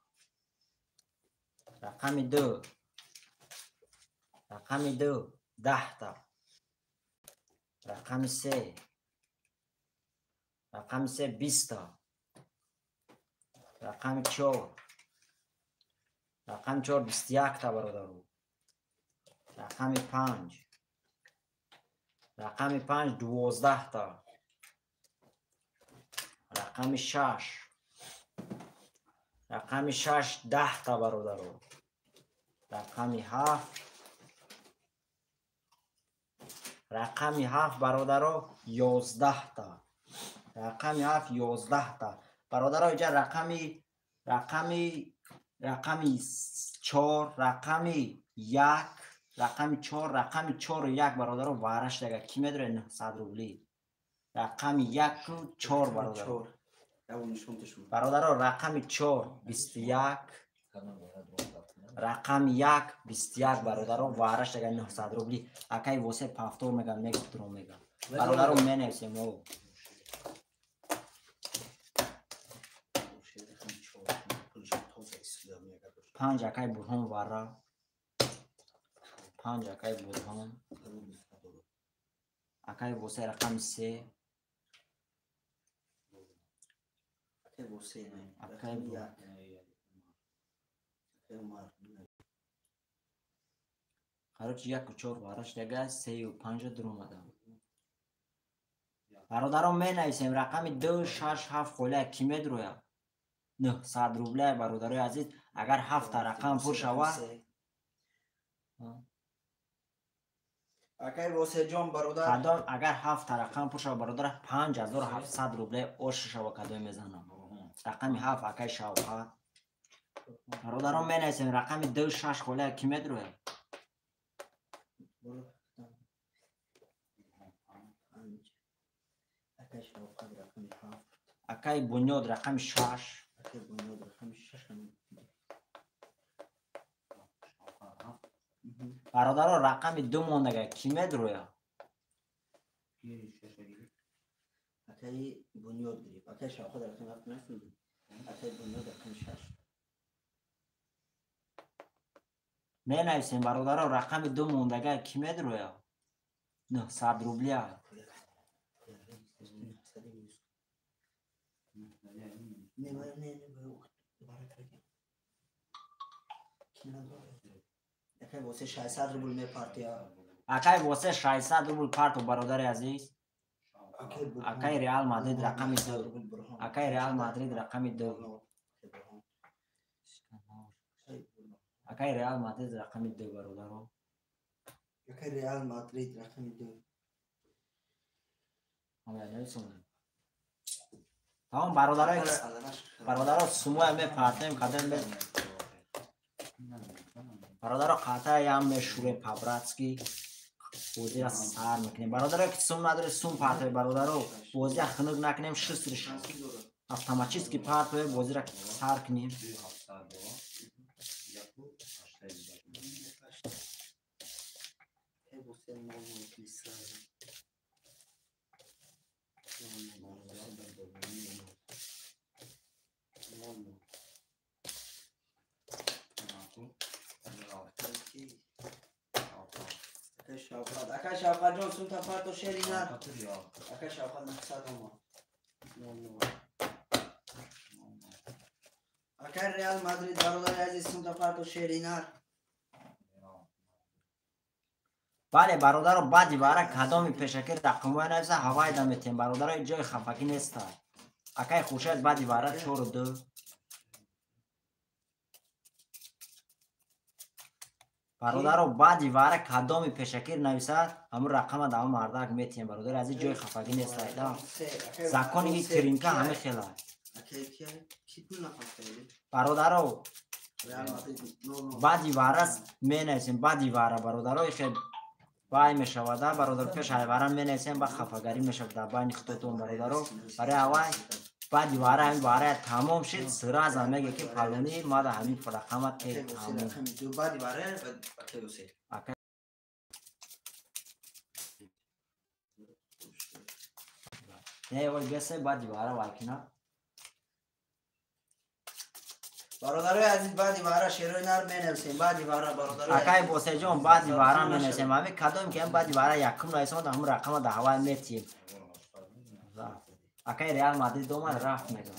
Рақами 2. Рақами 2 10 та. Рақами 3. Рақами 3 20 та. Рақами 4. Рақами 4 21 та бародаро. Рақами 5. Рақами 5 12 та. Рақами 6. Рақами 6 10 та бародаро. Рақами 7. Рақами 7 бародаро 11 та. Рақами 7 11 та. Бародаро иҷа рақами 4 рақами 1 рақами 4 рақами 4 1 бародаро вараш дага ки медоре 900 рубли. Рақами 1 4 бародаро. Бародаро рақами 4 21. Рақами 1 21 бародаро вараш дага 900 рубли. Акай восе пафтор мегам мегутрон мегам. Бародаро меневисем о. Панҷ акай бурҳон вара. Панҷ акай бурҳон. Акай восе рақами 3. اکای حسین اکای رقم بود. یک اکای عمر خرج 1 و 4 براش دیگه 3 و 5 در اومده. برادران می نویسیم رقم 2 6 7 خوله کیمت روی 900 روبله برادرای عزیز. اگر 7 رقم پر شود اکای واسه جان برادر کدام اگر 7 رقم پر شود برادر 5700 روبله اوش شود کدام میزنم. رقم 7 اکای شوقت. برادران می نویسیم رقم 2 6 خوله کیمت روی اکای شوقت رقم 7 اکای بنیاد رقم 6 اکای بنیاد رقم 6 برادران رقم 2 موندگه کیمت روی اکای بنیاد گرفت اکای شوقت رقم 7 نفهمیدی اکای بنیاد رقم 6 می نویسیم برادران رقم 2 موندگه کیمت روی 900 روبله اکای واسه 600 روبل میپرتی اکای واسه 600 روبل پارت برادر عزیز. اکای ریال مادرید رقم 2 اکای ریال مادرید رقم 2 اکای ریال مادرید رقم 2 برادران اکای ریال مادرید رقم 2 تمام برادران سمو هم میپرتیم قدم برادران قطعه هم میشوره پابراتسکی بوزی را سر میکنیم. برادران که سم نداره سم پرتوی برادران بوزی را خنک نکنیم شسترش автоматически پرتوی بوزی را سر کنیم. اکای شوقت جان سون تفرد و شیری نه اکای شوقت نقصد ما اکای ریال مادرید برادر عزیز سون تفرد و شیری نه. بله برادران بعدی باره کدامی پیشکر رقموی نویسه هوای دمیتیم برادران جای خفکی نیسته. اکای خوشید بعدی باره 4 و 2 برادران بعدی باره کدامی پیشکر نویسه همون رقم دام مردک میتیم برادر از این جای خفکی نیسته. زکانی این کرینکه همه خیلی برادران بعدی باره می نویسیم بعدی باره برادران خیلی بای می شوده برادر پیش حیوارم می نویسیم با خفگاری می شوده بای نختتون برادران برای هوای بعدی باره همین باره تمام شد سر از همه که پلونی ما در همین رقمت که تمام بعدی باره نه وای بسه بعدی باره وایکنا برادرای عزیز بعدی باره شیروی نر می نویسیم بعدی باره برادرای اکای بوسه جان بعدی باره می نویسیم همین کدام که هم بعدی باره یکم نویسیم و همون رقم در هوای میتیم. اکای ریال مادرید دومن رفت میگم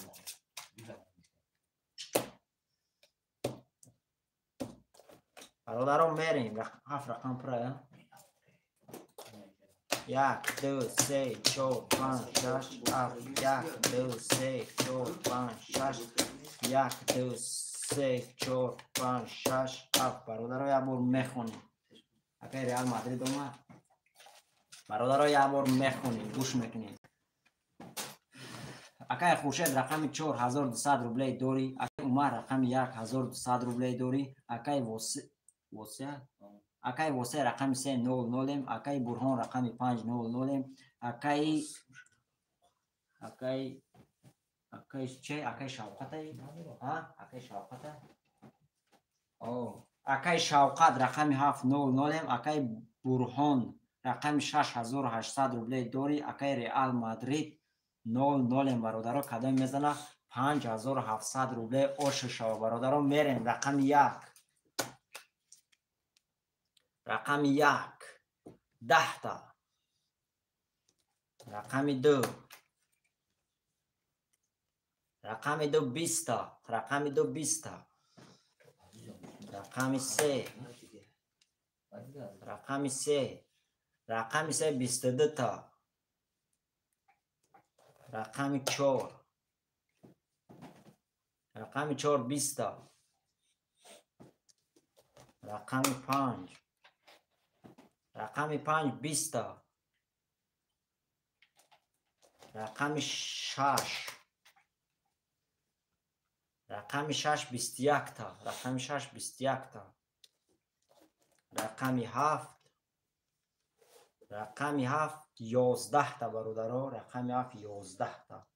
برادران میریم 7 رقم پره 1 2 3 4 5 6 7 1 2 3 4 5 6 1 2 3 4 5 6 7 برادران یه بار میخونیم. اکای ریال مادرید اومد برادران یه بار میخونیم گوش میکنیم. اکای خوشید رقم 4200 روبله دوری اکای عمر رقم 1200 روبله دوری اکای واسه رقم 300 اکای برهان رقم 500 اکای چه اکای شوقت ها اکای شوقت اکای شوقت رقم 700 اکای برهان رقم 6800 روبله دوری اکای ریال مادرید 00 برادرها کدام میزنه 5700 روبله اوش شو برادرها میرین. رقم 1 رقم 1 10 تا رقم 2 رقم 2 20 تا. رقم 2 20 تا. رقم 3. رقم 3. رقم 3 22 تا. رقم 4. رقم 4 20 تا. رقم 5. رقم 5 20 تا. رقم 6. رقم 6 21 تا. رقم 6 21 تا. رقم 7. رقم 7 11 تا برادرها. رقم 7 11 تا.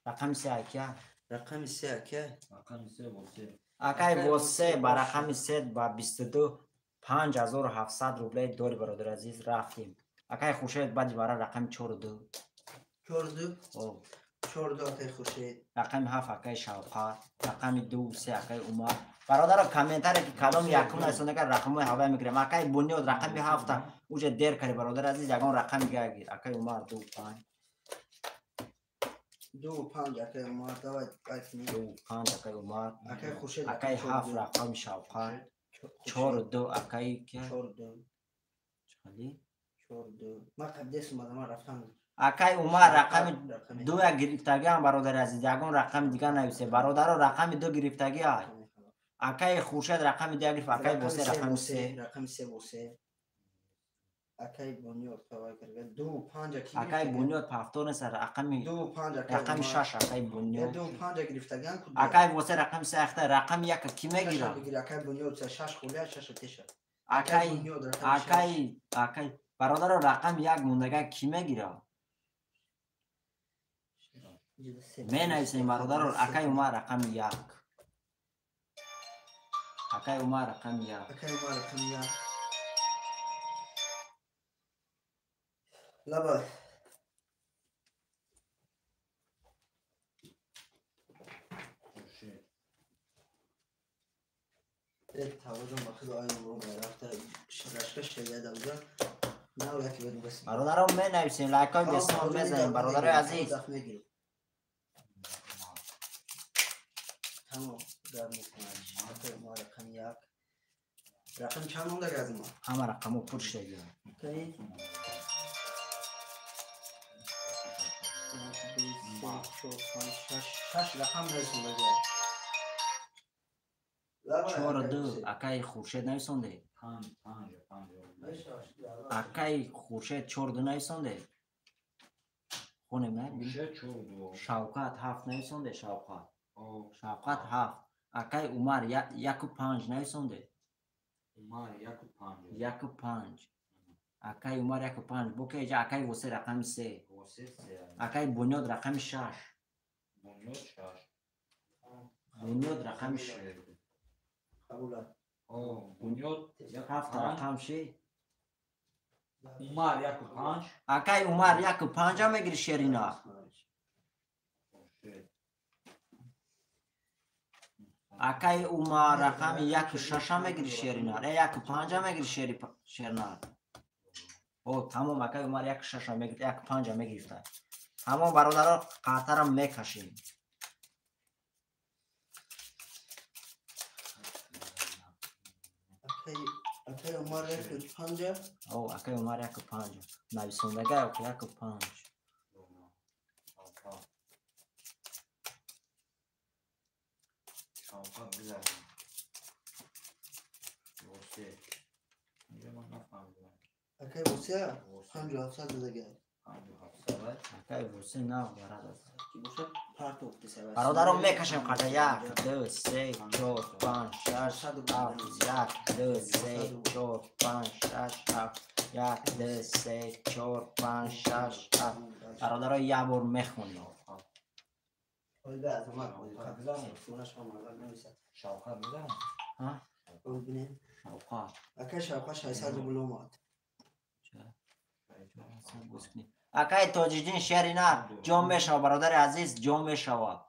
رقم 3 اکیه. رقم 3 اکیه. رقم 3 واسه اکای واسه با رقم 3 با 22 5700 روبله داری برادر عزیز رفتیم. اکای خوشید بعد برای رقم 42. 42. 42 اکای خوشید. رقم 7 اکای شوقات. رقم 2 3 اکای عمر. برادر کامنتر که کدام یکم نسونه که رقم هوا میگیرم. اکای بنیاد رقم 7 اوج دیر کردی برادر عزیز یگان رقم دیگه گیر. اکای عمر 2 5. 2 5 اکای عمر داوید بکنی. 2 5 اکای عمر. اکای خوشید. اکای 7 رقم شوقات. 4 2 اکای که 4 2. چالی 4 2. ما قبلش اومدم رفتم. اکای عمر رقم 2 گرفتگی هم برادر عزیز یگان رقم دیگه نویسه. برادر رقم 2 گرفتگی های. اکای خورشید رقم 2 گرفت. اکای واسه رقم 3. رقم 3 واسه. اکای بنیاد توای کرد. 2 5 اکای بنیاد پافتون سر رقم 2 5 اکای رقم 6 اکای بنیاد. 2 5 گرفتگی هم کد. اکای واسه رقم 3 اخته رقم 1 کی میگیره؟ اکای بنیاد 6 خوله 6 تیشه. اکای برادر رقم 1 موندگی کی میگیره؟ می نویسیم برادر اکای عمر رقم 1. اکای عمر رقم 1. اکای عمر رقم 1. لبا توازن با خود آیم رو رفته شرشکش شده بوده نه یکی بدون بس برادرم می نویسیم لایک های بسیار میزنیم برادر عزیز. تمام در مکنه ما رقم 1 رقم چند مونده از ما همه رقمو پر شده. اوکی 6 رقم نرسونده 4 2 اکای خورشید نویسونده. 5 اکای خورشید 4 2 نویسونده. خونه می شوقات 7 نویسونده. شوقات 7. اکای عمر 1 و 5 نویسونده. عمر 1 و 5 1 و 5 اکای عمر 1 و 5 بوکه اینجا اکای واسه رقم 3 اکای بنیاد رقم 6 بنیاد رقم 6 قبول بنیاد 7 رقم 6 عمر 1 و 5 اکای عمر 1 و 5 هم میگیری شیرینا. اکای عمر رقم 1 و 6 هم میگیری شیرینا. 1 و 5 هم میگیری شیرینا. او تمام اکای عمر 1 و 6 هم میگیری 1 و 5 هم میگیرفتن. تمام برادرها قطر هم میکشیم. اکای عمر 1 و 5 او اکای عمر 1 و 5 نویسندگی او 1 و 5 اکای واسه 5700 دیگه اکای واسه نه برادر پارتو برادرم میکشیم قطع 1 2 3 4 5 6 7 1 2 3 4 5 6 7 1 2 3 4 5 6 7 برادرها یه بار میخونیم. به از اومد بودی قبلا سونش هم اول نمیشه شوقات بزنم ها ببینید شوقات اکای شوقات 600 بلومات اکای تاجدین شهرینا جام میشوه برادر عزیز جام میشوه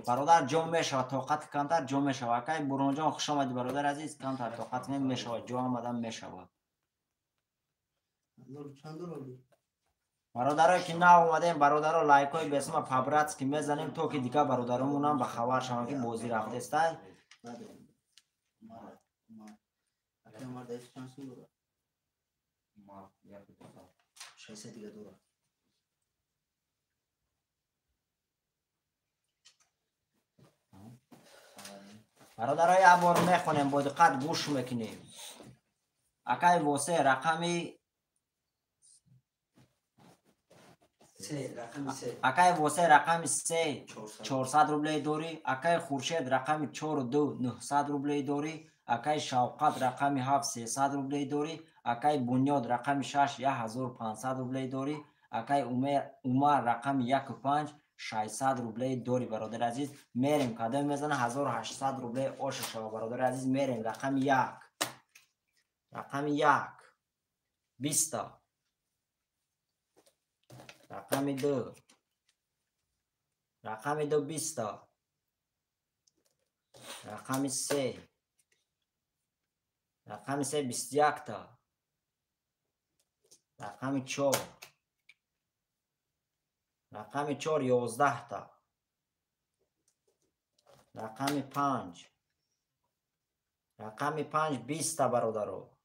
برادر جام میشوه طاقت کمتر جام میشوه. اکای برون جان خوش آمدی برادر عزیز کمتر طاقت نمیشوه جام آدم میشوه. چند دلار بود برادرای که نه اومدیم برادرها لایکای به اسم پابراتس که میزنیم تو که دیگه برادرمون هم به خبر شما که بازی رفته استای ما یک دو 6 دیگه دو برادرای ابار میخونیم با دقت گوش میکنیم اکای واسه رقمی اکای واسه رقم 3 400 روبلی دوری اکای خورشید رقم 4 2 900 روبلی دوری اکای شوقت رقم 7 300 روبلی دوری اکای بنیاد رقم 6 1500 روبلی دوری اکای عمر رقم 1 5 600 روبلی دوری برادر عزیز میریم قدم میزنه 1800 روبلی اوش شما برادر عزیز میریم رقم 1 20 رقم 2 20 رقم 3 21 تا رقم 4 11 تا رقم 5 20 تا برادرو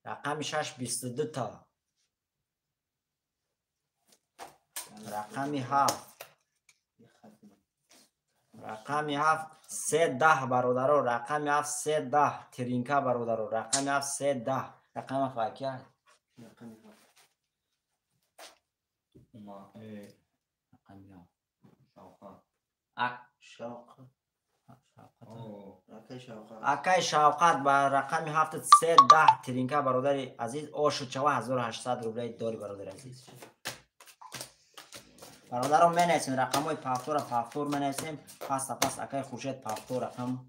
رقم 6 22 تا رقم 7 3 10 برادرو رقم 7 3 10 ترینکا برادرو رقم 7 3 10 رقم فاکیه ما رقم شوقا اکای شوقت با رقم 7 3 10 ترینکا برادر عزیز اوشو 4800 روبلی داری برادر عزیز برادرم می نویسیم رقم های پافتور می نویسیم پس اکای خورشید پافتور رقم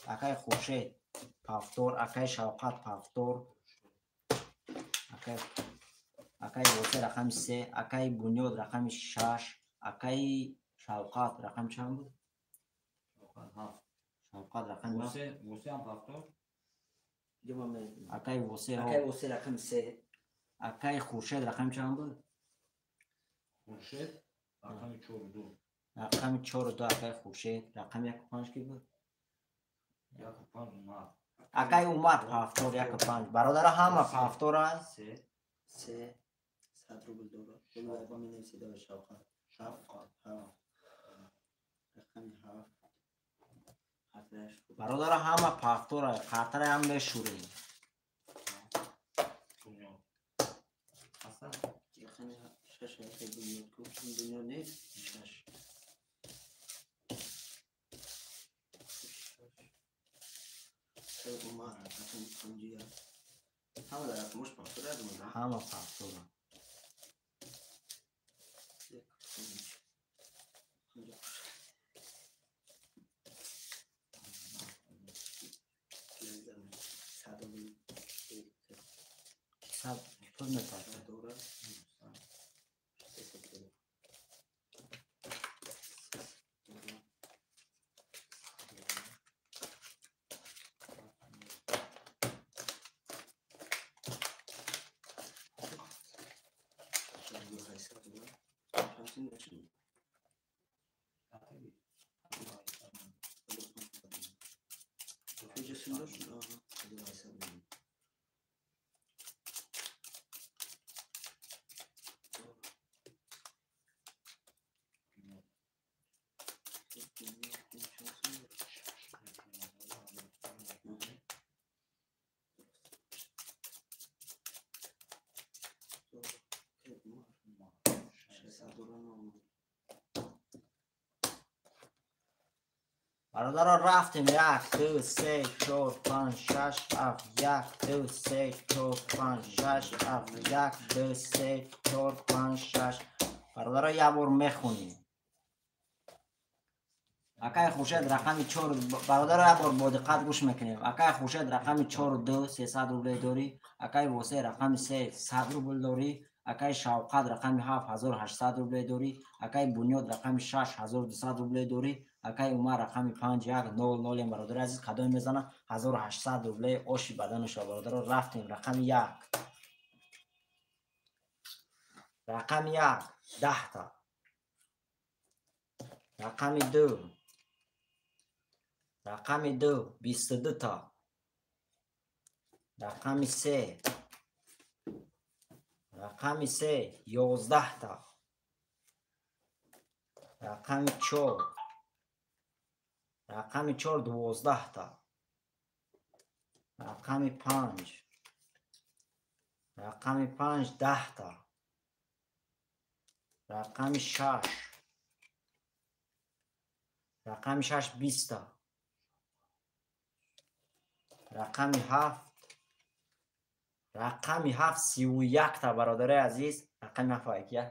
اکای خورشید پافتور اکای شوقت پافتور اکای واسه رقم 3 اکای بنیاد رقم 6 اکای شوقت رقم چند بود؟ شوقت رقم واسه هم پافتور اکای واسه رقم 3 اکای خورشید رقم چند بود؟ خورشید رقم 42 رقم 42 اکای خورشید رقم 1 5 کی بود؟ 1 5 عمر اکای عمر پافتور 1 5 برادر همه پافتور هست 3 100 روبل دلار بلو ابا می نویسید آقای شوقت رقم 7 برادر همه پافتور هست خاطر هم بشوریم اصلا رقم 6 بنیاد کو بنیاد نیست 6 عمر رقم 5 همه در رقمش پافتور هست همه پافتور هست خود نتاشه برادر رفتیم 1 2 3 4 5 6 7 1 2 3 4 5 6 7 1 2 3 4 5 6 برادر یه بار میخونیم اکای خورشید رقم 4 برادر یه بار با دقت گوش میکنیم اکای خورشید رقم 4 2 300 روبل داری اکای واسه رقم 3 100 روبل داری акай Шавқат рақами 7800 рубле дорӣ, акай Бунёд рақами 6200 рубле дорӣ, акай Умар рақами 5100 бародари азиз қадом мезана 1800 рубле оши баданашо бародаро рафтем. Рақами 1 рақами 1 10 та, рақами 2 22 та, рақами 3 11 та, рақами 4 12 та, рақами 5 10 та, рақами 6 20 та, рақами 7 31 та бародари азиз. рақами 7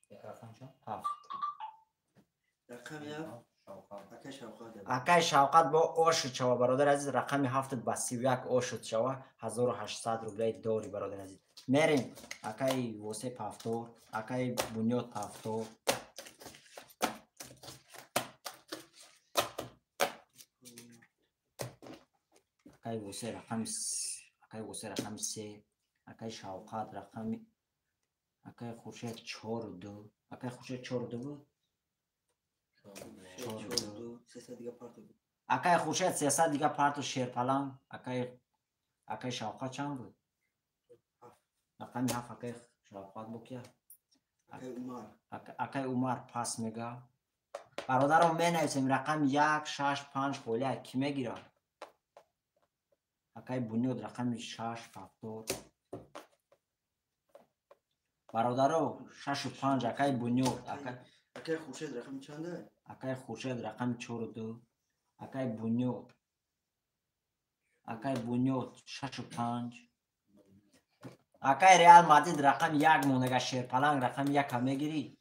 як رقم یا акай Шавқат бо ошуд шава бародари азиз. рақами 7 ба 31 ошуд шава 1800 рубле дори бародари азиз. мерем акай восе пафтор, акай Бунёд пафтор, акай восе рақами 3, акай Шавқат рақами, акай Хуршед 4-2, акай Хуршед 4-2 буд, акай Хуршед 300 дига парту Шерпаланг, акай Шавқат чанд буд? рақами 7 акай Шавқат бо кия? акай Умар пас мега. бародарам менависем рақами 1 6 5 холия ки мегира? акай Бунёд рақами 6 пафтор, бародаро 6 5 акай Бунёд, اکه خورشید رقم چنده؟ акай Хуршед рақами 4-2, акай Бунёд 6 5, акай Реал Мадрид рақами 1 монега Шерпаланг рақами 1 мегирӣ?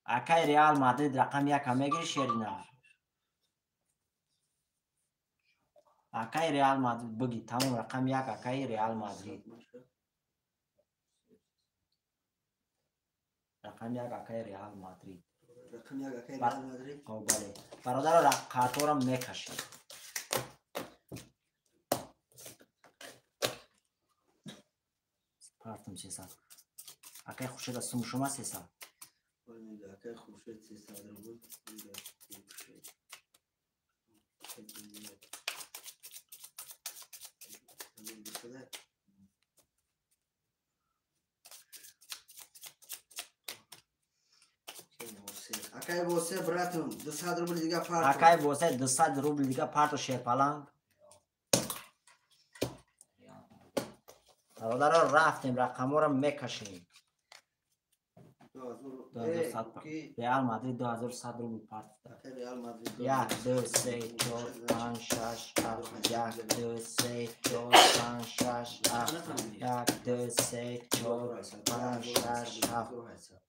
акай Реал Мадрид рақами 1 мегирӣ Шерина? акай Реал Мадрид биги тамом. рақами 1 акай Реал Мадрид, рақами 1 акай Реал Мадрид. رقم یک اکه ریال مادرید бале бародаро қарторам мекашед. партам 300 акай Хуршед аз суми шума 300 اکه خورشید 300 رو بود میده خورشید اکه واسه براتون 200 روبل دیگه پارت акай восе 200 рубл дига парту Шерпаланг. бародаро рафтем. рақаморо мекашем. Реал Мадрид 2100 рубл парт. ریال مادرید 1 2 3 4 5 6 7 1 2 3 4 5 6 7 1 2 3 4 5 6 7.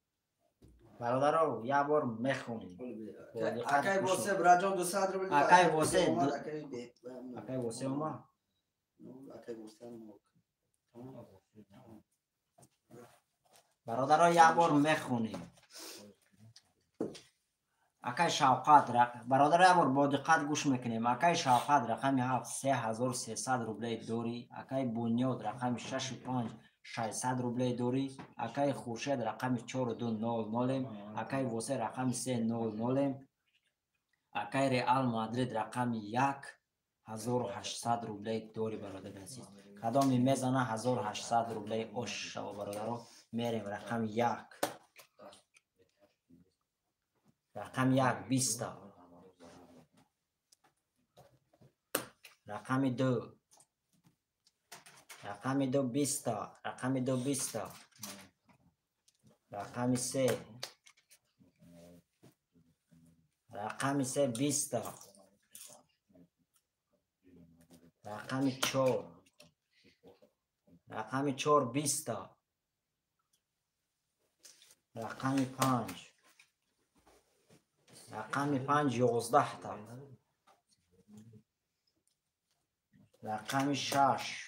бародаро як бор мехонем. اکه واسه براجان 200 روبل دیگه اکه واسه اکه восе ума. اکه واسه бародаро як бор мехонем. акай Шавқат бародаро як бор бо диққат гӯш мекунем. акай Шавқат рақами 7 3300 рубле дорӣ, акай Бунёд рақами 65 600 рубле дорӣ, акай Хуршед рақами 4200, акай восе рақами 300, акай Реал Мадрид рақами 1800 рубле дорӣ бародари азиз. кадоме мезана 1800 рубле ош шава бародаро. мерем рақами 1 рақами 1 20 та, рақами 2 20 та, рақами 2 20 та, рақами 3 20 та, рақами 4 20 та, рақами 5 11 та, рақами 6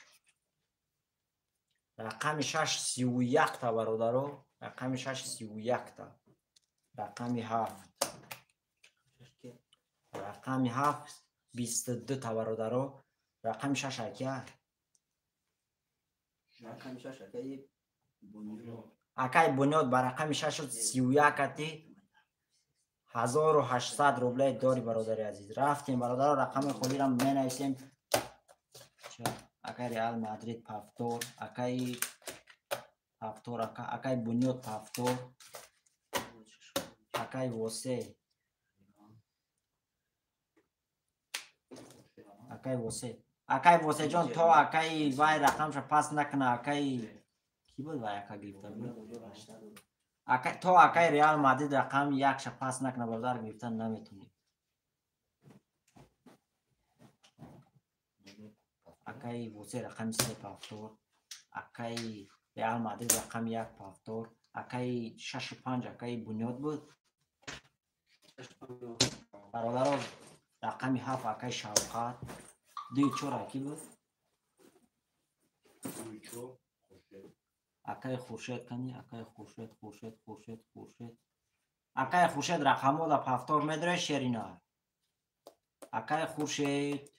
رقم 6 31 تا برادرو. رقم 6 31 تا. رقم 7 رقم 7 22 تا برادرو. رقم 6 اکیا رقم 6 اکی بنیاد اکای بنیاد بر رقم 6 شد 31 تی 1800 روبل داری برادر عزیز. رفتیم برادر. رقم خودی را می نویسیم. اکای ریال مادرید پافتور. اکای پافتور اکای بنیاد پافتور. اکای وسه اکای وسه جان تو اکای وای رقمش پاس نکنه. اکای کی بود وای اکا گرفته بود؟ تو اکای ریال مادرید رقم 1 ش پاس نکنه برادر گرفتن نمیتونی. اکای وسه رقم 3 پافتور. اکای ریال مادرید رقم 1 پافتور. اکای 6 5 اکای بنیاد بود برادر. رقم 7 اکای شوقات. 2 4 اکی بود اکای خورشید کنی. اکای خورشید اکای خورشید رقمو دا پافتور میدره شیرینا. اکای خورشید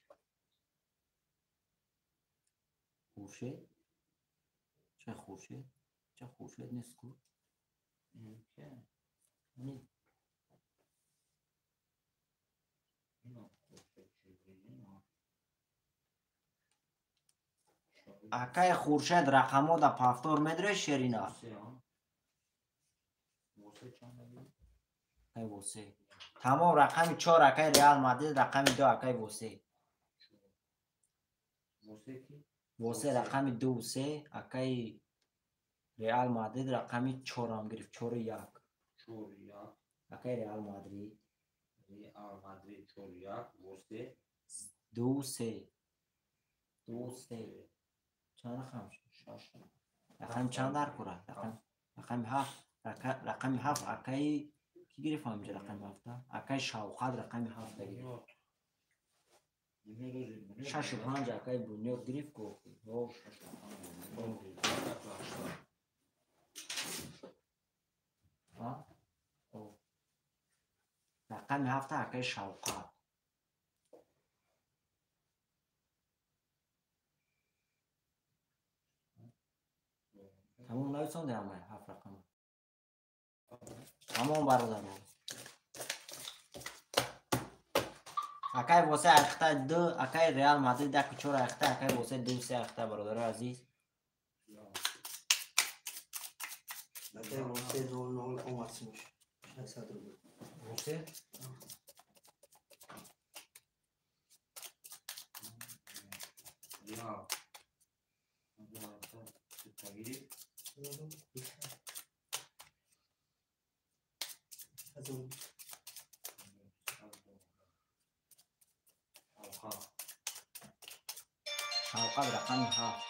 چه خورشید نیست کو اکای خورشید رقمو دا پافتور میدره شیرینا. اکای وسه تمام رقم 4 اکای ریال مادرید. رقم 2 اکای وسه رقم 2 3 اکای ریال مادرید. رقم 4 هم گرفت 4 1 اکای ریال مادرید 2 3 چند رقم شد؟ رقم چند در کره؟ رقم 7 رقم 7 اکای کی گرفت همینجا؟ رقم 7 اکای شوقات رقم 7 گرفت. 6 5 اکای بنیاد گرفت گفت رقم 7 اکای شوقات. تمام نویسان در همه 7 رقم تمام برادر. اکای واسه اخته 2 اکای ریال مادرید 1 4 اخته اکای واسه 2 3 اخته برادر عزیز. اکی وسه 0 0 اومد میشه 600 روبل وسه یا شوقات رقم 7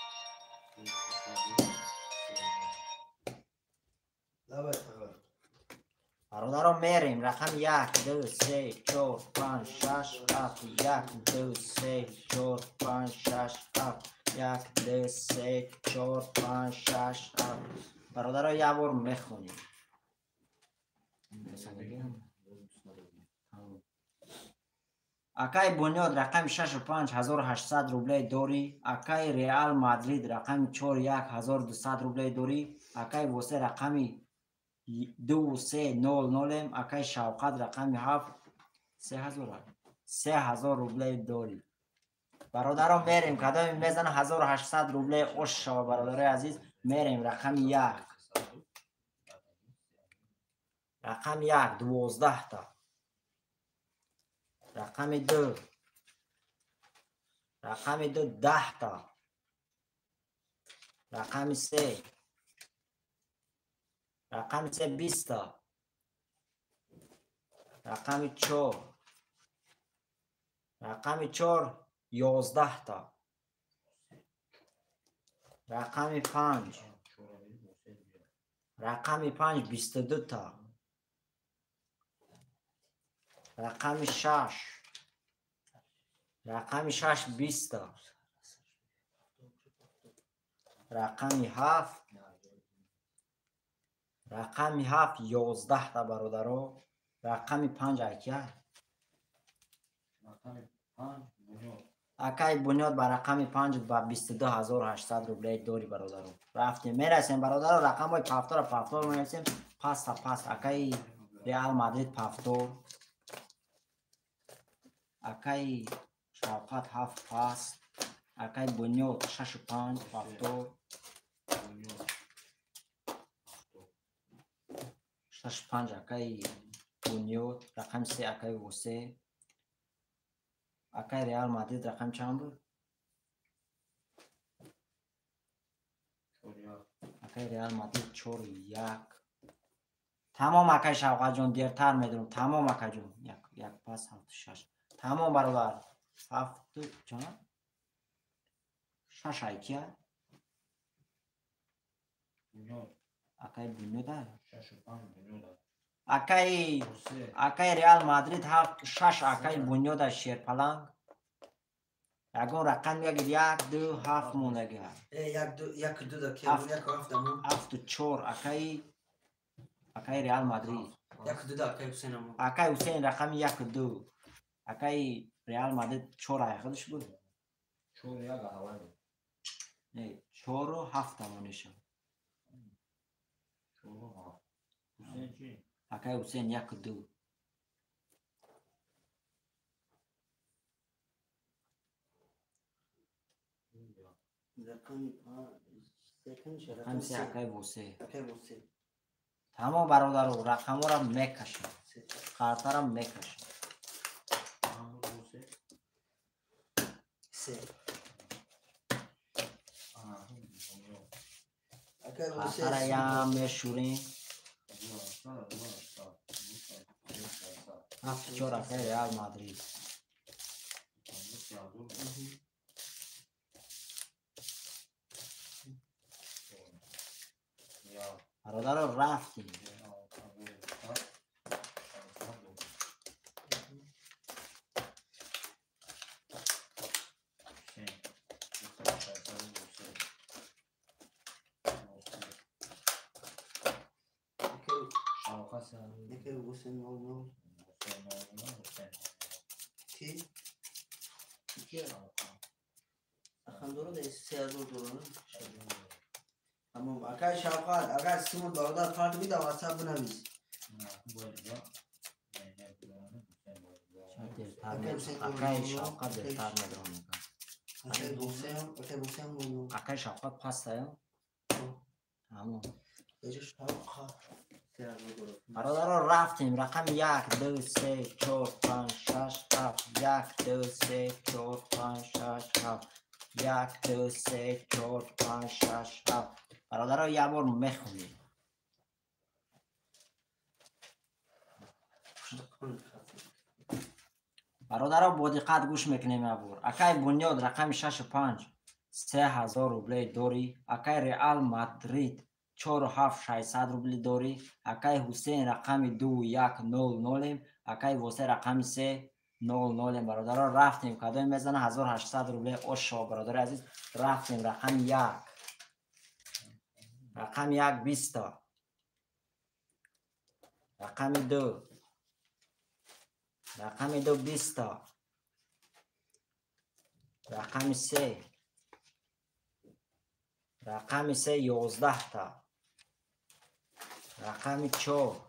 برادران میریم. رقم 1 2 3 4 5 6 7 1 2 3 4 5 6 7 1 2 3 4 5 6 7 برادران یه بار میخونیم. اکای بنیاد رقم 6 5 1800 روبل داری. اکای ریال مادرید رقم 4 1 1200 روبل داری. اکای وسه رقم 2 3 0 0 اکای شوقات رقم 7 3000 روبل داری. برادران میریم کدام میزنه 1800 روبل اوش شما برادر عزیز. میریم رقم 1 رقم 1 12 تا. رقم 2 رقم 2 10 تا. رقم 3 رقم 3 20 تا. رقم 4 رقم 4 11 تا. رقم 5 رقم 5 22 تا. رقم 6 رقم 6 20 تا. رقم 7 رقم 7 11 تا برادرو. رقم 5 اکیه رقم 5 بنیاد اکای بنیاد با رقم 5 با 22800 روبلی داری برادرو. رفتیم میرسیم برادرو. رقم های پفتور میرسیم پس تا پس. اکای ریال مادرید پفتور. اکای شوکت 7 پس. اکای بنیاد 6 و 5 پفتور. بنیاد 6 5 اکای بنیاد. رقم 3 اکای وسه. اکای ریال مادرید رقم چند بود؟ چوریاک اکای ریال مادرید 4 1. تمام اکای شوکت جان دیرتر میدونم. تمام اکای جان یک پس 7 6 تمام برادر 7 چند 6 اکیه بنیاد اکای بنیاد 6 و 5 بنیاد اکای وسه اکای ریال مادرید 7 6 اکای بنیاد شیر پلنگ. یگون رقم یک 1 2 7 موندگی هست. یک دو دا که هفت. یک هفت همون 7 و 4 اکای ریال مادرید. یک دو دا که حسین همون اکای حسین رقم 1 و 2 اکای ریال مادرید 4 خودش بود. چوریاک اول نه 4 و 7 همونشه. چورا حسین چی اکای حسین 1 و 2 رقم 3 اکای وسه. تمام برادر رقم را میکشم. خاطرم میکشم. خاطر یا میشوریم. 7 4 اکای ریال مادرید. برادر رفتیم. Tamam اکای شوکت اگر سیمون برادر پارت میده واتساپ بنویس اکای شوکت بهتر میدونم. اکای شوکت پس دایم. همون برادر رفتیم. رقم 1 2 3 4 5 6 7 1 2 3 4 5 6 7 1 2 3 4 5 6 7 برادر یه بار میخونیم. برادر با دقت گوش میکنیم یه بار. اکای بنیاد رقم 6 5 3000 روبلی داری. اکای ریال مادرید 4 و 7 600 روبلی داری. اکای حسین رقم 2 1 0 0. اکای وسه رقم 3 0 0. برادر رفتیم. کدوم میزنه 1800 روبلی اوشا برادر عزیز. رفتیم. رقم 1 رقم 1 20 تا. رقم 2 رقم 2 20 تا. رقم 3 رقم 3 11 تا. رقم 4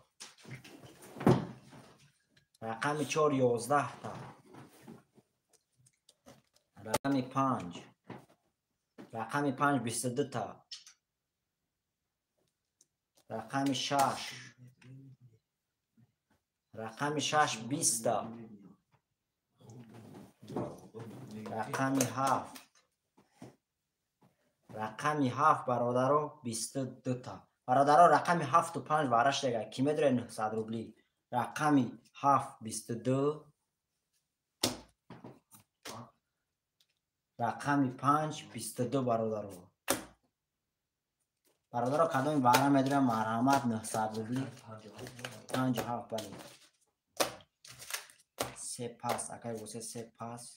رقم 4 11 تا. رقم 5 رقم 5 22 تا. رقم 6 رقم 6 20 تا. رقم 7 رقم 7 برادرو 22 تا. برادرو رقم 7 و 5 بارش دیگه کی میدونه 900 روبلی. رقم 7 22 رقم 5 22 برادرو. برادرو کدوم باره میدونه مرحمت 900 روبلی 57 بله 3 پاس اکای واسه 3 پاس.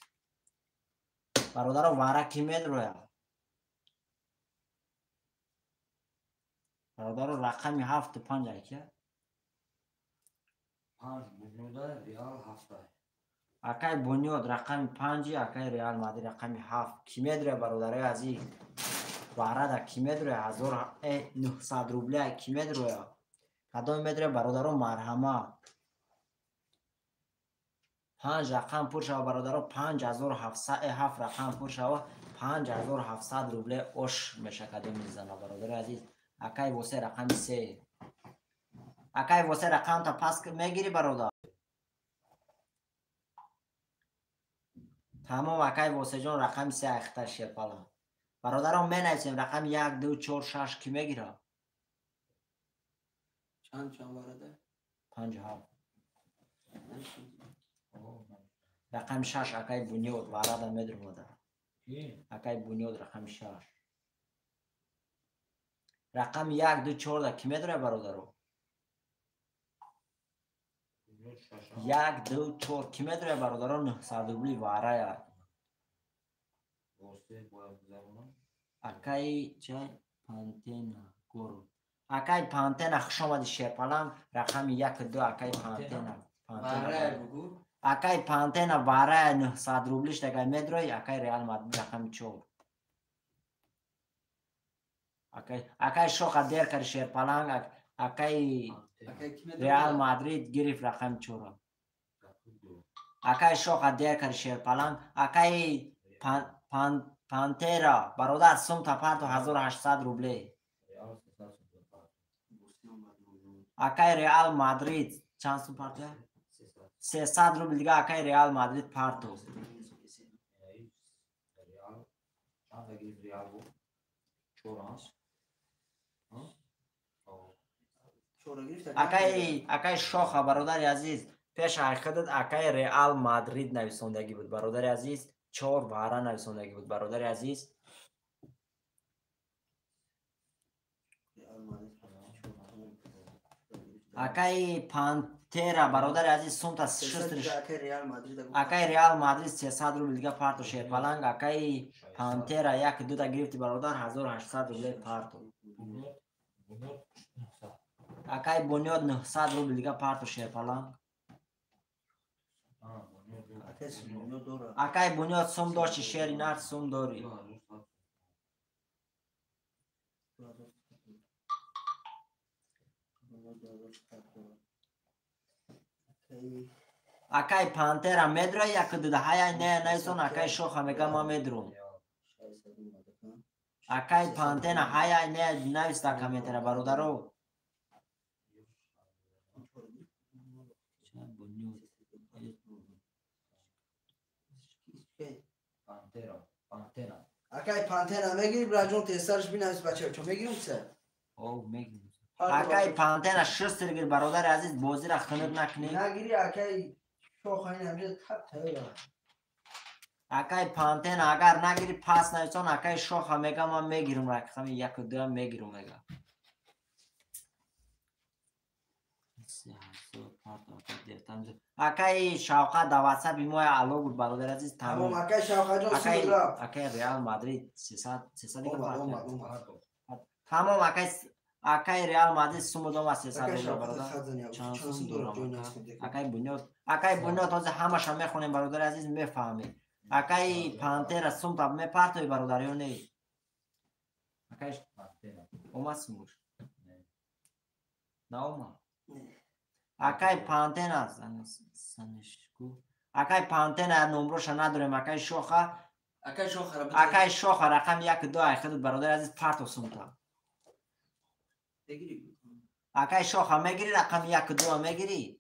برادرو باره کی میدونه برادر رقمی 7-5 که پنج بنیاده ریال هفته. اکای بنیاد رقم 5 اکای ریال مادرید رقم 7 کی میدره برادرای عزیز وارد کی میدره 1900 روبله کی میدره کدام میدره برادران مرحمت 5 رقم پر شو برادران 5700 7 رقم پر شو 5700 روبله اوش میشه کدام میزنه برادر عزیز اکای واسه رقم 3 اکای واسه رقم تا پس میگیری برادر تمام اکای واسه جان رقم 3 اختر شپالا برادران مینویسیم رقم 1 2 4 6 کی میگیره چند برادر 57 رقم 6 اکای بنیاد وارد میدر مادر کی؟ اکای بنیاد رقم 6 رقم 1 2 4 کی میدره برادرو بنیاد شش. 1 2 4 کی میدره برادران 900 روبلی واره واسه باید بزنم. اکای چه پانتینا گورو اکای پانتینا خوش آمدی شیرپالم رقم 1 2 اکای پانتینا برای بگو اکای پانتینا واره 900 روبلیش دیگه میدره اکای ریال مادرید رقم 4 اکای شوخ دیر کر شیرپالنگ اکای ریال مادرید گرفت رقم 4 اکای شوخ دیر کر شیرپالنگ اکای پانتیرا برادر سوم تا پارتو 1800 روبله ریال 300. اکای ریال مادرید چند سوم پارتو 300 روبل دیگه اکای ریال مادرید پارتو ریال چند گیف ریال بود؟ 4 اکای شوخ برادر عزیز پیش خودت اکای ریال مادرید نویسندگی بود برادر عزیز 4 واره نویسندگی بود برادر عزیز اکای پانتیرا برادر عزیز سوم تا 6 اکای ریال مادرید 300 روبل دیگه پارتو شیرپالنگ اکای پانتیرا 1 2 تا گرفتی برادر 1800 روبله پارتو بنیاد اکای بنیاد 900 روبل دیگه پارتو شیرپالنگ اکای بنیاد سوم داشتی شیر نار سوم داری اکای پانتیرا میدره 1 2 های نه نیسون اکای شوخ میگه ما میدرم اکای پانتینا های نه نویسته کمیتره برادرو پانتینا اکای پانتینا میگیری براجون تسترش بینویس بچه چون میگیرم سه او میگم اکای پانتینا شستر گیر برادر عزیز بازی را خنود نکنی نگیری اکای شوخ این همجه تایه اکای پانتینا اگر نگیری پاس نویسون اکای شوخ میگه ما میگیرم رقم 1 و 2 میگیرم میگه اکای شوقت در واتساپ ما الو بود برادر عزیز تمام تمام اکای شوخ جان سود را اکای ریال مادرید 300 دیگه اومد تمام اکای ریال مادرید سوم دوم 300 اکای روبل شوخ برادر خزانیا چند چند سوم سود را دورم جوین هستم اکای بنیاد تازه همش هم میخونیم برادر عزیز میفهمی اکای پانتیرا سوم تا میپرتوی برادریو نی اکای پانتینا اومد سموش نه اومد اکای پانتینا سنشکو اکای پانتینا نمروش نداریم اکای شوخه اکای شوخ را اکای شوخه رقم 1 2 خودت برادر عزیز پرتو سوم تا بگیری اکای شوخه میگیری رقم 1 2 میگیری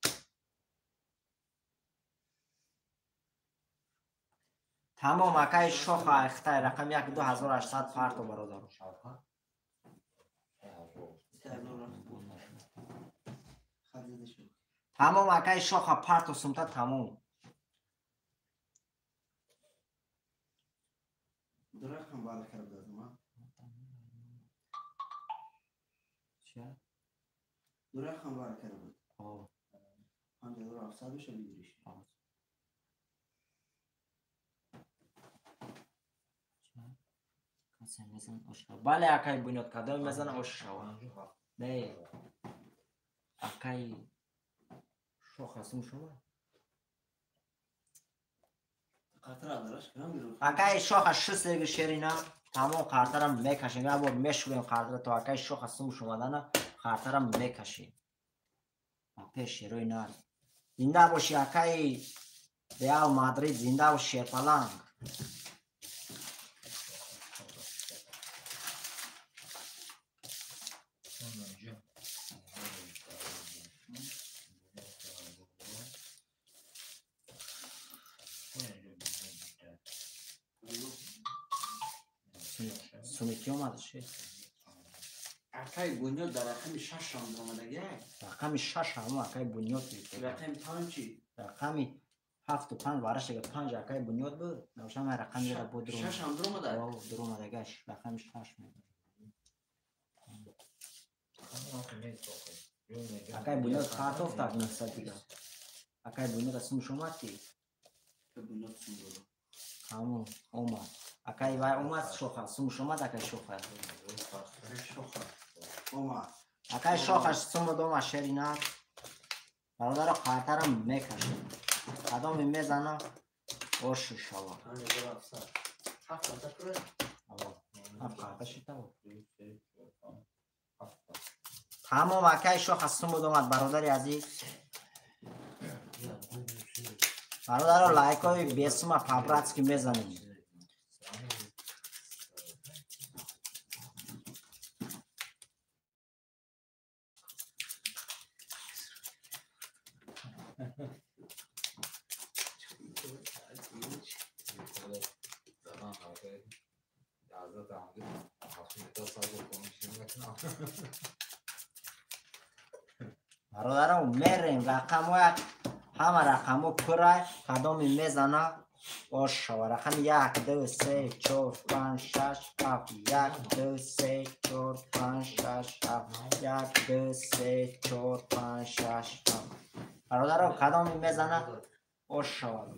تمام اکای شوخه اختای رقم 1 2 1800 پرتو برادر شوخه تمام اکای شوخه پرتو سوم تا تمام درخم بالا کرده ما چه درخم بالا کرده آه 5700 بشه بگیریش بله اکای بنیاد کدام میزنه اوش شوا نه اکای شوخ هستم شما اکای شوخ شست شیرینا تمام خاطرم میکشیم یا بار میشوریم خاطر تو اکای شوخ هستم شما دانا خاطرم میکشیم پیش روی نار زنده باشی اکای ریال مادرید زنده و شیرپلنگ سومیتی اومده شد اکای بنیاد در رقم 6 هم آمده رقم 6 هم اکای بنیاد بود رقم 5 چی؟ رقمی 7 و 5 بارش اگه 5 اکای بنیاد بود نوشم رقمی را بود درو 6 هم درو آمده درو آمده گش رقم 6 بود اکای بنیاد خاطر افتاد نسات دیگه اکای بنیاد اسم شما تی بنیاد سومرو همون اومد اکای وای اومد شوخ اسم شما اکای شوخ شوخ اومد اکای شوخش سم دوم شرینا برادر خاطرم میکشه قدم میزنه اوش شوا تمام اکای شوخ سم دوم برادر عزیز برادر لایک های بیسم پاپراتس کی میزنیم برادرم میریم رقم و همه رقم پره قدم میزنه باش شو رقم 1 2 3 4 5 6 7 1 2 3 4 5 6 7 1 2 3 4 5 6 7 برادرم قدم میزنه باش شو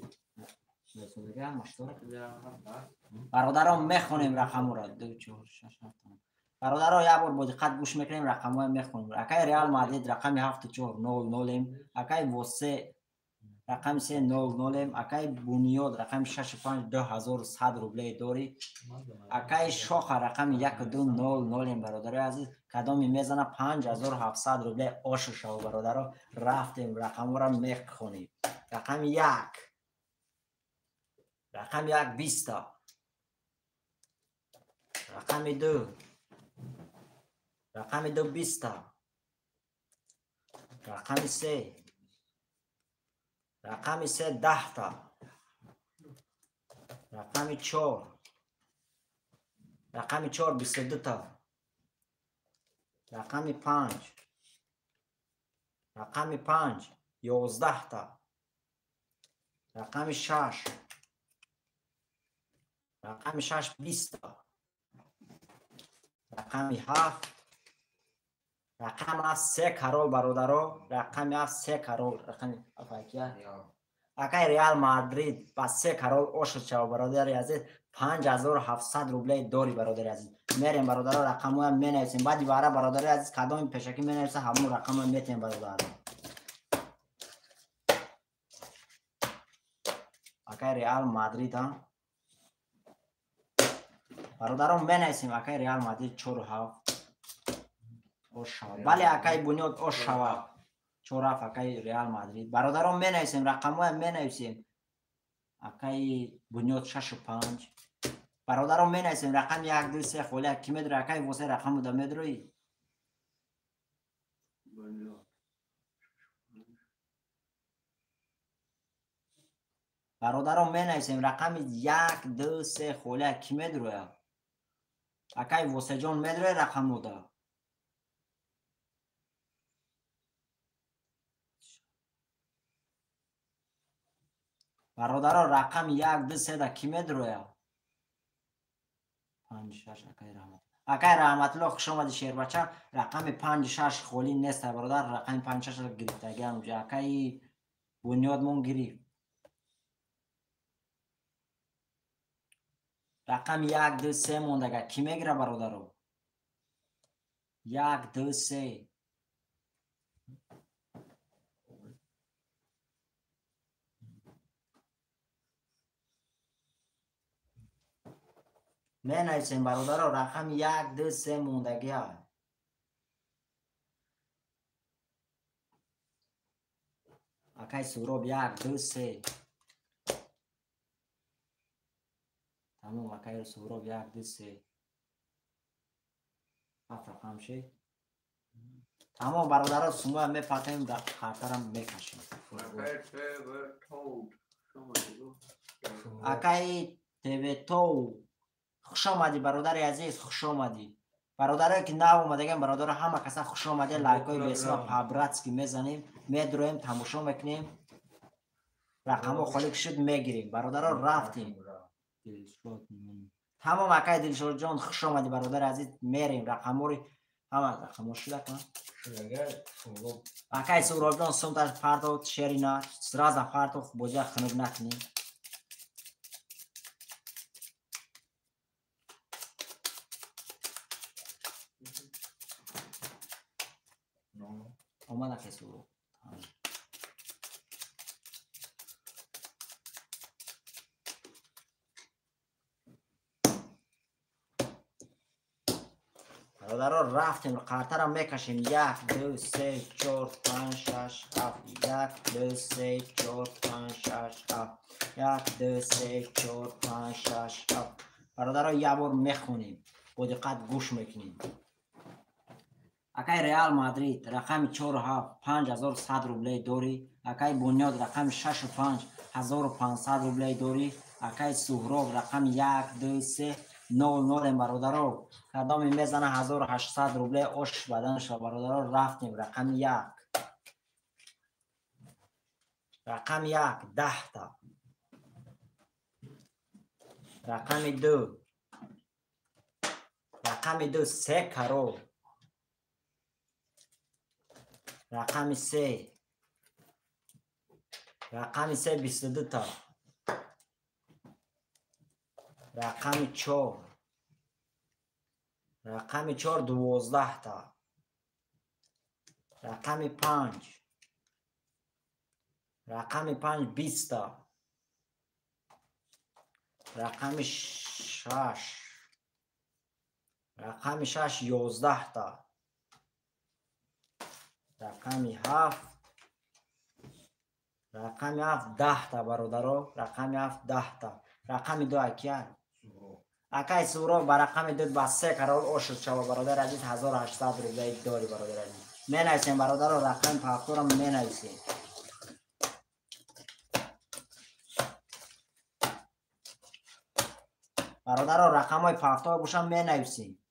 برادرم میخونیم رقم را 2 4 6 7 برادرها یه بار با دقت گوش میکنیم رقم های میخونیم اکای ریال مادرید رقم 74 0 0 اکای واسه رقم 3 0 0 اکای بنیاد رقم 65 2100 روبله داری اکای شوخ رقم 1200 برادر عزیز کدام میزنه 5700 روبله آش شو برادرها رفتیم رقم را میخونیم رقم 1 رقم 1 20 رقم 2 رقم 2 20 رقم 3 رقم 3 10 تا رقم 4 رقم 4 22 تا رقم 5 رقم 5 11 تا رقم 6 رقم 6 20 تا رقم 7 رقم 7 3 کرول برادرها رقم 7 3 کرول رقم اکای ریال مادرید با 3 کرول اوش شو برادر عزیز 5700 روبله داری برادر عزیز میریم برادرها رقم ها مینویسیم بعد دوباره برادر عزیز کدام پیشکی مینویسه همون رقم ها میتیم برادر اکای ریال مادرید ها برادران مینویسیم اکای ریال مادرید 4 بله اکای بنیاد اوشوا 4 اکای ریال مادرید برادران مینویسیم رقم های مینویسیم اکای بنیاد 65 برادران مینویسیم رقم 1 2 3 خوله کی میدونه اکای واسه رقم بوده میدروی برادران مینویسیم رقم 1 2 3 خوله کی میدروی اکای واسه جان میدروی رقم بوده برادران رقم 1 2 3 دا کی میدروی 5 6 اکای رحمت الله خوش آمدی شیر بچه رقم 5 6 خولی نیست برادر رقم 5 6 گرفتگی اونجا اکای بنیاد مون گرفت رقم 1 2 3 موندگه کی میگیره برادرو یک دو سه می نویسیم برادر رقم یک دو سه موندگی های اکای سوراب یک دو سه تمام اکای سوراب یک دو سه هفت رقم شد تمام برادر سومه می پاتیم در خاطرم می کشیم اکای تیوی تو خوش آمدی برادر عزیز خوش آمدی برادر که نو اومدگیم برادر همه کسا خوش آمدی لایکای به اسم پابراتسکی میزنیم میدرویم تماشا میکنیم رقم خالی شد میگیریم برادر رفتیم تمام اکای دلشاد جان خوش آمدی برادر عزیز میریم رقم رو همه رقم شده کن اکای سوراب جان سمتش پرتو شیری نه سراز پرتو بوجه خنوب نکنیم اومد اکای سوراب برادر رفتیم قرطرم میکشیم یک دو سه چهار پنج شش هفت یک دو سه چهار پنج شش هفت یک دو سه چهار پنج شش هفت برادر یه بار میخونیم با دقت گوش میکنیم اکای ریال مادرید رقم 47 5100 روبلی دوری اکای بنیاد رقم 65 1500 روبلی دوری اکای سهراب رقم 1 2 3 00 برادرو قدم میزنه 1800 روبلی اوش بدنش برادرو رفتیم رقم 1 رقم 1 10 تا رقم 2 رقم 2 3 کرور رقم 3 رقم 3 22 تا رقم 4 رقم 4 12 تا رقم 5 رقم 5 20 تا رقم 6 رقم 6 11 تا رقم 7 رقم 7 10 تا برادرو رقم 7 10 تا رقم 2 اکیان اکای سورا با رقم 2 با 3 کرور اوشد شما برادر عزیز 1800 روبلی داری برادر عزیز می نویسیم برادر رقم پاکتورم می نویسیم برادر رقم های پاکتور باشم می نویسیم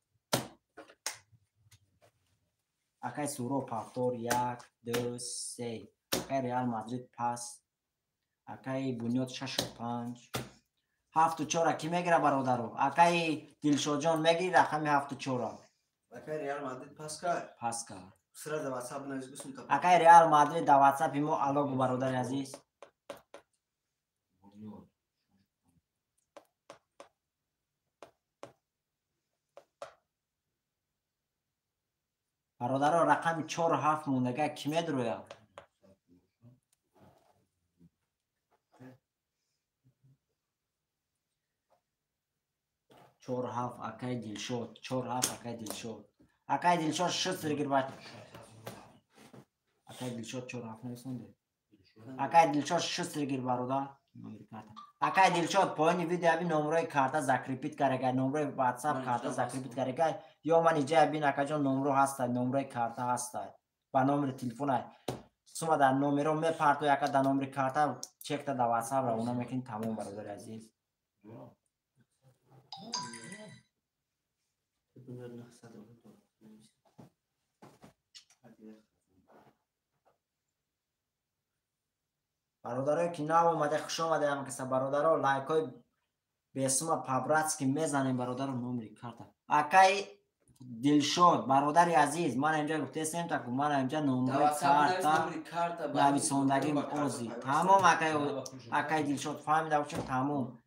اکای سورا پاکتور 1 2 3 اکای ریال مادرید پاس اکای بنیاد 65 7 و 4 کی میگیره برادرو اکای دلشاد جان میگیری رقم 7 و 4 اکای ریال مادرید پاس کار سر در واتساپ نویسیم تا اکای ریال مادرید در واتساپ ما الو برادر عزیز برادر رقم 4 و 7 موندگه کی میدروه 4 و 7 اکای دلشاد 4 و 7 اکای دلشاد شد سرگیر باید اکای دلشاد 4 و 7 نویسنده اکای دلشاد شد سرگیر برادر اکای دلشاد پایین ویدیو ابی نمره کارت زکریپیت کرده نمره واتساپ کارت زکریپیت کرده یا من اینجا ابی نکا جان نمره هست نمره کارت هست با نمره تلفن سوما در نمره می پارتو یکا در نمره کارت چک تا در واتساپ را اونا میکنیم تمام برادر عزیز برادرای که نو اومده خوش آمده هم کسا برادرها لایک های به اسم پابراتسکی میزنیم برادر نمری کارت اکای دلشاد برادر عزیز من اینجا گفته سیم تا که من اینجا نمره کارت نویسندگیم اوزی تمام اکای دلشاد فهمیده باشیم تمام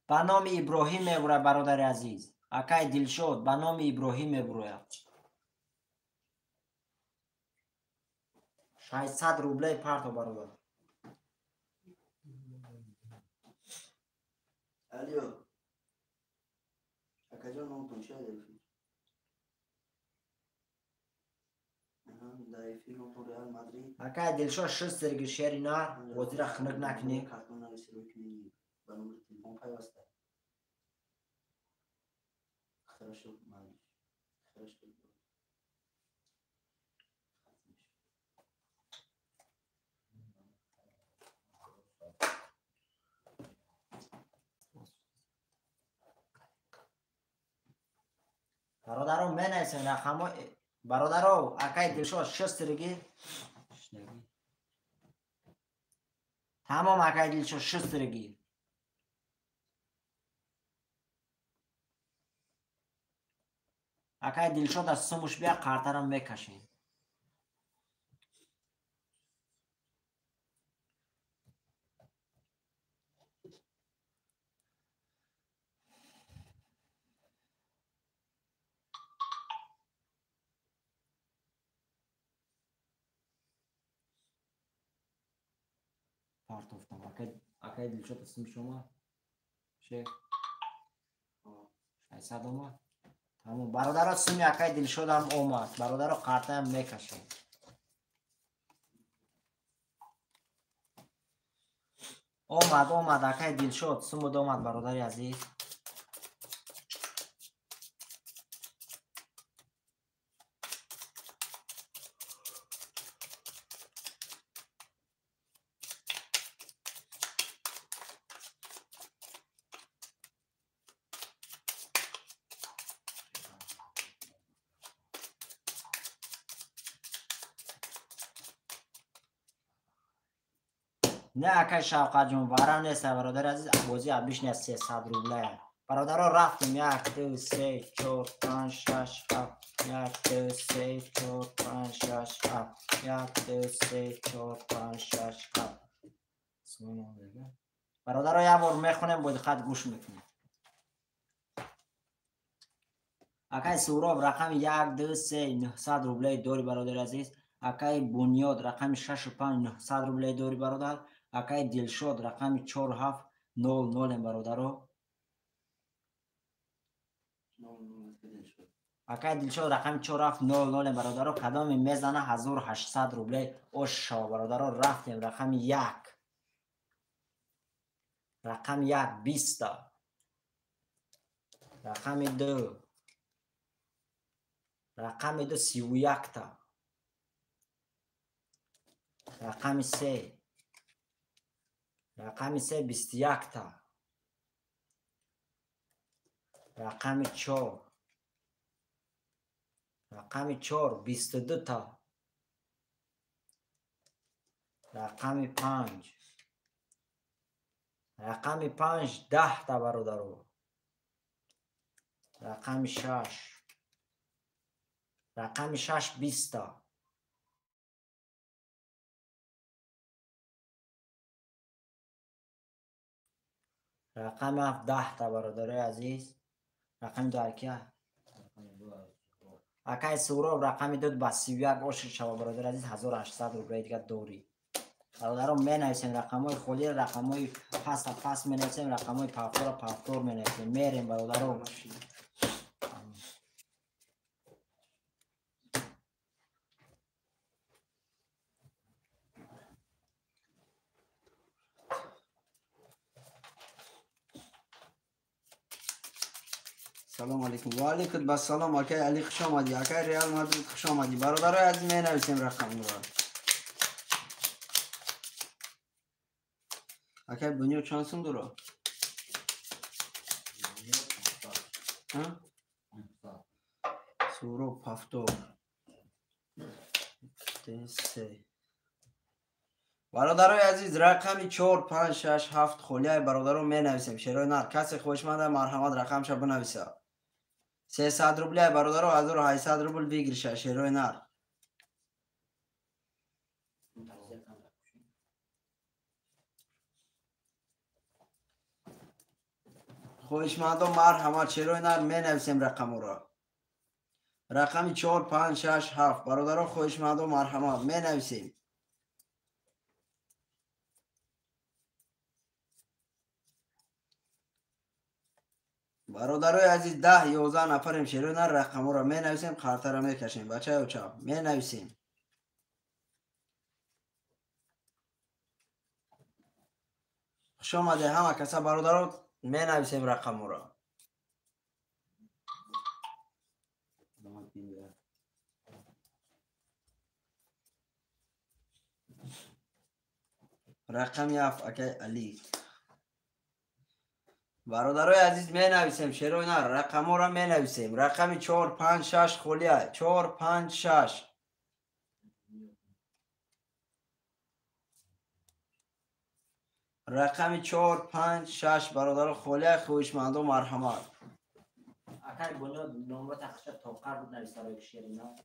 به نام ابراهیم میبره برادر عزیز. اکای دلشد به نام ابراهیم میبره. 600 روبله پارتو برادر. Алло. А каже نامتون چیه در فیلم؟ در فیلم تو ریال مادرید. اکای دلشد شسترگی شهری نار وزیر خنک نکنی. کارتون نویسی رو کنی. با نمبر تلفن پیوسته. خرش من. خرش برادرو منیسن رقمو برادرو اکای دلشد شسترگی تمام اکای دلشد شسترگی اکای دلشد از سموش بیا قرطرم میکشین. پارت افتم اکای دلشد اسم شما شیخ 600 اومد تمام برادر سمی اکای دلشد هم اومد برادر قرطه هم میکشیم. اومد اکای دلشد سمود اومد برادر عزیز. نه اکای شوقت جون ورم نیست برادر عزیز. بازی بیش از 300 روبله برادر ها رفتیم 1 2 3 4 5 6 7 1 2 3 4 5 6 7 1 2 3 4 5 6 7 برادر ها یه بار میخونیم با دقت گوش میکنیم. اکای سوراب رقم 1 2 3 900 روبله داری برادر عزیز. اکای بنیاد رقم 6 5 900 روبله داری برادر. اکای دلشد رقم 4700 برادرو. اکای دلشد رقم 4700 برادرو. کدام میزنه 1800 روبله اوشا برادرو. رفتیم رقم 1 رقم 1 20 رقم 2 رقم 2 31 تا رقم 3 رقم 3 21 تا رقم 4 رقم 4 22 تا رقم 5 رقم 5 10 تا برادرو. رقم 6 رقم 6 20 تا رقم 7 10 تا برادر عزیز. رقم 2 کیا اکای سوراب رقم 2 با 31 اوش شما برادر عزیز 1800 روبله دیگه دوری برادرم مینویسین رقمای خودی رقمای پس مینویسین رقمای پافتور مینویسین میریم برادرم. سلام علیکم. و علیکم السلام. اکای علی خوش آمدی. اکای ریال مادرید خوش آمدی. برادرای عزیز می نویسیم رقم رو. اکای بنیاد چانسون دورا. سورو پافتو. سه. برادرای عزیز رقمی 4 5 6 7 خولیای برادرو می نویسیم. شیرای نار کسی خوشمنده مرحمت رقمش بنویسه. 300 روبله برادرو 1800 روبل بگیرشه شیرای نار. خویشمندان مرحمت چرا اینا می نویسیم رقم را. رقم 4 5 6 7 برادران خویشمندان مرحمت می نویسیم. برادرای عزیز 10 11 نفریم چرا اینا رقم را می نویسیم خاطر را می کشیم بچه ها چپ می نویسیم. خوش آمده همه کسا برادران می نویسیم رقم را. رقم 7 اکی علی. برادرای عزیز می نویسیم چرا اینا رقم را می نویسیم. رقم 4 5 6 خولیه 4 5 6. رقم 4 5 6 برادر خولیه خویشمند و مرحمت. اگر بنیاد نمره تخشی توقع بود نویسه روی شیرینا.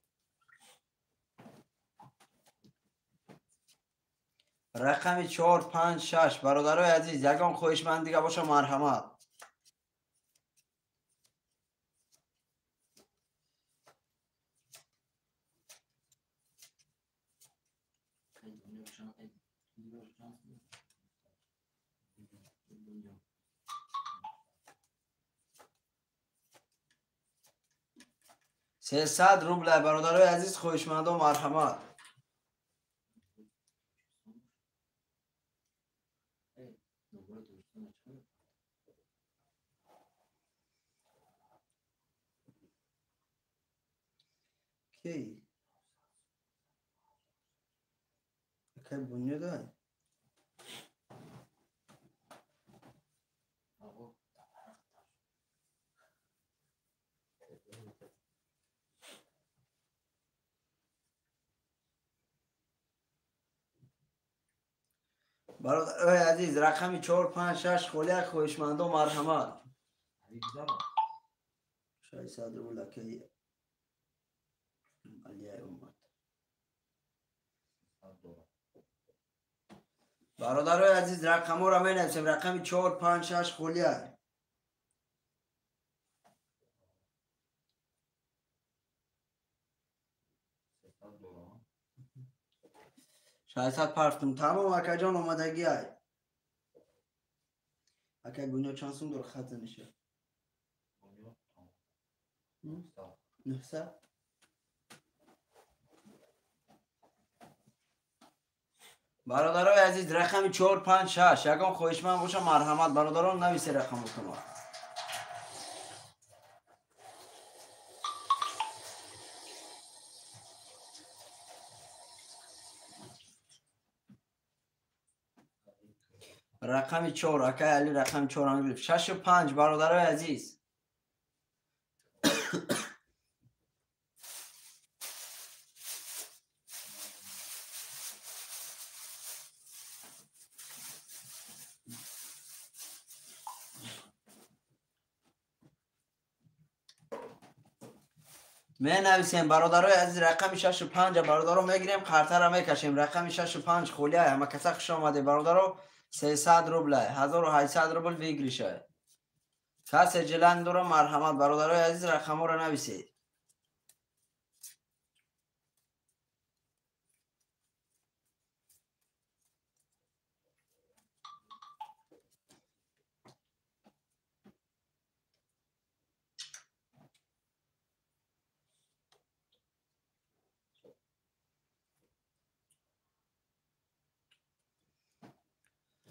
رقم 4 5 6 برادرای عزیز یگان خویشمند دیگه باشه مرحمت. سیصد روبل برادرای عزیز خویشمند و مرحمت. کی کی بنیاد برادرای عزیز رقم 4 5 6 خولیه خویشمند و مرحمت. 600 روبل کی علیه اومد. برادرای عزیز رقم را می نویسیم. رقم 4 5 6 خولیه 600 پرفتم تمام اکا جان اومدگی های اکا گونیا چانسون دور خط نشه 900 برادرای عزیز رقم 4 5 6 یگان خویشمند باشه مرحمت. برادران نویسه رقم بکنم. رقم 4 اکای علی رقم 4 هم گرفت. 6 و 5 برادرای عزیز می نویسیم. برادرای عزیز رقم 6 و 5 برادران میگیریم خاطر را میکشیم. رقم 6 و 5 خولیه همه کسا خوش آمده برادران 300 روبل 1800 روبل بگیری شاید کس جلند رو مرحمت. برادرای عزیز رقم را نویسید.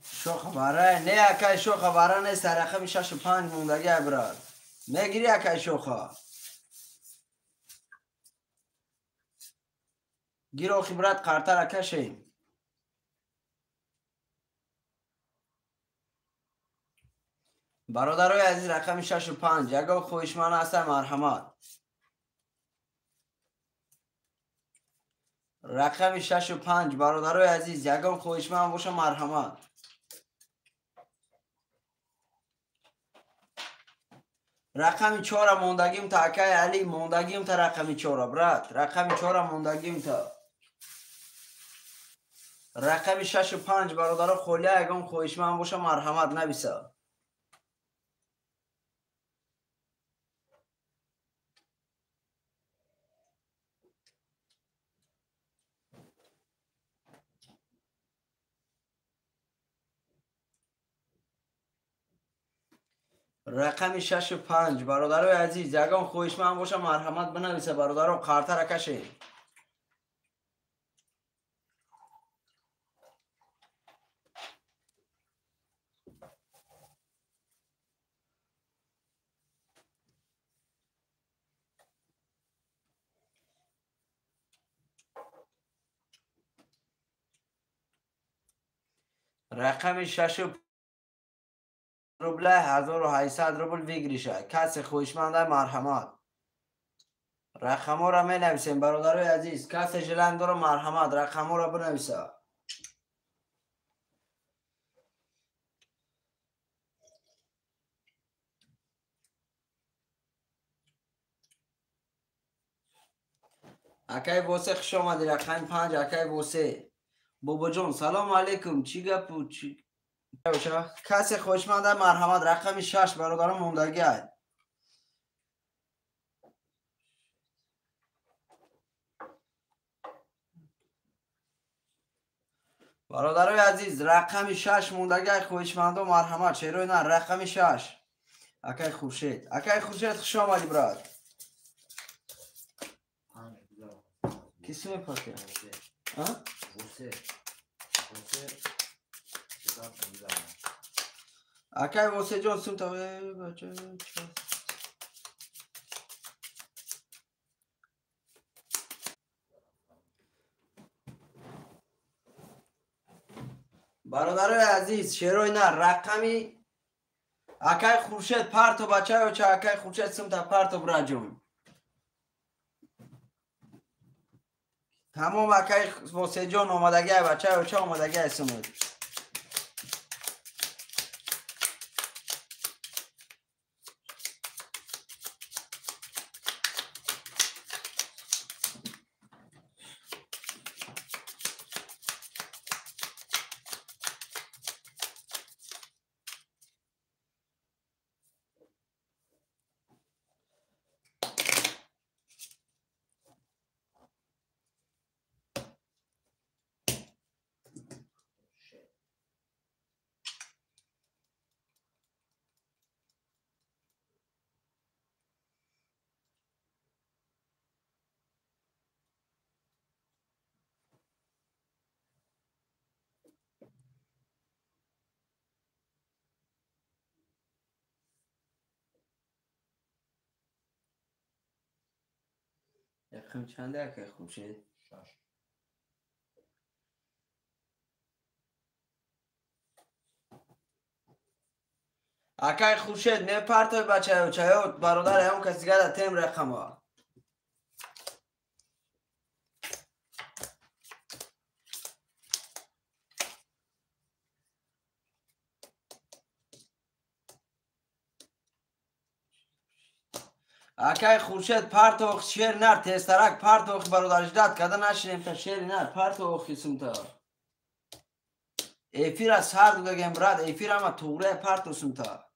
شو خبره نه اکای شو خبره نیست. رقم 6 و 5 موندگی براد میگیری اکای شوخا گیرو خبرت قرطر کشیم. برادرای عزیز رقم 6 و 5 یگان خویشمند هست مرحمت. رقم 6 و 5 برادرای عزیز یگان خویشمند باشه مرحمت. رقم 4 موندگیم تا اکای علی موندگیم تا رقم 4 برات. رقم 4 موندگیم تا رقم 6 و 5 برادر خولیه یگان خویشمند باشه مرحمت نویسه. رقم 65 برادرای عزیز یگان خویشمند باشه مرحمت بنویسه برادران قرطه را کشید. رقم 6 روبل 1800 روبل بگیریشه. کسی خویشمند مرحمت رقم را می نویسیم برادرای عزیز. کسی جلنگ داره مرحمت رقم را بنویسه. اکای بوسه خوش آمدی. رقم 5 اکای بوسه. بابا جون سلام علیکم. چی گپ چی کسی خوشمند مرحمت رقم 6 برادران موندگی است. برادرای عزیز رقم 6 موندگی خوشمند و مرحمت چرا نه رقم 6 اکای خورشید. اکای خورشید خوش آمدی براد. کسی میپاته ها اکای واسه جان سوم تا بچه برادرای عزیز شیروی نه رقمی اکای خورشید پرتو بچه و چه اکای خورشید سوم تا پرتو براجون تمام اکای واسه جان آمدگی بچه و چه آمدگی سومود. رقم چنده اکای خورشید؟ اکای خورشید نه پرتو بچه و چه برادر همون کسی گرد تیم رقم ها اکای خورشید پرتو شیر نر تیسترک پرتو برادرش داد کده نشینیم تا شیر نر پرتو خیسم تا ایفیر از هر دو گیم براد ایفیر اما توغره پرتو سم تا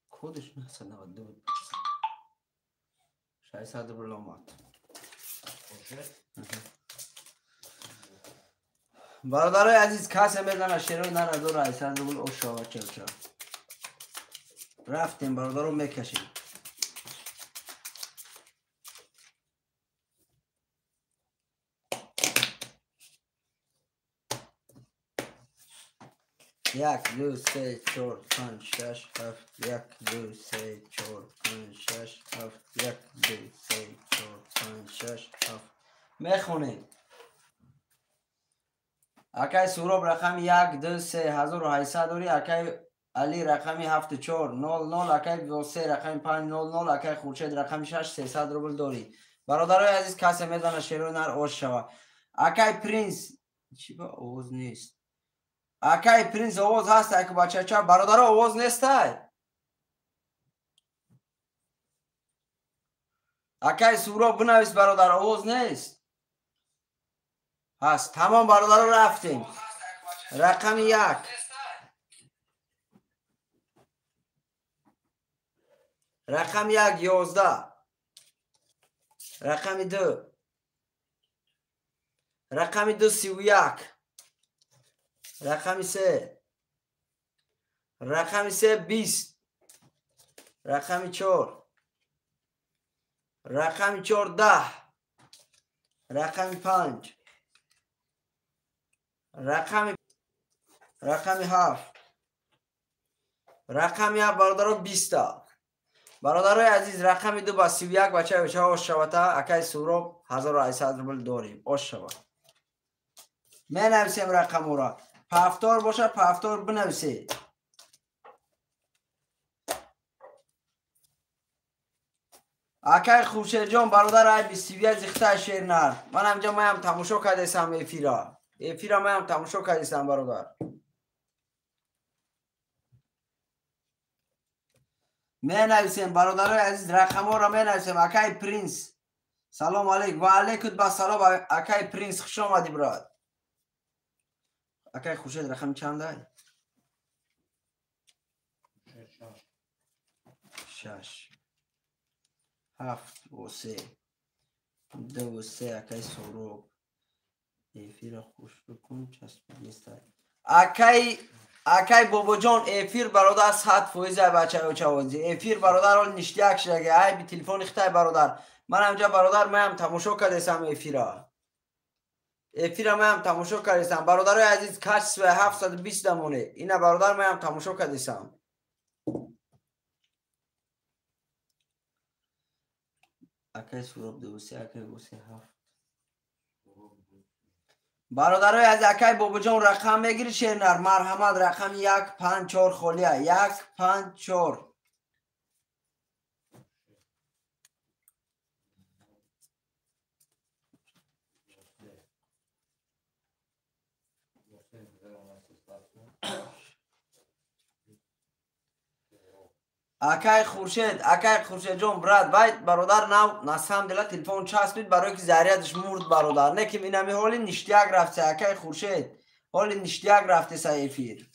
کودش نه 92 600 برلامات برادرای عزیز کسی میدونه شیروی نه نداره 800 روبل او شاوه چه رفتیم برادرو میکشیم. یک دو سه چهار پنج شش هفت یک دو سه چهار پنج شش هفت یک دو سه چهار پنج شش هفت میخونیم. اکای سوراب رقم 1 2 3 1800 دوری اکای علی رقمی 7400 اکای واسه رقم 500 اکای خورشید رقم 6 300 روبل داری. برادرای عزیز کسی میدونه شیرو نر اوش شوه. اکای پرینس چی با آواز نیست. اکای پرینس آواز هست اکای بچه چه برادر آواز نیست های اکای سوراب بنویس برادر، آواز نیست هست. تمام برادر رو رفتیم. رقم 1 رقم 1 11 رقم 2 رقم 2 31 رقم 3 رقم 3 20 رقم 4 رقم 4 10 رقم 5 رقم 7 رقم 1 برادر 20 برادرای عزیز رقم 2 با 31 بچه بچه ها شوتا اکای سوراب 1800 روبل داریم. آش شود می نویسیم رقم را پفتار باشه پفتار بنویسید. اکای خورشید جان برادر ای 21 زیخته شیر نرد. من همجا مایم تماشا کردیسم ایفیرا مایم تماشا کردیسم برادر. می نویسیم برادرای عزیز رقم ها را می نویسیم. اکای پرینس سلام علیکم. و علیکم با سلام اکای پرینس خوش آمدی براد. اکای خورشید رقم چنده؟ 6 7 و 3 2 و 3 اکای سورو ایفیر خوش بکن چسب نیست. اکای بابا جان ایفیر برادر 100% بچه ها چوازی ایفیر برادر حال نشتیک شده ای بی تلفن اختای برادر. من همجا برادر مایم تماشا کردیسم ایفیرا مایم تماشا کردیسم برادر عزیز کشف 720 دمونه اینا برادر مایم تماشا کردیسم. اکای سوراب 2 و 3 اکای 2 3 7 برادرای از اکای بابا جان رقم میگیری شیرنر مرحمت رقم 154 خالیه 154 اکای خورشید جان براد باید برادر نو نسام دل تلفن چسبید برای که زریاتش مرد برادر نه که اینمی حالی نشتیک رفته اکای خورشید حالی نشتیک رفته سایفیر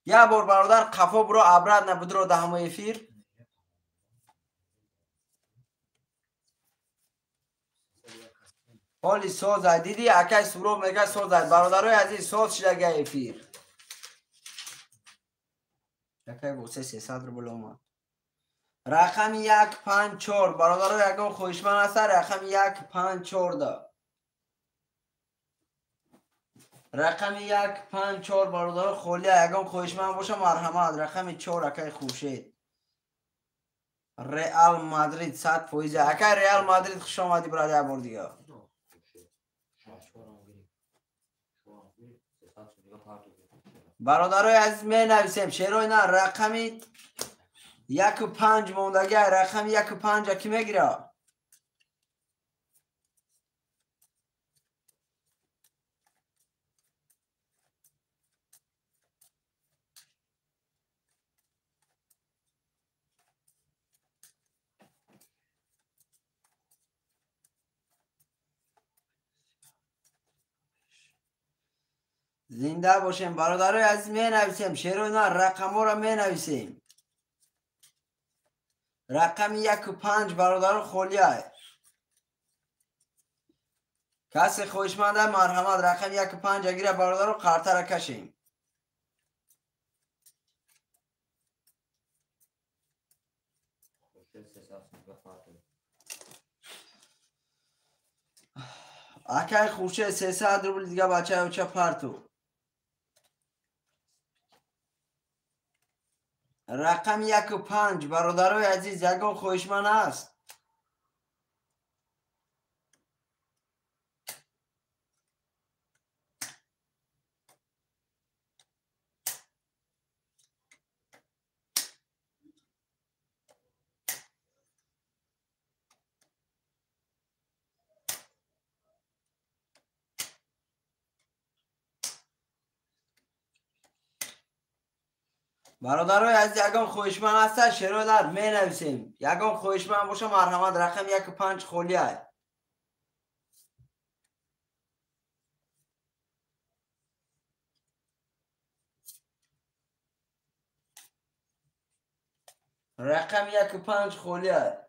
یا بار برادر قفا برو ابراد نبودرو دهم ایفیر حالی سوز دیدی اکای سورو میگه سوز برادرای عزیز سوز شده ایفیر اکای بوسه 300 رو بلومد. رقم 154 برادر یکم خوشمن است رقم 154 دا رقم 154 برادر خولی یکم خوشمن باشه مرحمت رقم 4 اکای خورشید رئال مادرید 100% اکای رئال مادرید خوش آمدی برادر بار دیگه برادرای عزیز می نویسیم شیروی نه رقمی 1 و 5 موندگی رقم 1 و 5 کی میگیره زنده باشیم برادرای عزیز می نویسیم شیروی نه رقم ها را می نویسیم رقم 1 و 5 برادر خولیه کسی خوشمنده مرحمت رقم 1 و 5 اگه برادر رو قرطه را کشیم اکای خورشید 300 روبل دیگه بچه ها چه پرتو رقم 1 و 5 برادرای عزیز یکم خوشمن است برادرای از یگان خویشمن هست شروع می نویسیم. یگان خویشمن باشه مرحمت رقم 1.5 خولیه. رقم 1.5 خولیه.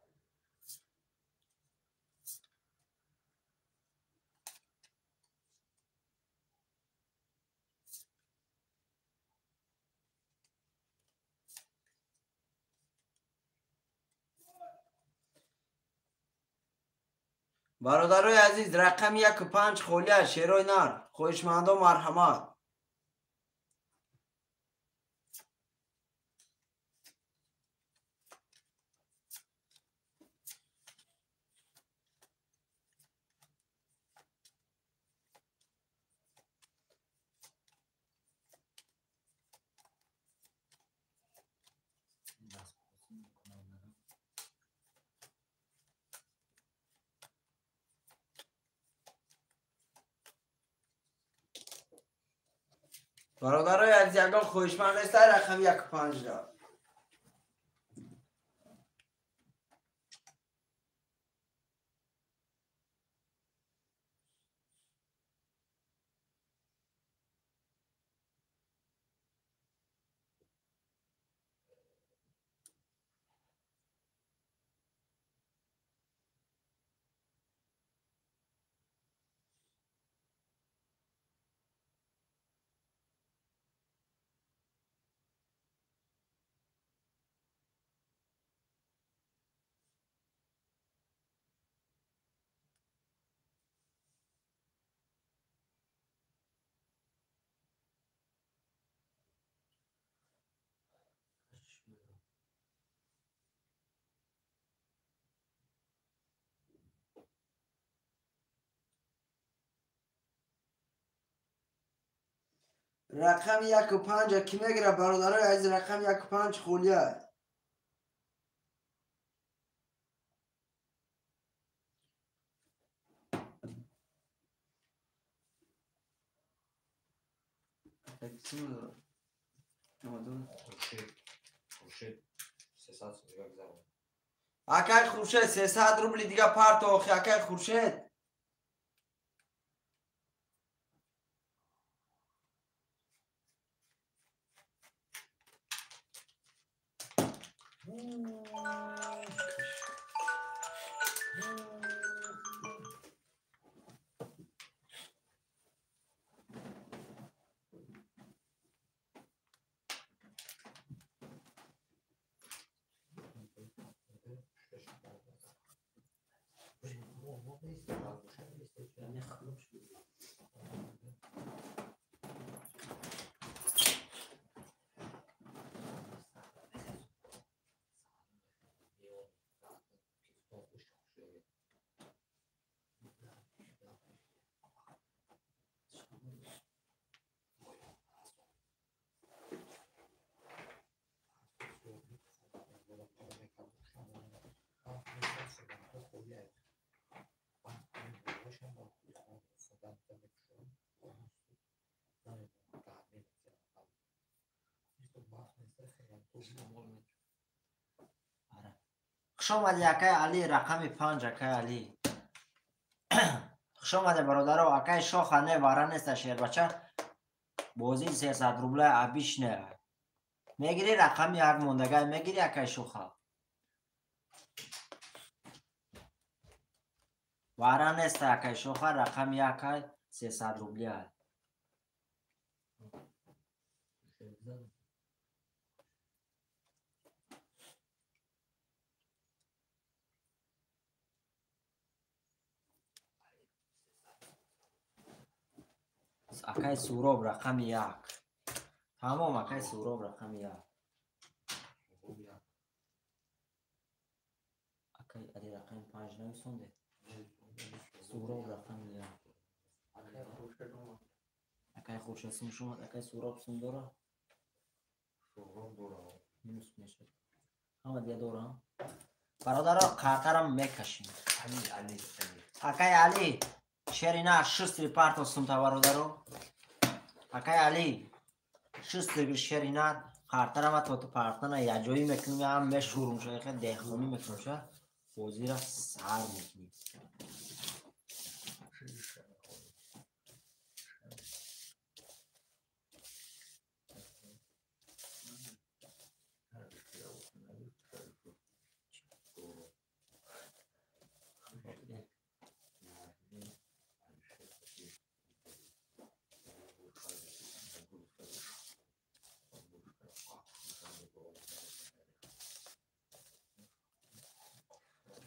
برادرای عزیز رقم 1.5 خولیه شیروی نر خویشمندو مرحمت. برادرای عزیز یگان خویشمند است رقم 1.5 دار. رقم 1.5 کی میگیره برادرای عزیز رقم 1.5 خولیه. خورشید 300 دیگه بزنم. اکای خورشید 300 روبل دیگه پارت آخی اکای خورشید. خوش آمدی اکای علی رقم 5 اکای علی. خوش آمده برادر و اکای شاخ نه واره نیست شیر بچه بازی 300 روبله عبیش نه میگیری رقم 1 موندگه میگیری اکای شوخه واره نیست اکای شوخه رقم 1 300 روبله اکای سوراب رقم 1 تمام اکای سوراب رقم 1 اکای علی رقم 5 نمیسونده سوراب رقم 1 اکای خوش اسم شما اکای سوراب سندورا نیست میشه همه دیگه دورم برادر قطرم میکشیم علی اکای علی شرینا شستی پارتو سمتا برادرو اکای علی شستی شرینا خاطر ما تو پارتنر یا جایی میکنیم هم به شروع میشه خیلی دهخونی میکنیم چه بازی را سر میکنیم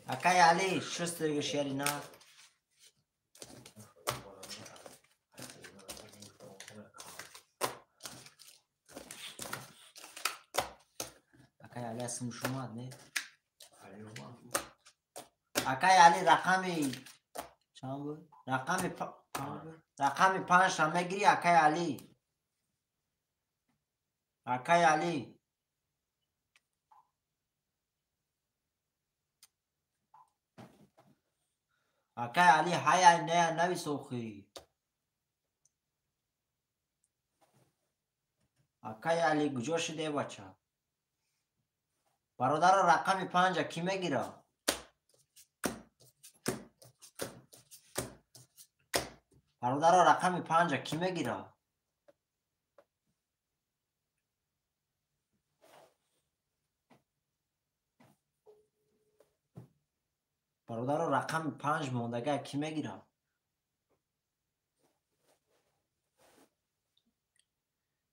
Akay Ali, şuster şerina. Akay Ali اسم شما نه؟ Akay Ali رقمی چند بود؟ رقمی 5 را میگیری Akay Ali. Akay Ali. Akay Ali های نه نوی سوخی. Akay Ali کجا شده بچه؟ برادر رقم 5 کی میگیره؟ برادر رقم 5 کی میگیره؟ برادر رقم 5 موندگه کی میگیره؟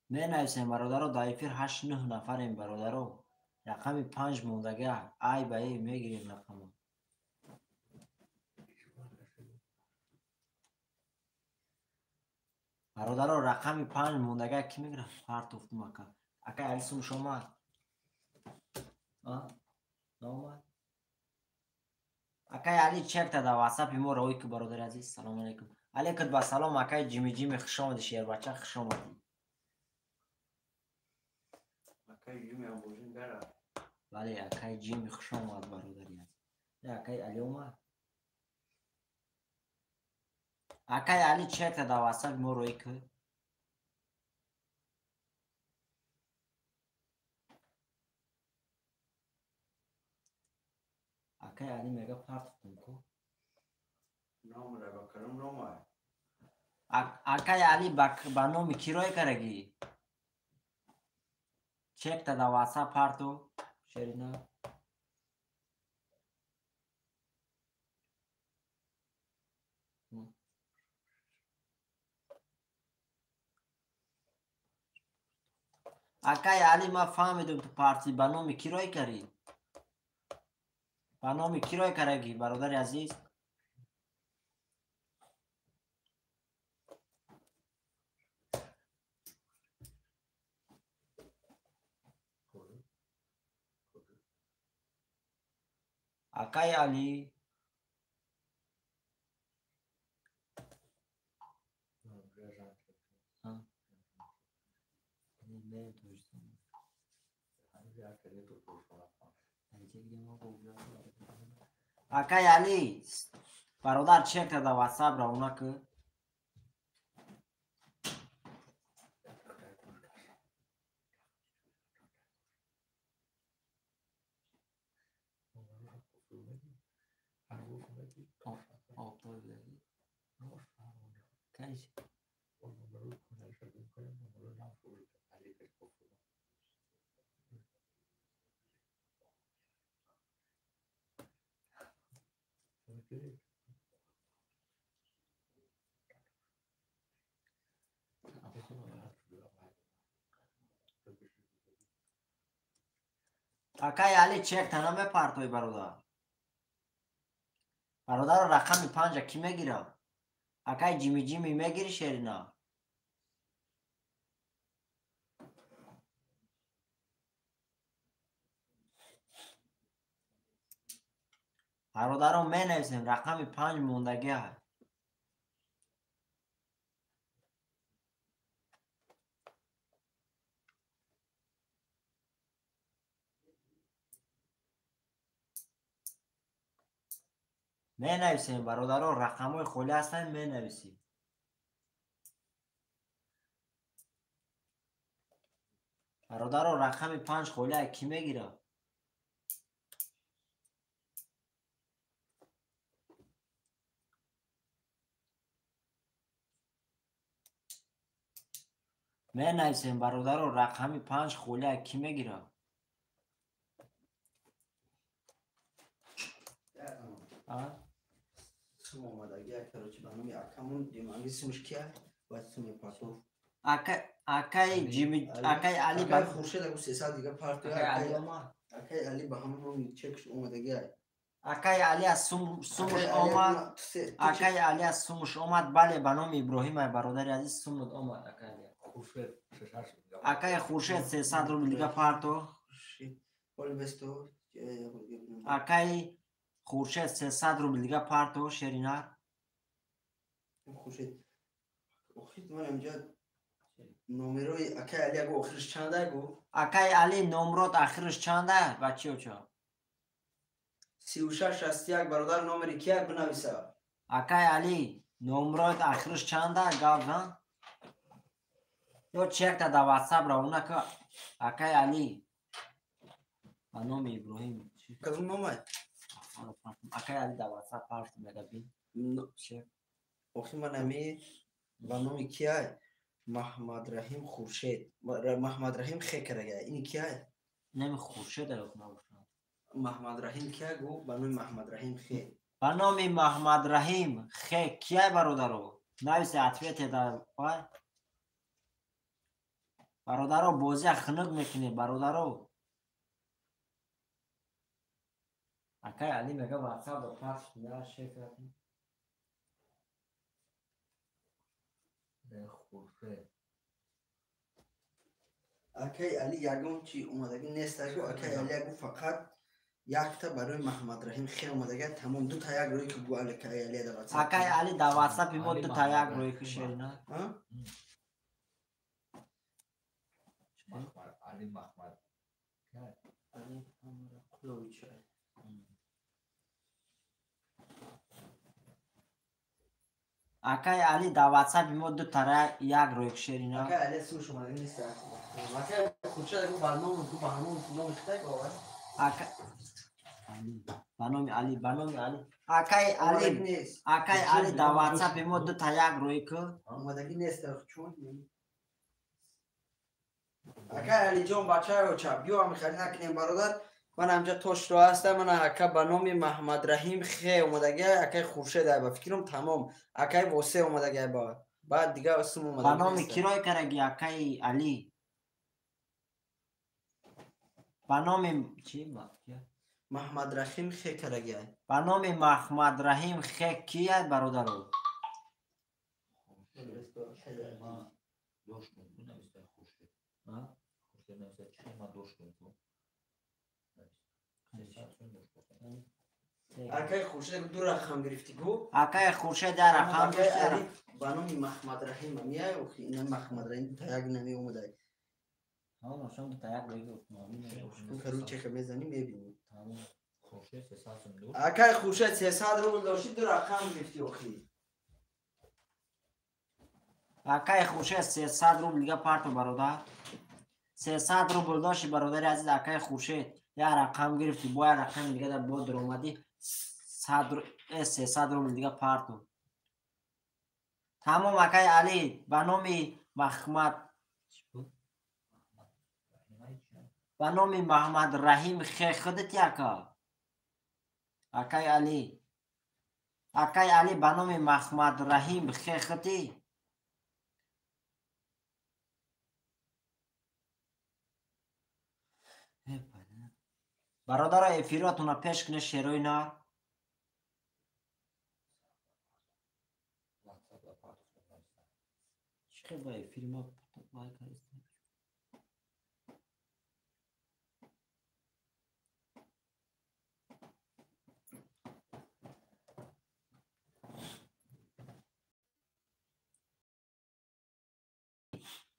می نویسیم برادر دایفیر 8 9 نفر این برادر رقم 5 موندگه ای به ای میگیریم رقم برادر رقم 5 موندگه کی میگیره؟ پارت افت مکه اکا السم شما نامد اکای علی چک تا در واتساپ ما روی که برادر عزیز سلام علیکم علیکم با سلام اکای جیمی خوش آمدی شیر بچه خوش آمدی اکای جیمی هم بوشین داره بله اکای جیمی خوش آمد برادری عزیز اکای علی اومد اکای علی چک تا در واتساپ ما روی که اکای علی میگه پارت کن کو نام را بکرم نام اکای علی با نام کی روی کرگی چک تا در واتساپ پارتو شرینا اکای علی ما فهمیدم تو پارتی با نام کی روی کردی با نام کی روی کرگی برادر عزیز اکای علی اکای علی برادر چک تا در واتساپ را اونا که اکای علی چک تا نمی پارتوی برادر برادر رقم 5 کی میگیره اکای جیمی میگیری شرینا برادرم می نویسیم رقم 5 موندگی هست می نویسیم برادرها رقم های خولی هستن می نویسیم برادر رقم 5 خوله کی میگیره؟ می نویسیم برادر رقم 5 خوله کی میگیره؟ سم اومدگی کراچی بانومی اکمون دیمانگی سمش کیه؟ باید سم پاتو اکای جیمی اکای علی اکای خورشید اگه 300 دیگه پارتو اکای علی اومد. اکای علی با همون چکش اومدگی اکای علی از سومش اومد. اکای علی از سومش اومد. بله به نام ابراهیم برادر عزیز سومت اومد. اکای خورشید 300 روبل دیگه پارتو. اکای خورشید 300 روبل دیگه پارتو شیرینار. خورشید اخیت من اینجا نمروی اکای علی اگه آخرش چنده گو؟ اکای علی نمرات آخرش چنده؟ بچه و چه؟ 36 61 برادر نمری کیه بنویسه؟ اکای علی نمرات آخرش چنده؟ گاو نه؟ یا چک تا در واتساپ را اونه که اکای علی به نام ابراهیم کدوم نامه؟ اکای علی در واتساپ پارت میگه بین چک اخی من امی به نام کیه؟ محمد رحیم خورشید محمد رحیم خیکرگه اینی کیه؟ نمی خورشید رو کنم محمد رحیم کیه گو؟ به نام محمد رحیم خی به نام محمد رحیم خی کیه برادرو؟ نویسه عطفیت در پای برادرو بازی خنق میکنی برادرو اکای علی میگه واتساپ رو پاس میگه شیف رکنی اکای علی یگون چی اومدگی نیست اگو اکای علی اگو فقط یک تا برای محمد رحیم خیلی اومدگی تمام دو تا یک روی که گو اکای علی در واتساپ اکای علی در واتساپ ما دو تا یک روی که شیرینه علی محمد اکای علی در واتساپ ما دو تا یک روی که شیرینه اکای علی سوش اومدگی نیست اکای خودشد اگو برنامه تو با همون نام خیلی باور علی بنام علی اکای علی در واتساپ ما دو تا یک روی که اومدگی نیست چون اکای علی جان بچه رو چپ بیو هم خیلی نکنیم برادر من همجا توش رو هستم من اکای به نام محمد رحیم خی اومدگی اکای خورشید با فکرم تمام اکای واسه اومدگی با بعد دیگه اسم اومدگی به نام کی رای کرگی اکای علی به نام چی بود محمد رحیم خی کرگی به نام محمد رحیم خی کیه برادرو اکای خورشید دو رقم گرفتی گو اکای خورشید در رقم گرفتی به نام محمد رحیم میای و این محمد رحیم تا یک نمی اومده ها نشون دو تا یک روی اون که روی چک میزنی میبینی اکای خورشید 300 روبل داشتی دو رقم گرفتی اخی اکای خورشید 300 روبل دیگه پارتو برادر 300 روبل داشتی برادر عزیز اکای خورشید یا رقم گرفتی با یا رقم دیگه در بود در اومدی 300 روبل دیگه پارتو تمام اکای علی به نام محمد رحیم خی خودت یکا اکای علی به نام محمد رحیم خی خودی برادر افیراتون پیش کنه شیروی نار چه با افیر ما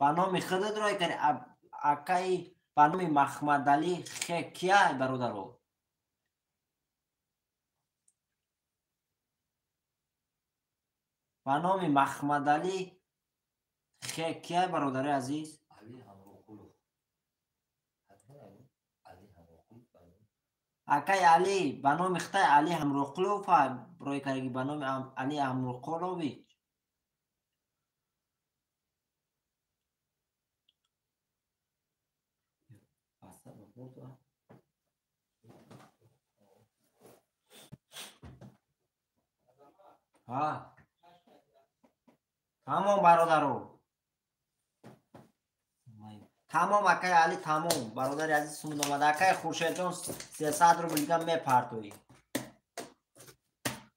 به نام خودت رای کنی اکای به نام محمد علی خی کیه برادرو به نام محمد علی خی کیه برادر عزیز علی همرو کلو اکای علی به نام اختای علی همروقلوف برای کرگی به نام علی همروقلووی ها تمام برادرو تمام اکای علی تمام برادر عزیز سمود آمد اکای خورشید جان 300 رو دیگه میپرتوی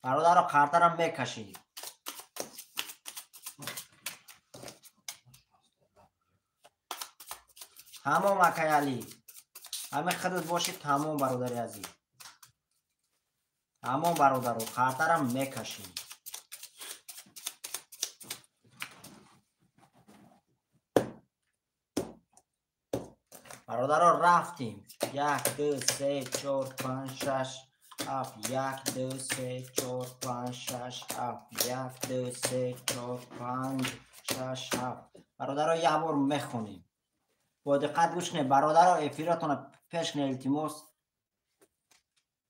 برادر رو خاطرم میکشی تمام اکای علی همه خودت باشی تمام برادر عزیز تمام برادر رو خاطرم میکشی برادر رو رفتیم 1 2 3 4 5 6 7 1 2 3 4 5 6 7 1 2 3 4 5 6 7 برادر رو یه بار میخونیم با دقت گوش کنید برادر رو افیراتون پیش کنید التماس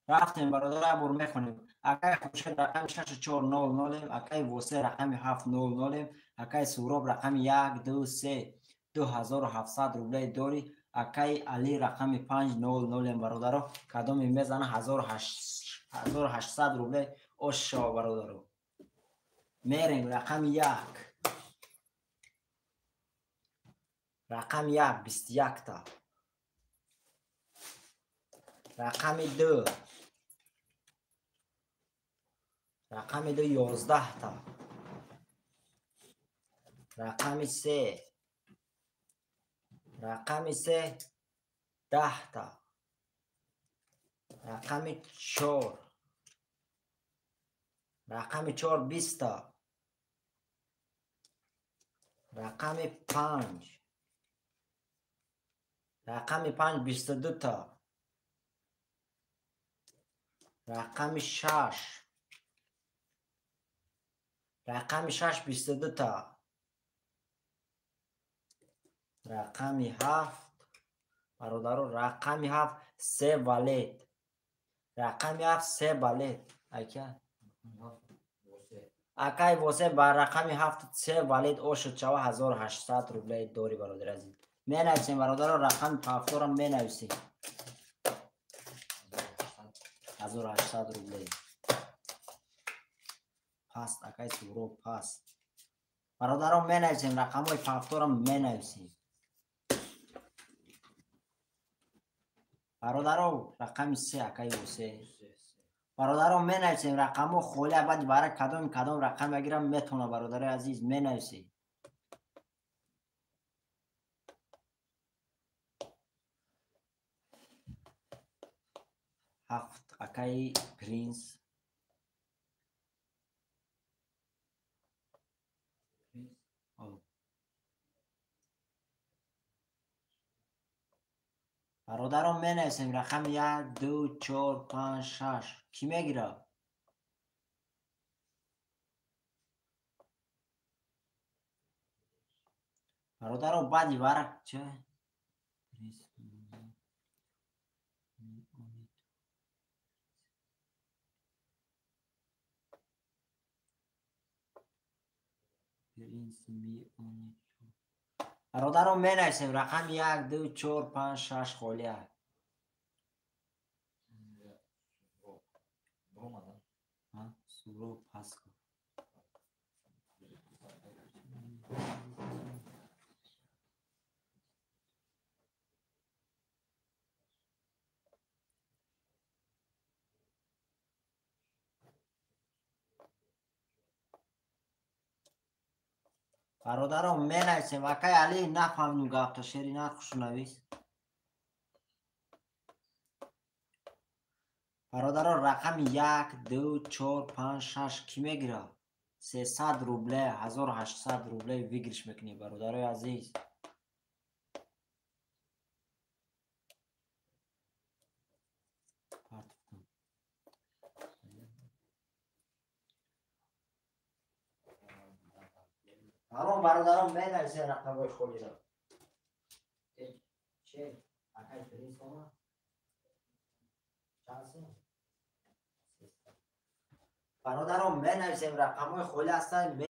رفتیم برادر رو یه بار میخونیم اکای خورشید رقم 6400 اکای واسه رقم 700 اکای سوراب رقم 1 2 3 2700 روبله داری اکای علی رقم 500 برادر کدام میزنه 1800 روبله اوشا برادر میریم رقم 1 رقم 1 21 تا رقم 2 رقم 2 11 تا رقم 3 رقم 3 10 تا رقم 4 رقم 4 20 تا رقم 5 رقم 5 22 تا رقم 6 رقم 6 22 تا رقم 7 برادر رقم 7 3 والد رقم 7 3 والد اکای واسه بر رقم 7 3 والد او شد چوا 1800 روبله داری برادر عزیز می نویسیم برادر رقم 7 رو می نویسیم 1800 روبله پس اکای سورو پس برادر می نویسیم رقم های 7 رو می نویسیم برادر رقم 3 اکای واسه برادر می نویسیم رقم ها خولی بعد برای کدام رقم بگیرم میتونه برادر عزیز می نویسیم 7 اکای پرینس برادرم می نویسیم رقم 1 2 4 5 6 کی میگیره برادرم بعدی برک چه برادرم می نویسیم رقم 1 2 4 5 6 خالیه سورو پس کن برادرم می نویسیم وکای علی نفهمیم گفت تا شیری نخوش نویس برادر رقم 1 2 4 5 6 کی میگیره 300 روبله 1800 روبله ویگرش میکنی برادرای عزیز همون برادرم می نویسه رقم خولی را چه؟ اکای پرینس آمد برادرم بنویسیم رقم‌های خالی هستن.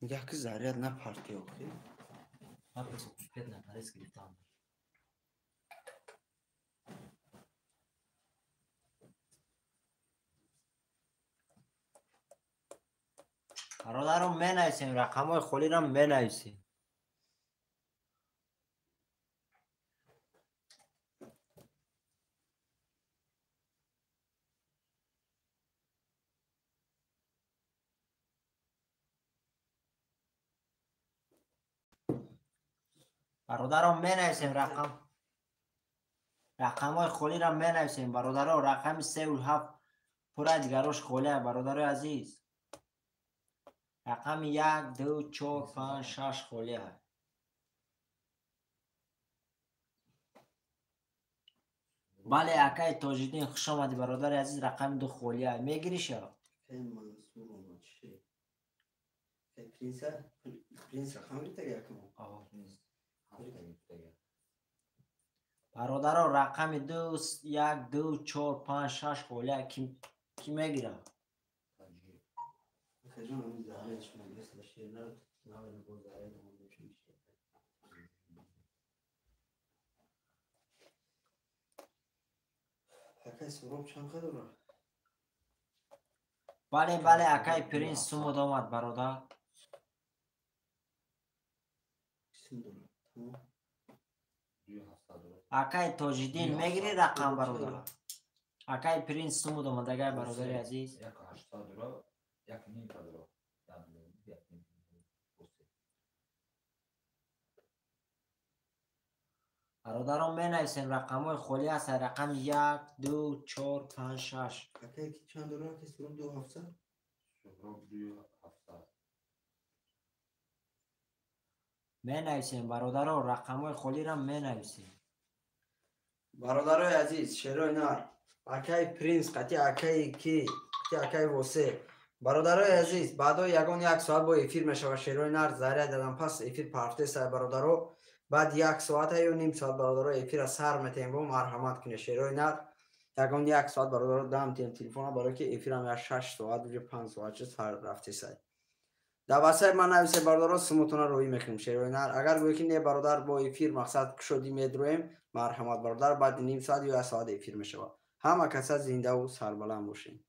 میگه که زریعت نه پارتی اوکی برادرم بنویسیم رقم‌های خالی را بنویسیم. برادرم بنویسیم رقم‌های خالی را بنویسیم. برادران رقم 3 و 7 پورا دیگراش خالیه. برادر عزیز رقم 1 2 4 5 6 خالیه. بله اکای تاجدین خوش آمدی برادر عزیز. رقم 2 خالیه. میگیریش یا منصور اومد چی پرینس رقم بیتا یکم برادران رقم 2 1 2 4 5 6 خالیه. کی میگیره؟ خیلی همین زهرش مثل شیر نرد نوید با زهره نمونده میشه اکای سروب چند قدر را؟ بله اکای پرینس سمود آمد برادر. اکای تاجدین میگیری رقم برادر. اکای پرینس سمود آمد اگر برادر عزیز. برادران بنویسین رقم‌های خالی هست. رقم 1 2 4 5 6. اکای کی چند را که سروب 2700 سهراب 2700 بنویسین برادران رقم‌های خالی را بنویسین. برادرای عزیز شیرای نر اکای پرینس قطعی اکای کی قطعی اکای واسه برادرای عزیز بعدا یگان یک ساعت با افیر میشه شیرای نر زهره دادم پس افیر پرفته سای برادرو بعد یک ساعت یا نیم ساعت برادرو افیر سر میتیم با مرحمت کنه شیرای نر یگان یک ساعت برادرو دام تلفن برای که افیر هم 6 ساعت و 5 ساعت چه سر رفته سای در واسه من نویسه برادرها سموتون روی میکنیم شیرای نر اگر گویی که نه برادر با افیر مقصد شدی میدرویم مرحمت برادر بعد نیم ساعت یا ساعت افیر میشه همه کسا زنده و سربلند باشین.